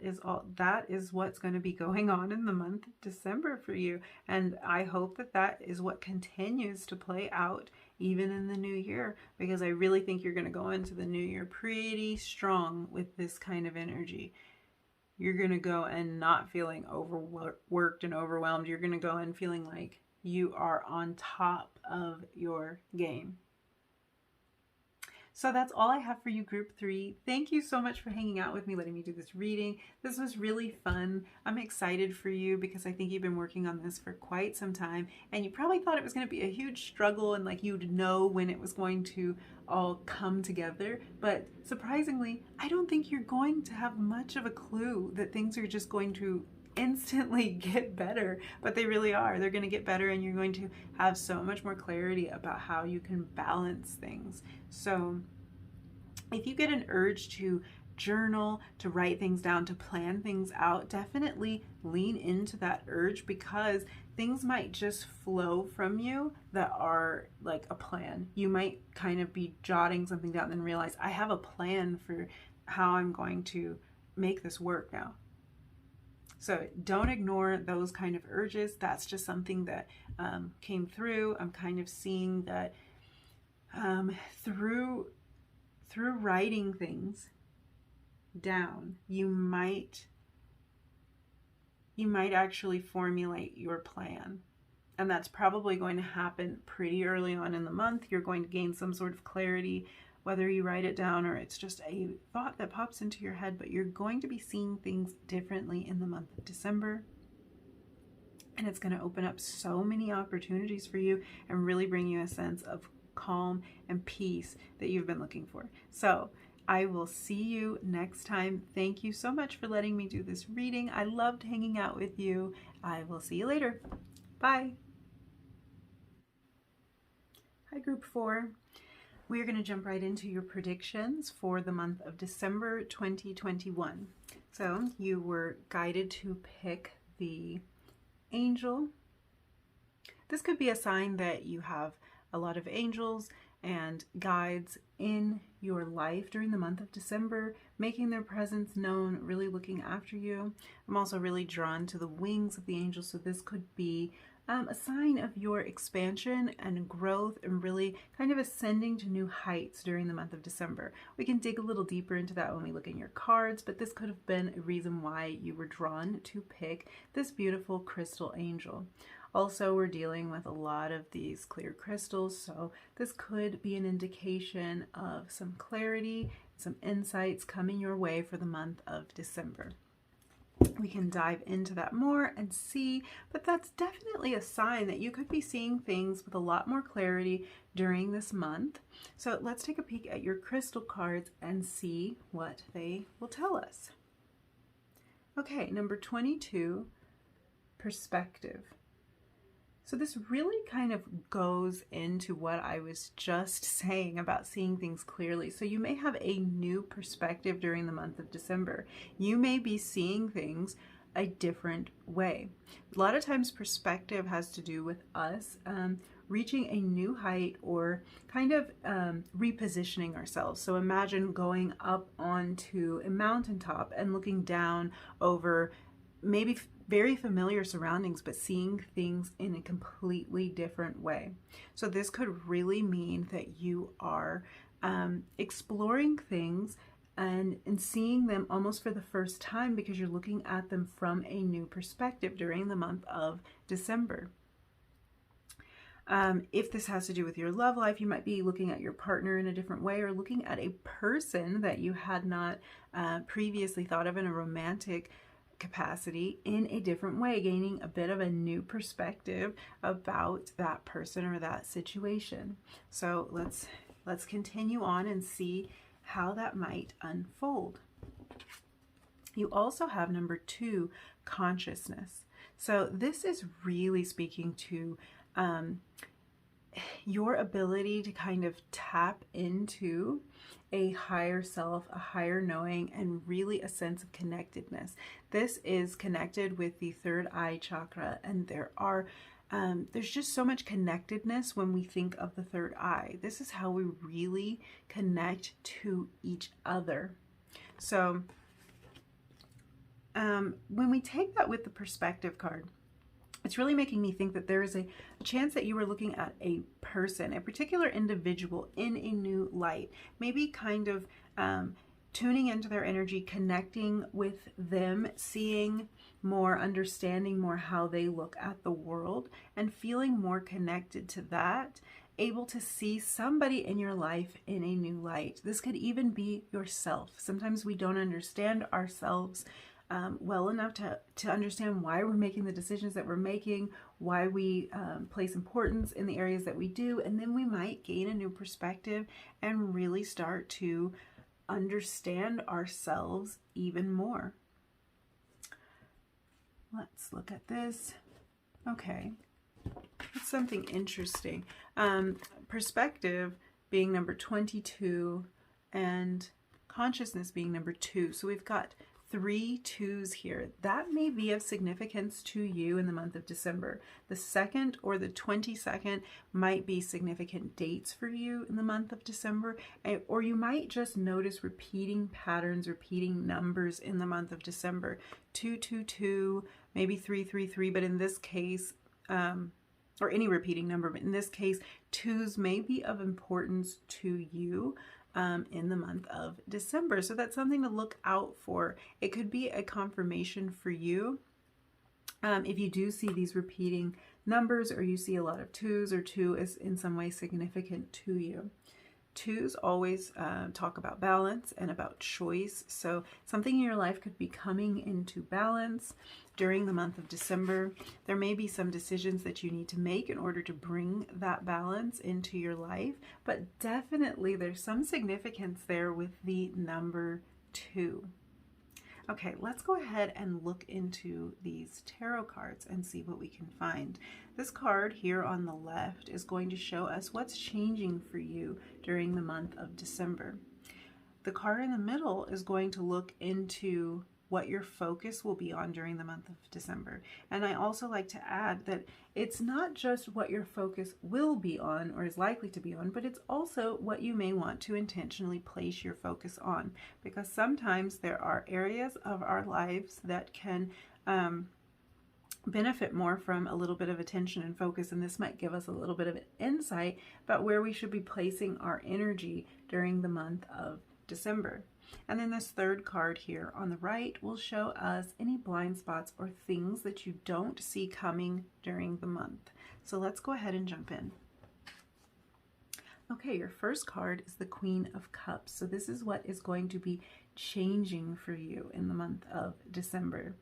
is what's going to be going on in the month of December for you. And I hope that that is what continues to play out even in the new year, because I really think you're going to go into the new year pretty strong with this kind of energy. You're going to go and not feeling overworked and overwhelmed. You're going to go in feeling like you are on top of your game. So that's all I have for you, group 3. Thank you so much for hanging out with me, letting me do this reading. This was really fun. I'm excited for you because I think you've been working on this for quite some time, and you probably thought it was going to be a huge struggle and like you'd know when it was going to all come together. But surprisingly, I don't think you're going to have much of a clue that things are just going to instantly get better, but they really are. They're going to get better, and you're going to have so much more clarity about how you can balance things. So if you get an urge to journal, to write things down, to plan things out, definitely lean into that urge, because things might just flow from you that are like a plan. You might kind of be jotting something down and then realize, I have a plan for how I'm going to make this work now. So don't ignore those kind of urges. That's just something that came through. I'm kind of seeing that through writing things down, you might actually formulate your plan. And that's probably going to happen pretty early on in the month. You're going to gain some sort of clarity, whether you write it down or it's just a thought that pops into your head, but you're going to be seeing things differently in the month of December. And it's going to open up so many opportunities for you and really bring you a sense of calm and peace that you've been looking for. So I will see you next time. Thank you so much for letting me do this reading. I loved hanging out with you. I will see you later. Bye. Hi, group 4. We are going to jump right into your predictions for the month of December 2021. So you were guided to pick the angel. This could be a sign that you have a lot of angels and guides in your life during the month of December, making their presence known, really looking after you. I'm also really drawn to the wings of the angels, so this could be a sign of your expansion and growth and really kind of ascending to new heights during the month of December. We can dig a little deeper into that when we look in your cards, but this could have been a reason why you were drawn to pick this beautiful crystal angel. Also, we're dealing with a lot of these clear crystals, so this could be an indication of some clarity, some insights coming your way for the month of December. We can dive into that more and see, but that's definitely a sign that you could be seeing things with a lot more clarity during this month. So let's take a peek at your crystal cards and see what they will tell us. Okay, number 22, perspective. So this really kind of goes into what I was just saying about seeing things clearly. So you may have a new perspective during the month of December. You may be seeing things a different way. A lot of times perspective has to do with us reaching a new height or kind of repositioning ourselves. So imagine going up onto a mountaintop and looking down over maybe very familiar surroundings, but seeing things in a completely different way. So this could really mean that you are exploring things and seeing them almost for the first time because you're looking at them from a new perspective during the month of December. If this has to do with your love life, you might be looking at your partner in a different way or looking at a person that you had not previously thought of in a romantic capacity in a different way, gaining a bit of a new perspective about that person or that situation. So let's continue on and see how that might unfold. You also have number 2, consciousness. So this is really speaking to your ability to kind of tap into a higher self, a higher knowing, and really a sense of connectedness. This is connected with the third eye chakra, and there's just so much connectedness when we think of the third eye. This is how we really connect to each other. So when we take that with the perspective card, it's really making me think that there is a chance that you were looking at a person, a particular individual in a new light, maybe kind of tuning into their energy, connecting with them, seeing more, understanding more how they look at the world, and feeling more connected to that, able to see somebody in your life in a new light. This could even be yourself. Sometimes we don't understand ourselves well enough to understand why we're making the decisions that we're making, why we place importance in the areas that we do, and then we might gain a new perspective and really start to understand ourselves even more. Let's look at this. Okay, it's something interesting. Perspective being number 22 and consciousness being number 2. So we've got 3 2s here. That may be of significance to you in the month of December. The 2nd or the 22nd might be significant dates for you in the month of December, or you might just notice repeating patterns, repeating numbers in the month of December. 222, maybe 333, but in this case, or any repeating number, but in this case, 2s may be of importance to you in the month of December. So that's something to look out for. It could be a confirmation for you if you do see these repeating numbers, or you see a lot of 2s, or 2 is in some way significant to you. 2s always talk about balance and about choice. So something in your life could be coming into balance during the month of December. There may be some decisions that you need to make in order to bring that balance into your life, but definitely there's some significance there with the number 2. Okay, let's go ahead and look into these tarot cards and see what we can find. This card here on the left is going to show us what's changing for you during the month of December. The card in the middle is going to look into what your focus will be on during the month of December. And I also like to add that it's not just what your focus will be on or is likely to be on, but it's also what you may want to intentionally place your focus on. Because sometimes there are areas of our lives that can benefit more from a little bit of attention and focus, and this might give us a little bit of an insight about where we should be placing our energy during the month of December. And then this third card here on the right will show us any blind spots or things that you don't see coming during the month. So let's go ahead and jump in. Okay, your first card is the Queen of Cups. So this is what is going to be changing for you in the month of December.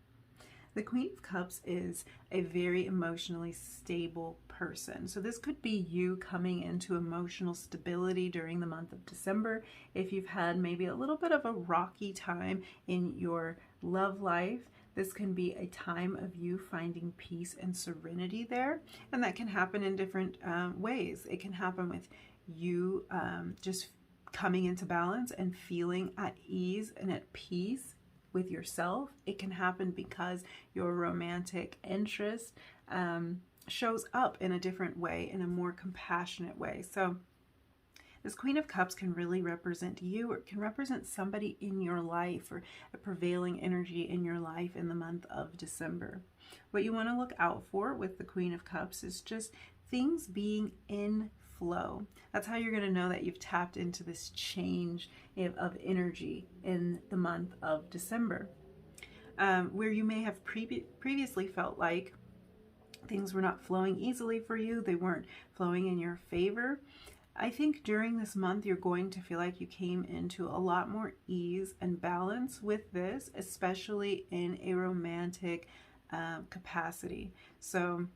The Queen of Cups is a very emotionally stable person. So this could be you coming into emotional stability during the month of December. If you've had maybe a little bit of a rocky time in your love life, this can be a time of you finding peace and serenity there. And that can happen in different ways. It can happen with you just coming into balance and feeling at ease and at peace with yourself. It can happen because your romantic interest shows up in a different way, in a more compassionate way. So this Queen of Cups can really represent you, or it can represent somebody in your life, or a prevailing energy in your life in the month of December. What you want to look out for with the Queen of Cups is just things being in flow. That's how you're going to know that you've tapped into this change of energy in the month of December. Where you may have previously felt like things were not flowing easily for you, they weren't flowing in your favor. I think during this month you're going to feel like you came into a lot more ease and balance with this, especially in a romantic capacity. So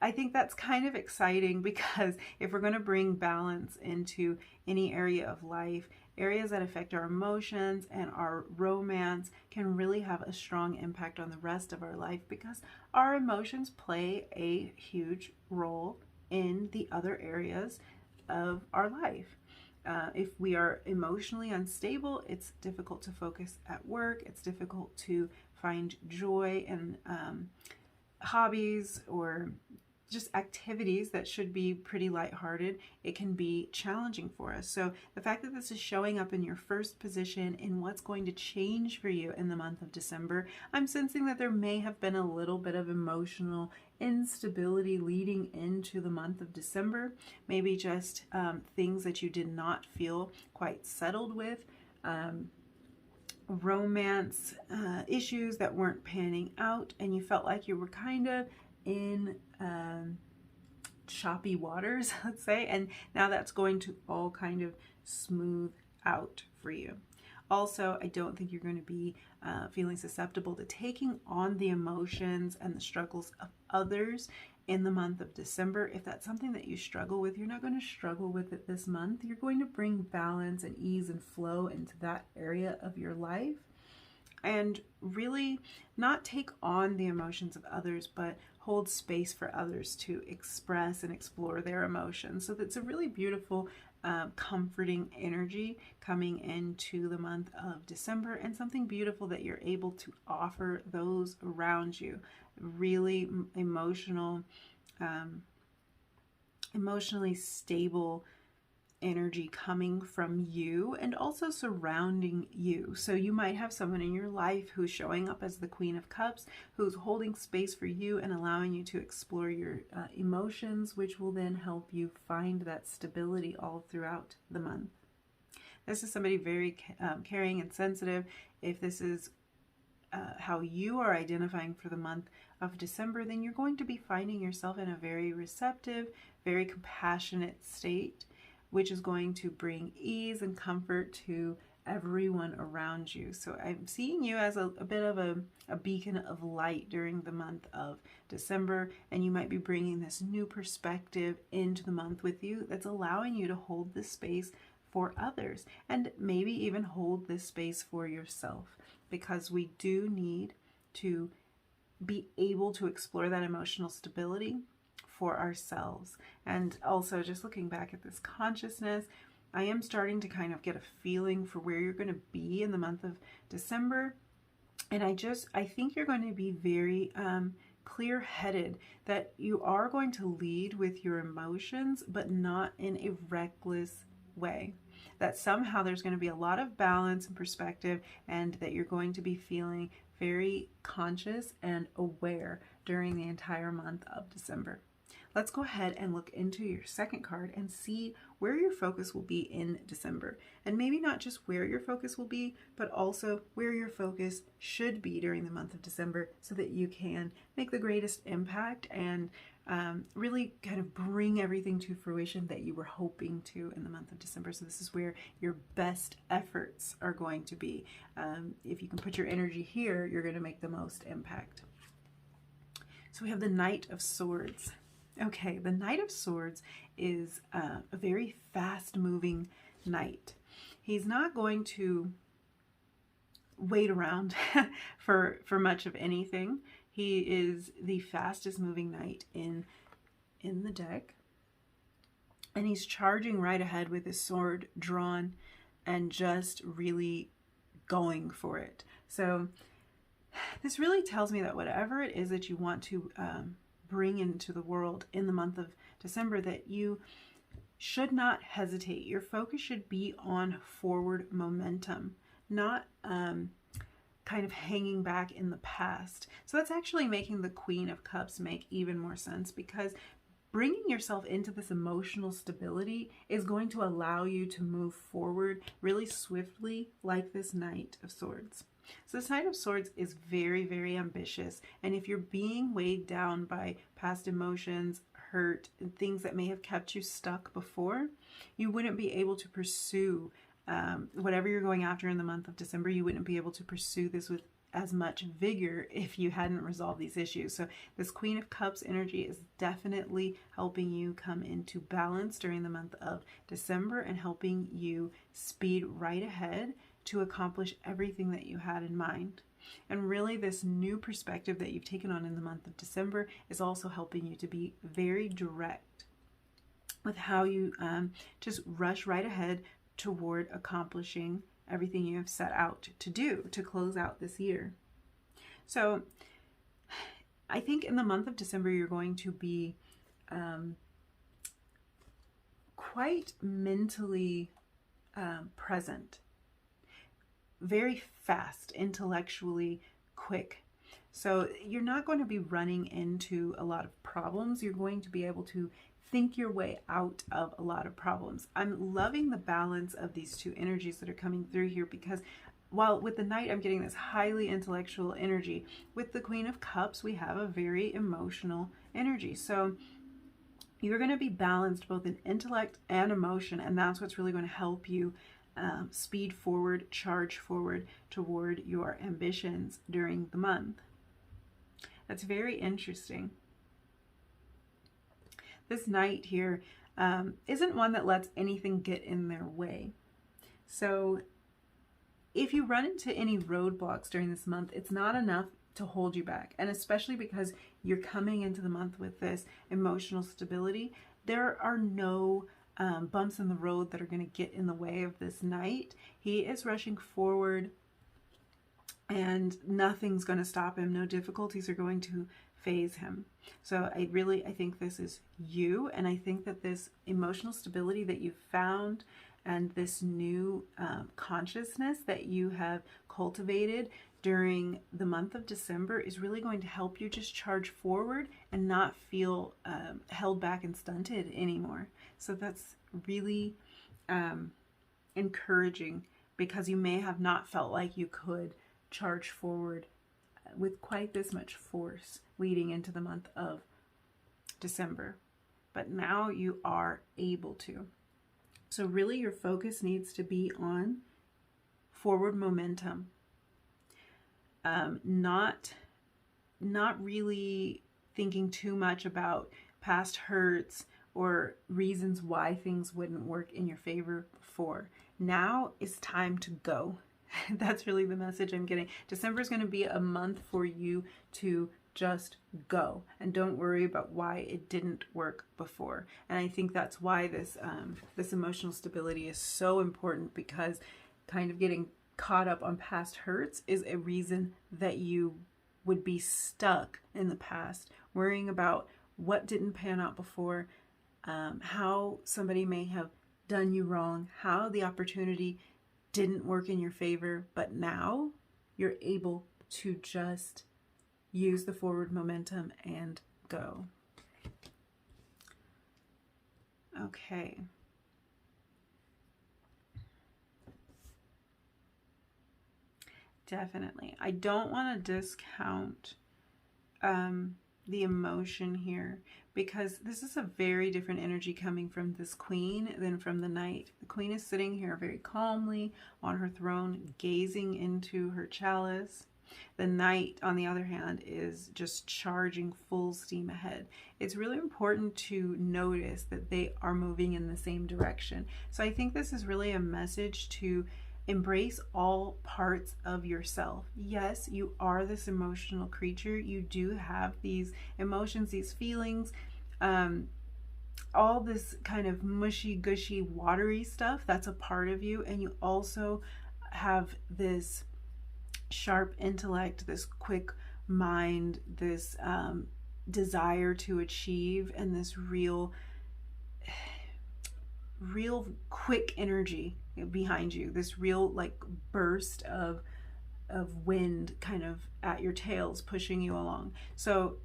I think that's kind of exciting, because if we're going to bring balance into any area of life, areas that affect our emotions and our romance can really have a strong impact on the rest of our life, because our emotions play a huge role in the other areas of our life. If we are emotionally unstable, it's difficult to focus at work. It's difficult to find joy in hobbies or just activities that should be pretty lighthearted. It can be challenging for us. So the fact that this is showing up in your first position in what's going to change for you in the month of December, I'm sensing that there may have been a little bit of emotional instability leading into the month of December. Maybe just things that you did not feel quite settled with. Romance issues that weren't panning out, and you felt like you were kind of in choppy waters, let's say, and now that's going to all kind of smooth out for you. Also, I don't think you're going to be feeling susceptible to taking on the emotions and the struggles of others in the month of December. If that's something that you struggle with, you're not going to struggle with it this month. You're going to bring balance and ease and flow into that area of your life, and really not take on the emotions of others, but hold space for others to express and explore their emotions. So that's a really beautiful, comforting energy coming into the month of December, and something beautiful that you're able to offer those around you. Really emotionally stable energy coming from you and also surrounding you. So you might have someone in your life who's showing up as the Queen of Cups, who's holding space for you and allowing you to explore your emotions, which will then help you find that stability all throughout the month. This is somebody very caring and sensitive. If this is how you are identifying for the month of December, then you're going to be finding yourself in a very receptive, very compassionate state, which is going to bring ease and comfort to everyone around you. So I'm seeing you as a bit of a beacon of light during the month of December, and you might be bringing this new perspective into the month with you that's allowing you to hold this space for others, and maybe even hold this space for yourself, because we do need to be able to explore that emotional stability for ourselves. And also, just looking back at this consciousness, I am starting to kind of get a feeling for where you're going to be in the month of December. And I think you're going to be very clear-headed, that you are going to lead with your emotions, but not in a reckless way. That somehow there's going to be a lot of balance and perspective, and that you're going to be feeling very conscious and aware during the entire month of December. Let's go ahead and look into your second card and see where your focus will be in December. And maybe not just where your focus will be, but also where your focus should be during the month of December, so that you can make the greatest impact and really kind of bring everything to fruition that you were hoping to in the month of December. So this is where your best efforts are going to be. If you can put your energy here, you're going to make the most impact. So we have the Knight of Swords. Okay, the Knight of Swords is a very fast-moving knight. He's not going to wait around for much of anything. He is the fastest-moving knight in the deck, and he's charging right ahead with his sword drawn and just really going for it. So this really tells me that whatever it is that you want to bring into the world in the month of December, that you should not hesitate. Your focus should be on forward momentum, not kind of hanging back in the past. So that's actually making the Queen of Cups make even more sense, because bringing yourself into this emotional stability is going to allow you to move forward really swiftly, like this Knight of Swords. So this Knight of Swords is very, very ambitious. And if you're being weighed down by past emotions, hurt, and things that may have kept you stuck before, you wouldn't be able to pursue whatever you're going after in the month of December. You wouldn't be able to pursue this with as much vigor if you hadn't resolved these issues. So this Queen of Cups energy is definitely helping you come into balance during the month of December and helping you speed right ahead to accomplish everything that you had in mind. And really, this new perspective that you've taken on in the month of December is also helping you to be very direct with how you just rush right ahead toward accomplishing everything you have set out to do to close out this year. So I think in the month of December, you're going to be quite mentally present, very fast, intellectually quick. So you're not going to be running into a lot of problems. You're going to be able to think your way out of a lot of problems. I'm loving the balance of these two energies that are coming through here, because while with the Knight I'm getting this highly intellectual energy, with the Queen of Cups we have a very emotional energy. So you're going to be balanced both in intellect and emotion, and that's what's really going to help you speed forward, charge forward toward your ambitions during the month. That's very interesting. This Knight here isn't one that lets anything get in their way. So if you run into any roadblocks during this month, it's not enough to hold you back. And especially because you're coming into the month with this emotional stability, there are no bumps in the road that are going to get in the way of this Knight. He is rushing forward and nothing's going to stop him. No difficulties are going to phase him. So I think this is you, and I think that this emotional stability that you've found and this new consciousness that you have cultivated during the month of December is really going to help you just charge forward and not feel held back and stunted anymore. So that's really encouraging, because you may have not felt like you could charge forward with quite this much force leading into the month of December. But now you are able to. So really your focus needs to be on forward momentum. Not really thinking too much about past hurts or reasons why things wouldn't work in your favor before. Now it's time to go. That's really the message I'm getting. December is going to be a month for you to just go and don't worry about why it didn't work before. And I think that's why this emotional stability is so important, because kind of getting caught up on past hurts is a reason that you would be stuck in the past, worrying about what didn't pan out before, how somebody may have done you wrong, how the opportunity didn't work in your favor, but now you're able to just use the forward momentum and go. Okay. Definitely. I don't want to discount the emotion here, because this is a very different energy coming from this Queen than from the Knight. The Queen is sitting here very calmly on her throne, gazing into her chalice. The Knight, on the other hand, is just charging full steam ahead. It's really important to notice that they are moving in the same direction. So I think this is really a message to embrace all parts of yourself. Yes, you are this emotional creature. You do have these emotions, these feelings, all this kind of mushy, gushy, watery stuff. That's a part of you. And you also have this sharp intellect, this quick mind, this desire to achieve, and this real quick energy behind you, this real like burst of wind kind of at your tails pushing you along. So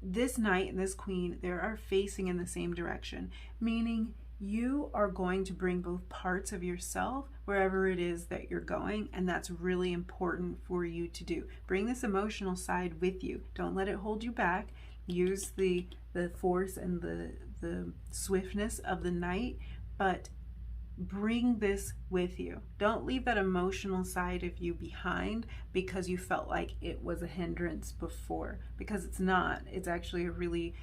this Knight and this Queen, they are facing in the same direction, meaning you are going to bring both parts of yourself wherever it is that you're going, and that's really important for you to do. Bring this emotional side with you. Don't let it hold you back. Use the force and the swiftness of the Knight, but bring this with you. Don't leave that emotional side of you behind because you felt like it was a hindrance before, because it's not. It's actually a really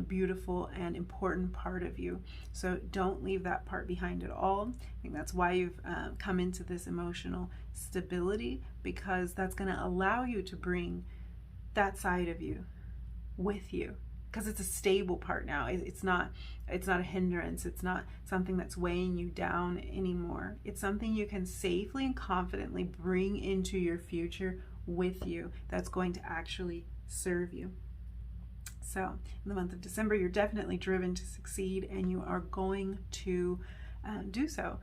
beautiful and important part of you. So don't leave that part behind at all. I think that's why you've come into this emotional stability, because that's going to allow you to bring that side of you with you, because it's a stable part now. It's not a hindrance. It's not something that's weighing you down anymore. It's something you can safely and confidently bring into your future with you, that's going to actually serve you. So in the month of December, you're definitely driven to succeed, and you are going to do so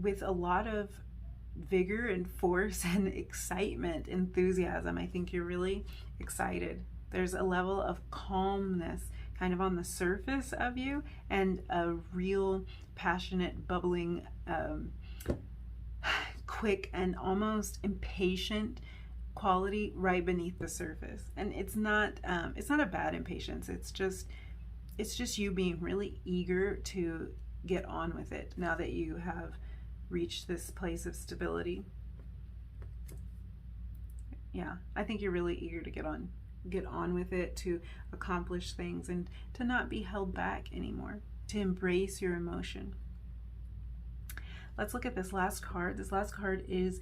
with a lot of vigor and force and excitement, enthusiasm. I think you're really excited. There's a level of calmness kind of on the surface of you, and a real passionate, bubbling, quick and almost impatient quality right beneath the surface. And it's not a bad impatience. It's just you being really eager to get on with it now that you have reached this place of stability. Yeah, I think you're really eager to get on with it, to accomplish things, and to not be held back anymore, to embrace your emotion. Let's look at this last card. This last card is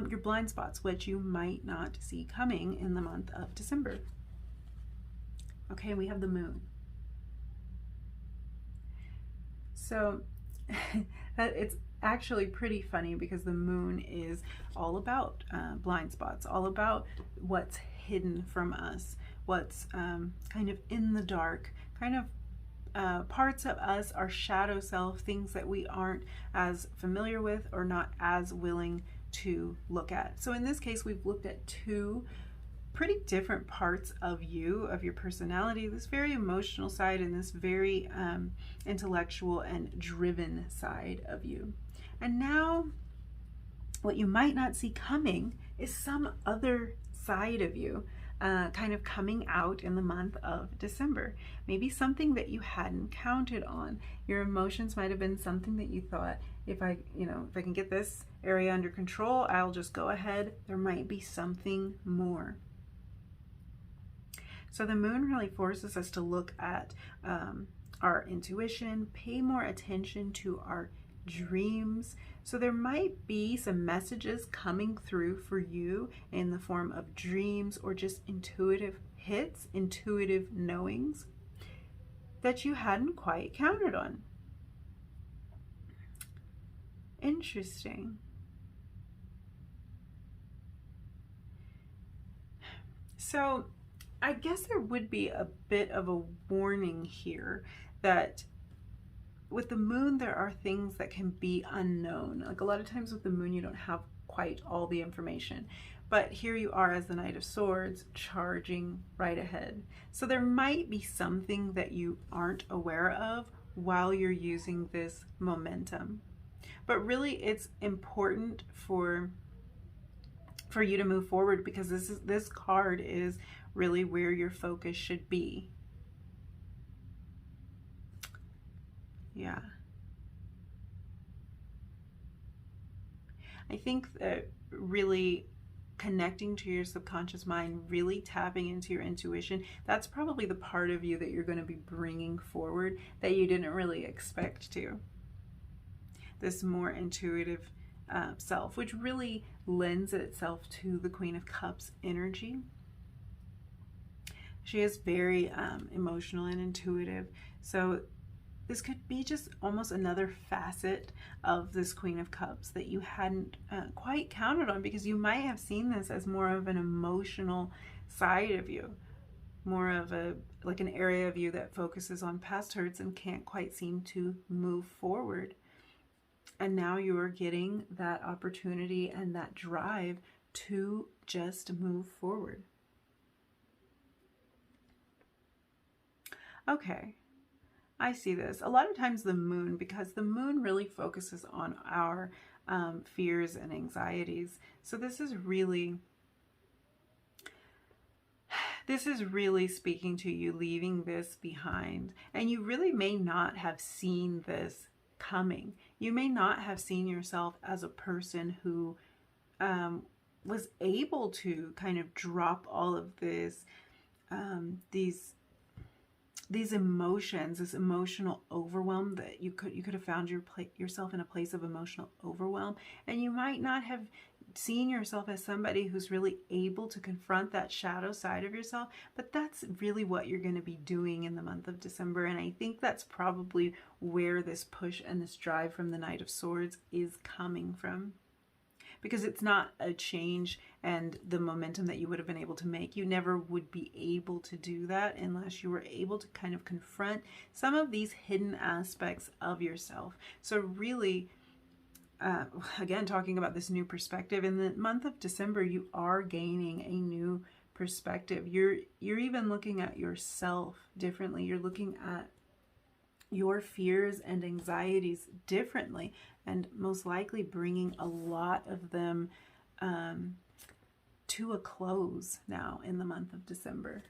your blind spots, which you might not see coming in the month of December. Okay, we have the moon. So it's actually pretty funny, because the moon is all about blind spots, all about what's hidden from us, what's kind of in the dark, kind of parts of us, our shadow self, things that we aren't as familiar with or not as willing to look at. So in this case, we've looked at two pretty different parts of you, of your personality, this very emotional side and this very intellectual and driven side of you. And now what you might not see coming is some other side of you kind of coming out in the month of December. Maybe something that you hadn't counted on. Your emotions might have been something that you thought, if I can get this area under control, I'll just go ahead. There might be something more. So the moon really forces us to look at our intuition, pay more attention to our dreams. So there might be some messages coming through for you in the form of dreams, or just intuitive hits, intuitive knowings that you hadn't quite counted on. Interesting. So I guess there would be a bit of a warning here that with the moon, there are things that can be unknown. Like a lot of times with the moon, you don't have quite all the information. But here you are as the Knight of Swords, charging right ahead. So there might be something that you aren't aware of while you're using this momentum. But really, it's important for you to move forward, because this card is really where your focus should be. Yeah. I think that really connecting to your subconscious mind, really tapping into your intuition, that's probably the part of you that you're going to be bringing forward that you didn't really expect to. This more intuitive self, which really lends itself to the Queen of Cups energy. She is very emotional and intuitive. So this could be just almost another facet of this Queen of Cups that you hadn't quite counted on, because you might have seen this as more of an emotional side of you, more of like an area of you that focuses on past hurts and can't quite seem to move forward. And now you are getting that opportunity and that drive to just move forward. Okay. I see this. A lot of times the moon, because the moon really focuses on our fears and anxieties. So this is really speaking to you leaving this behind. And you really may not have seen this coming. You may not have seen yourself as a person who was able to kind of drop all of this, these emotions, this emotional overwhelm, that you could have found yourself in a place of emotional overwhelm, and you might not have seen yourself as somebody who's really able to confront that shadow side of yourself, but that's really what you're going to be doing in the month of December. And I think that's probably where this push and this drive from the Knight of Swords is coming from, because it's not a change and the momentum that you would have been able to make. You never would be able to do that unless you were able to kind of confront some of these hidden aspects of yourself. So really, again, talking about this new perspective, in the month of December, you are gaining a new perspective. You're even looking at yourself differently. You're looking at your fears and anxieties differently, and most likely bringing a lot of them to a close now in the month of December.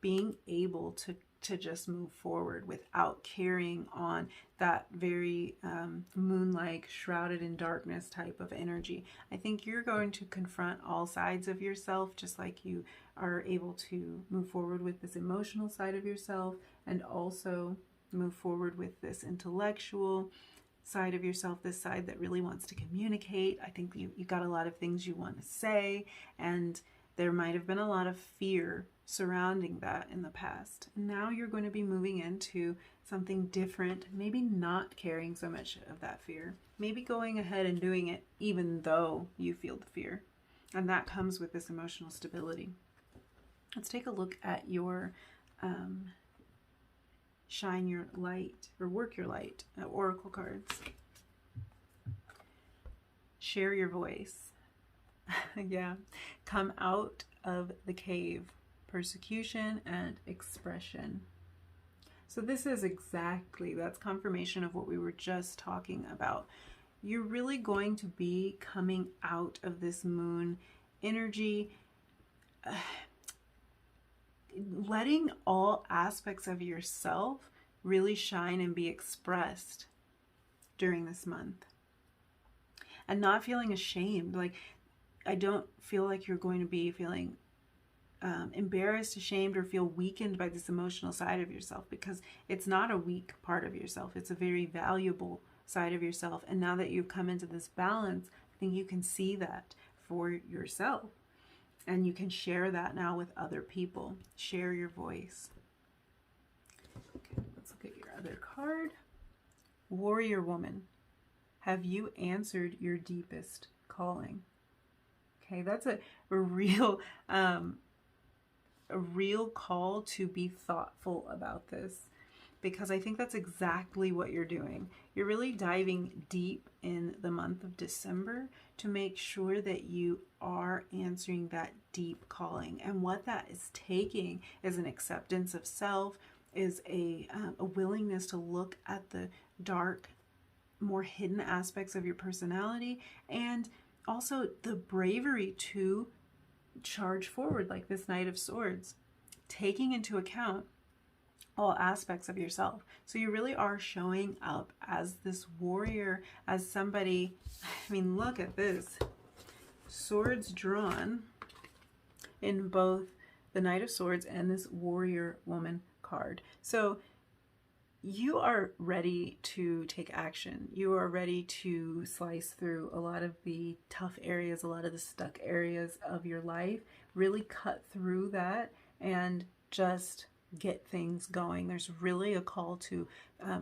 Being able to just move forward without carrying on that very moon-like, shrouded in darkness type of energy. I think you're going to confront all sides of yourself, just like you are able to move forward with this emotional side of yourself, and also move forward with this intellectual side of yourself, this side that really wants to communicate. I think you got a lot of things you want to say, and there might have been a lot of fear surrounding that in the past. Now you're going to be moving into something different, maybe not carrying so much of that fear, maybe going ahead and doing it even though you feel the fear. And that comes with this emotional stability. Let's take a look at your shine your light, or work your light, oracle cards. Share your voice. Yeah. Come out of the cave. Persecution and expression. So this is that's confirmation of what we were just talking about. You're really going to be coming out of this moon energy, letting all aspects of yourself really shine and be expressed during this month, and not feeling ashamed. Like, I don't feel like you're going to be feeling embarrassed, ashamed, or feel weakened by this emotional side of yourself, because it's not a weak part of yourself. It's a very valuable side of yourself. And now that you've come into this balance, I think you can see that for yourself, and you can share that now with other people. Share your voice. Okay, let's look at your other card. Warrior woman. Have you answered your deepest calling? Okay, that's a real call to be thoughtful about this, because I think that's exactly what you're doing. You're really diving deep in the month of December to make sure that you are answering that deep calling. And what that is taking is an acceptance of self, is a willingness to look at the dark, more hidden aspects of your personality, and also the bravery to charge forward like this Knight of Swords, taking into account all aspects of yourself. So you really are showing up as this warrior, as somebody, I mean, look at this. Swords drawn in both the Knight of Swords and this warrior woman card. So you are ready to take action. You are ready to slice through a lot of the tough areas, a lot of the stuck areas of your life, really cut through that and just get things going. There's really a call to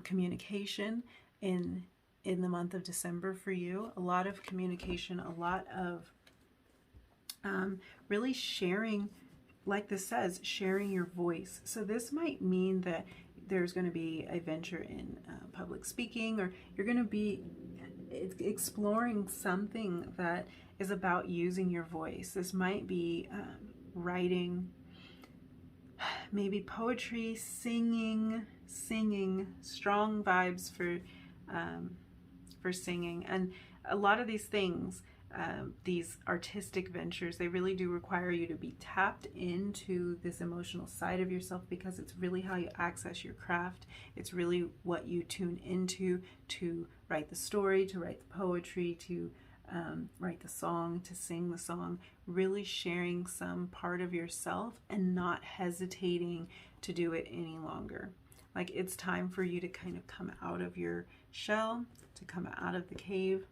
communication in the month of December for you. A lot of communication, a lot of really sharing, like this says, sharing your voice. So this might mean that there's going to be a venture in public speaking, or you're going to be exploring something that is about using your voice. This might be writing, maybe poetry, singing, strong vibes for singing. And a lot of these things these artistic ventures, they really do require you to be tapped into this emotional side of yourself, because it's really how you access your craft. It's really what you tune into to write the story, to write the poetry, to write the song, to sing the song, really sharing some part of yourself and not hesitating to do it any longer. Like, it's time for you to kind of come out of your shell, to come out of the cave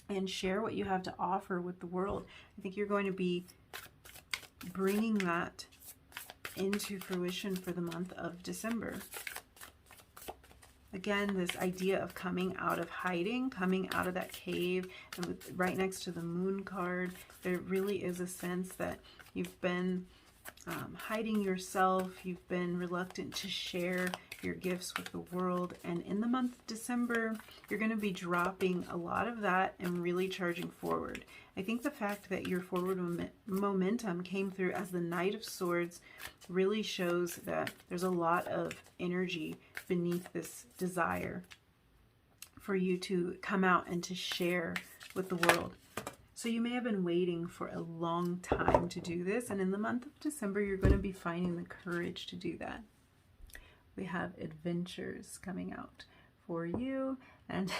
and share what you have to offer with the world. I think you're going to be bringing that into fruition for the month of December. Again, this idea of coming out of hiding, coming out of that cave, and with, right next to the moon card, there really is a sense that you've been hiding yourself, you've been reluctant to share your gifts with the world, and in the month of December, you're going to be dropping a lot of that and really charging forward. I think the fact that your forward momentum came through as the Knight of Swords really shows that there's a lot of energy beneath this desire for you to come out and to share with the world. So you may have been waiting for a long time to do this, and in the month of December, you're going to be finding the courage to do that. We have adventures coming out for you, and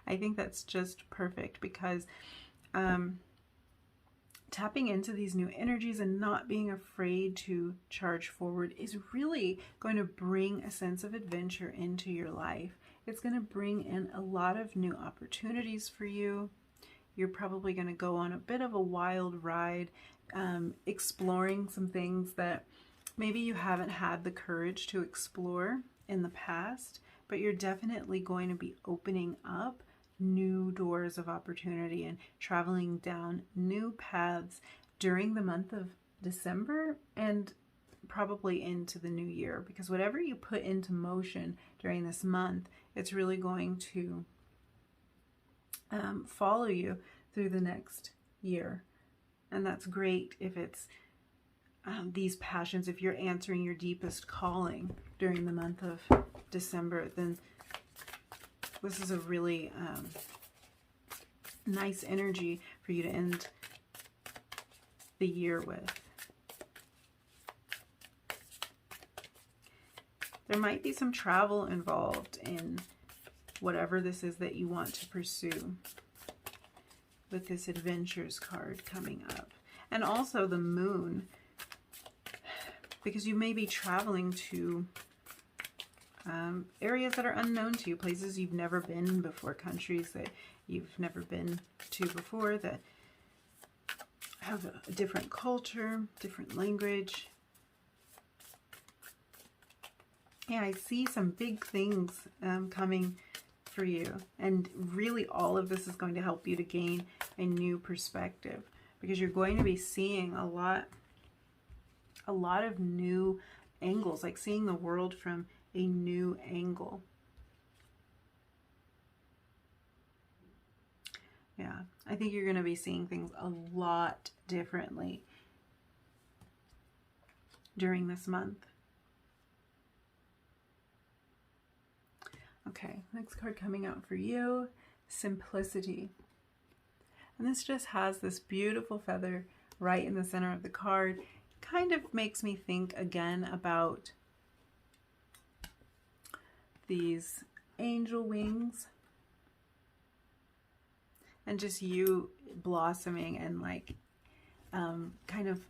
I think that's just perfect, because tapping into these new energies and not being afraid to charge forward is really going to bring a sense of adventure into your life. It's going to bring in a lot of new opportunities for you. You're probably going to go on a bit of a wild ride, exploring some things that maybe you haven't had the courage to explore in the past, but you're definitely going to be opening up new doors of opportunity and traveling down new paths during the month of December and probably into the new year, because whatever you put into motion during this month, it's really going to follow you through the next year. And that's great if it's these passions. If you're answering your deepest calling during the month of December, then this is a really nice energy for you to end the year with. There might be some travel involved in whatever this is that you want to pursue, with this adventures card coming up. And also the moon, because you may be traveling to areas that are unknown to you, places you've never been before, countries that you've never been to before, that have a different culture, different language. Yeah, I see some big things coming for you, and really all of this is going to help you to gain a new perspective, because you're going to be seeing a lot of new angles, like seeing the world from a new angle. Yeah, I think you're going to be seeing things a lot differently during this month. Okay, next card coming out for you, Simplicity. And this just has this beautiful feather right in the center of the card. Kind of makes me think again about these angel wings and just you blossoming and like kind of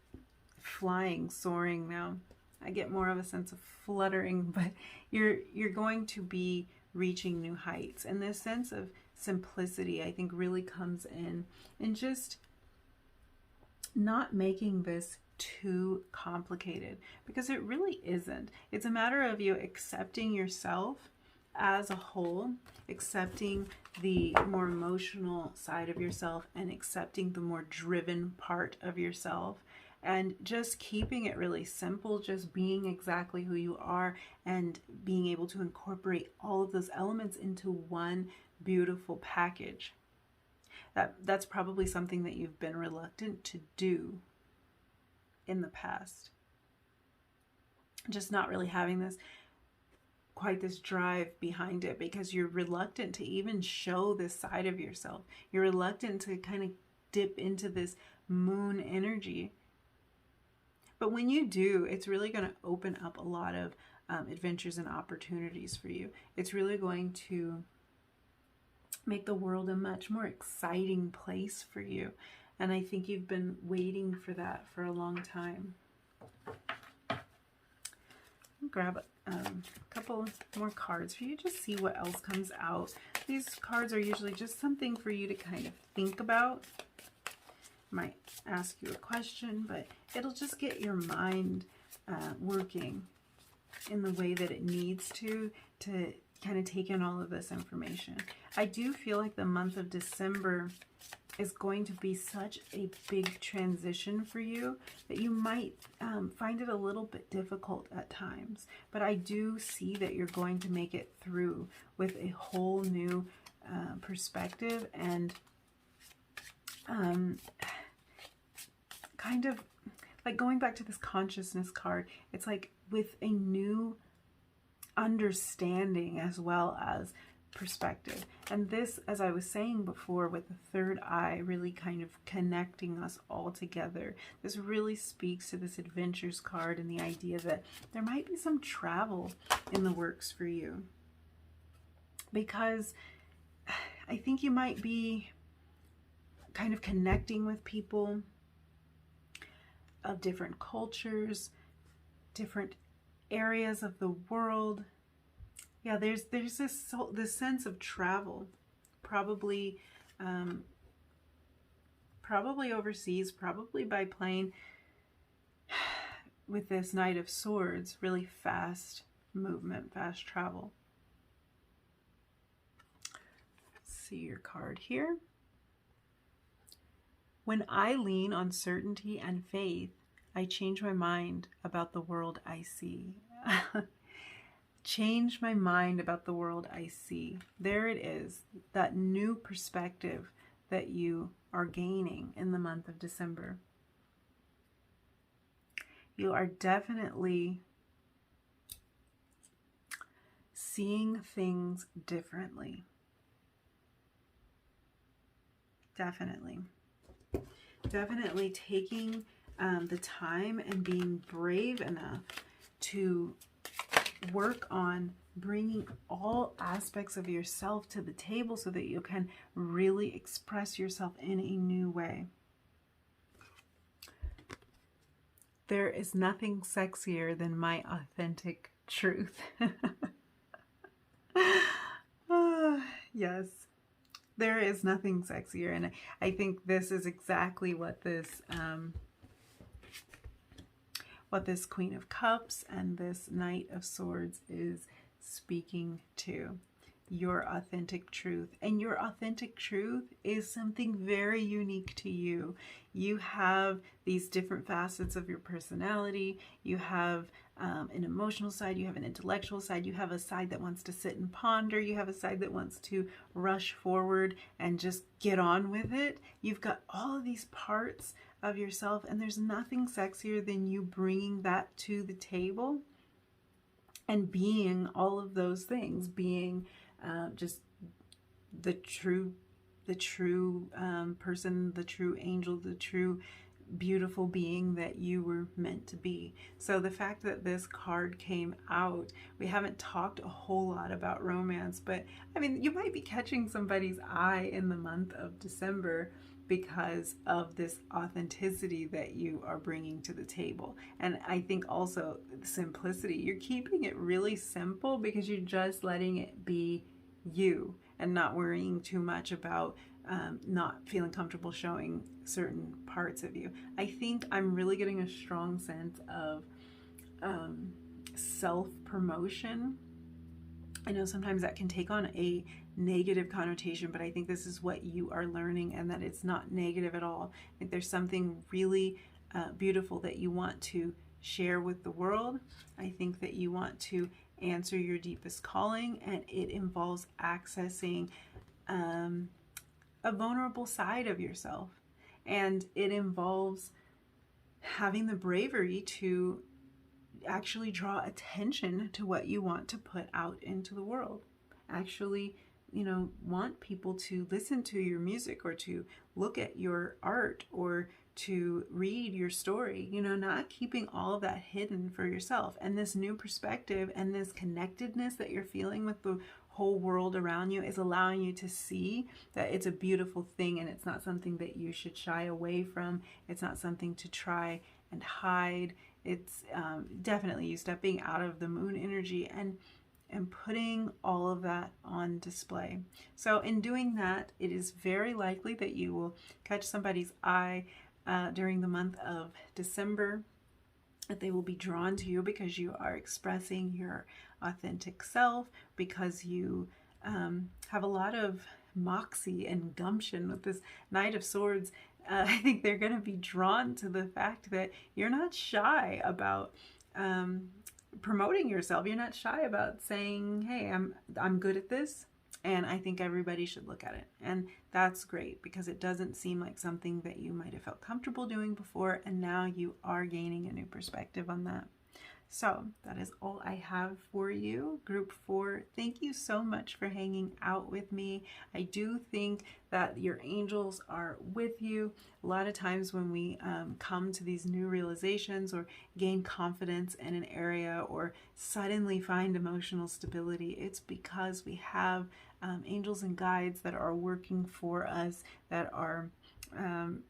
flying, soaring now. I get more of a sense of fluttering, but you're going to be reaching new heights. And this sense of simplicity, I think, really comes in and just not making this too complicated, because it really isn't. It's a matter of you accepting yourself as a whole, accepting the more emotional side of yourself and accepting the more driven part of yourself, and just keeping it really simple, just being exactly who you are and being able to incorporate all of those elements into one beautiful package. That's probably something that you've been reluctant to do in the past. Just not really having this quite this drive behind it, because you're reluctant to even show this side of yourself. You're reluctant to kind of dip into this moon energy. But when you do, it's really going to open up a lot of adventures and opportunities for you. It's really going to make the world a much more exciting place for you. And I think you've been waiting for that for a long time. Grab a couple more cards for you, just see what else comes out. These cards are usually just something for you to kind of think about. Might ask you a question, but it'll just get your mind working in the way that it needs to kind of take in all of this information. I do feel like the month of December is going to be such a big transition for you that you might find it a little bit difficult at times. But I do see that you're going to make it through with a whole new perspective, and kind of like going back to this consciousness card, it's like with a new understanding as well as perspective. And this, as I was saying before, with the third eye really kind of connecting us all together, this really speaks to this adventures card and the idea that there might be some travel in the works for you, because I think you might be kind of connecting with people of different cultures, different areas of the world. Yeah, there's this sense of travel, probably overseas, probably by plane, with this Knight of Swords, really fast movement, fast travel. Let's see your card here. When I lean on certainty and faith, I change my mind about the world I see. Change my mind about the world I see. There it is, that new perspective that you are gaining in the month of December. You are definitely seeing things differently. Definitely taking the time and being brave enough to work on bringing all aspects of yourself to the table so that you can really express yourself in a new way. There is nothing sexier than my authentic truth. Yes. There is nothing sexier, and I think this is exactly what this Queen of Cups and this Knight of Swords is speaking to. Your authentic truth. And your authentic truth is something very unique to you. You have these different facets of your personality. You have an emotional side, you have an intellectual side, you have a side that wants to sit and ponder, you have a side that wants to rush forward and just get on with it. You've got all of these parts of yourself, and there's nothing sexier than you bringing that to the table and being all of those things, being just the true person, the true angel, the true beautiful being that you were meant to be. So the fact that this card came out, we haven't talked a whole lot about romance, but I mean, you might be catching somebody's eye in the month of December because of this authenticity that you are bringing to the table. And I think also simplicity. You're keeping it really simple because you're just letting it be you and not worrying too much about not feeling comfortable showing certain parts of you. I think I'm really getting a strong sense of self-promotion. I know sometimes that can take on a negative connotation, but I think this is what you are learning, and that it's not negative at all. I think there's something really beautiful that you want to share with the world. I think that you want to answer your deepest calling, and it involves accessing a vulnerable side of yourself, and it involves having the bravery to actually draw attention to what you want to put out into the world. Actually, want people to listen to your music or to look at your art or to read your story, not keeping all of that hidden for yourself. And this new perspective and this connectedness that you're feeling with the whole world around you is allowing you to see that it's a beautiful thing, and it's not something that you should shy away from. It's not something to try and hide. It's definitely you stepping out of the moon energy and putting all of that on display. So in doing that, it is very likely that you will catch somebody's eye during the month of December, that they will be drawn to you because you are expressing your authentic self, because you have a lot of moxie and gumption with this Knight of Swords. I think they're going to be drawn to the fact that you're not shy about promoting yourself. You're not shy about saying, hey, I'm good at this, and I think everybody should look at it. And that's great, because it doesn't seem like something that you might have felt comfortable doing before, and now you are gaining a new perspective on that. So that is all I have for you, Group 4. Thank you so much for hanging out with me. I do think that your angels are with you. A lot of times when we come to these new realizations or gain confidence in an area or suddenly find emotional stability, it's because we have angels and guides that are working for us, that are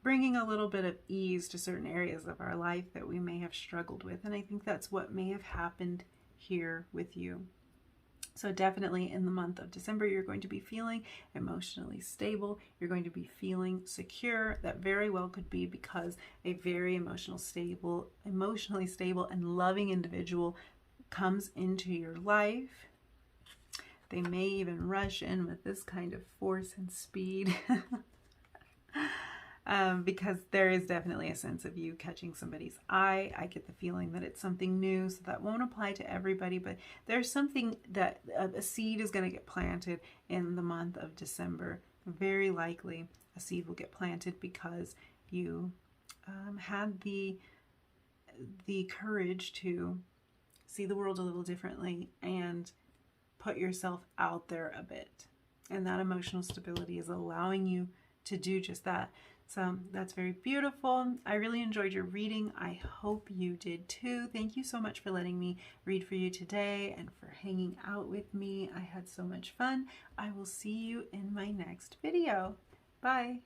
bringing a little bit of ease to certain areas of our life that we may have struggled with. And I think that's what may have happened here with you. So definitely in the month of December, you're going to be feeling emotionally stable. You're going to be feeling secure. That very well could be because a very emotionally stable and loving individual comes into your life. They may even rush in with this kind of force and speed. Because there is definitely a sense of you catching somebody's eye. I get the feeling that it's something new, so that won't apply to everybody, but there's something that a seed is going to get planted in the month of December. Very likely a seed will get planted because you had the courage to see the world a little differently and put yourself out there a bit. And that emotional stability is allowing you to do just that. So that's very beautiful. I really enjoyed your reading. I hope you did too. Thank you so much for letting me read for you today and for hanging out with me. I had so much fun. I will see you in my next video. Bye.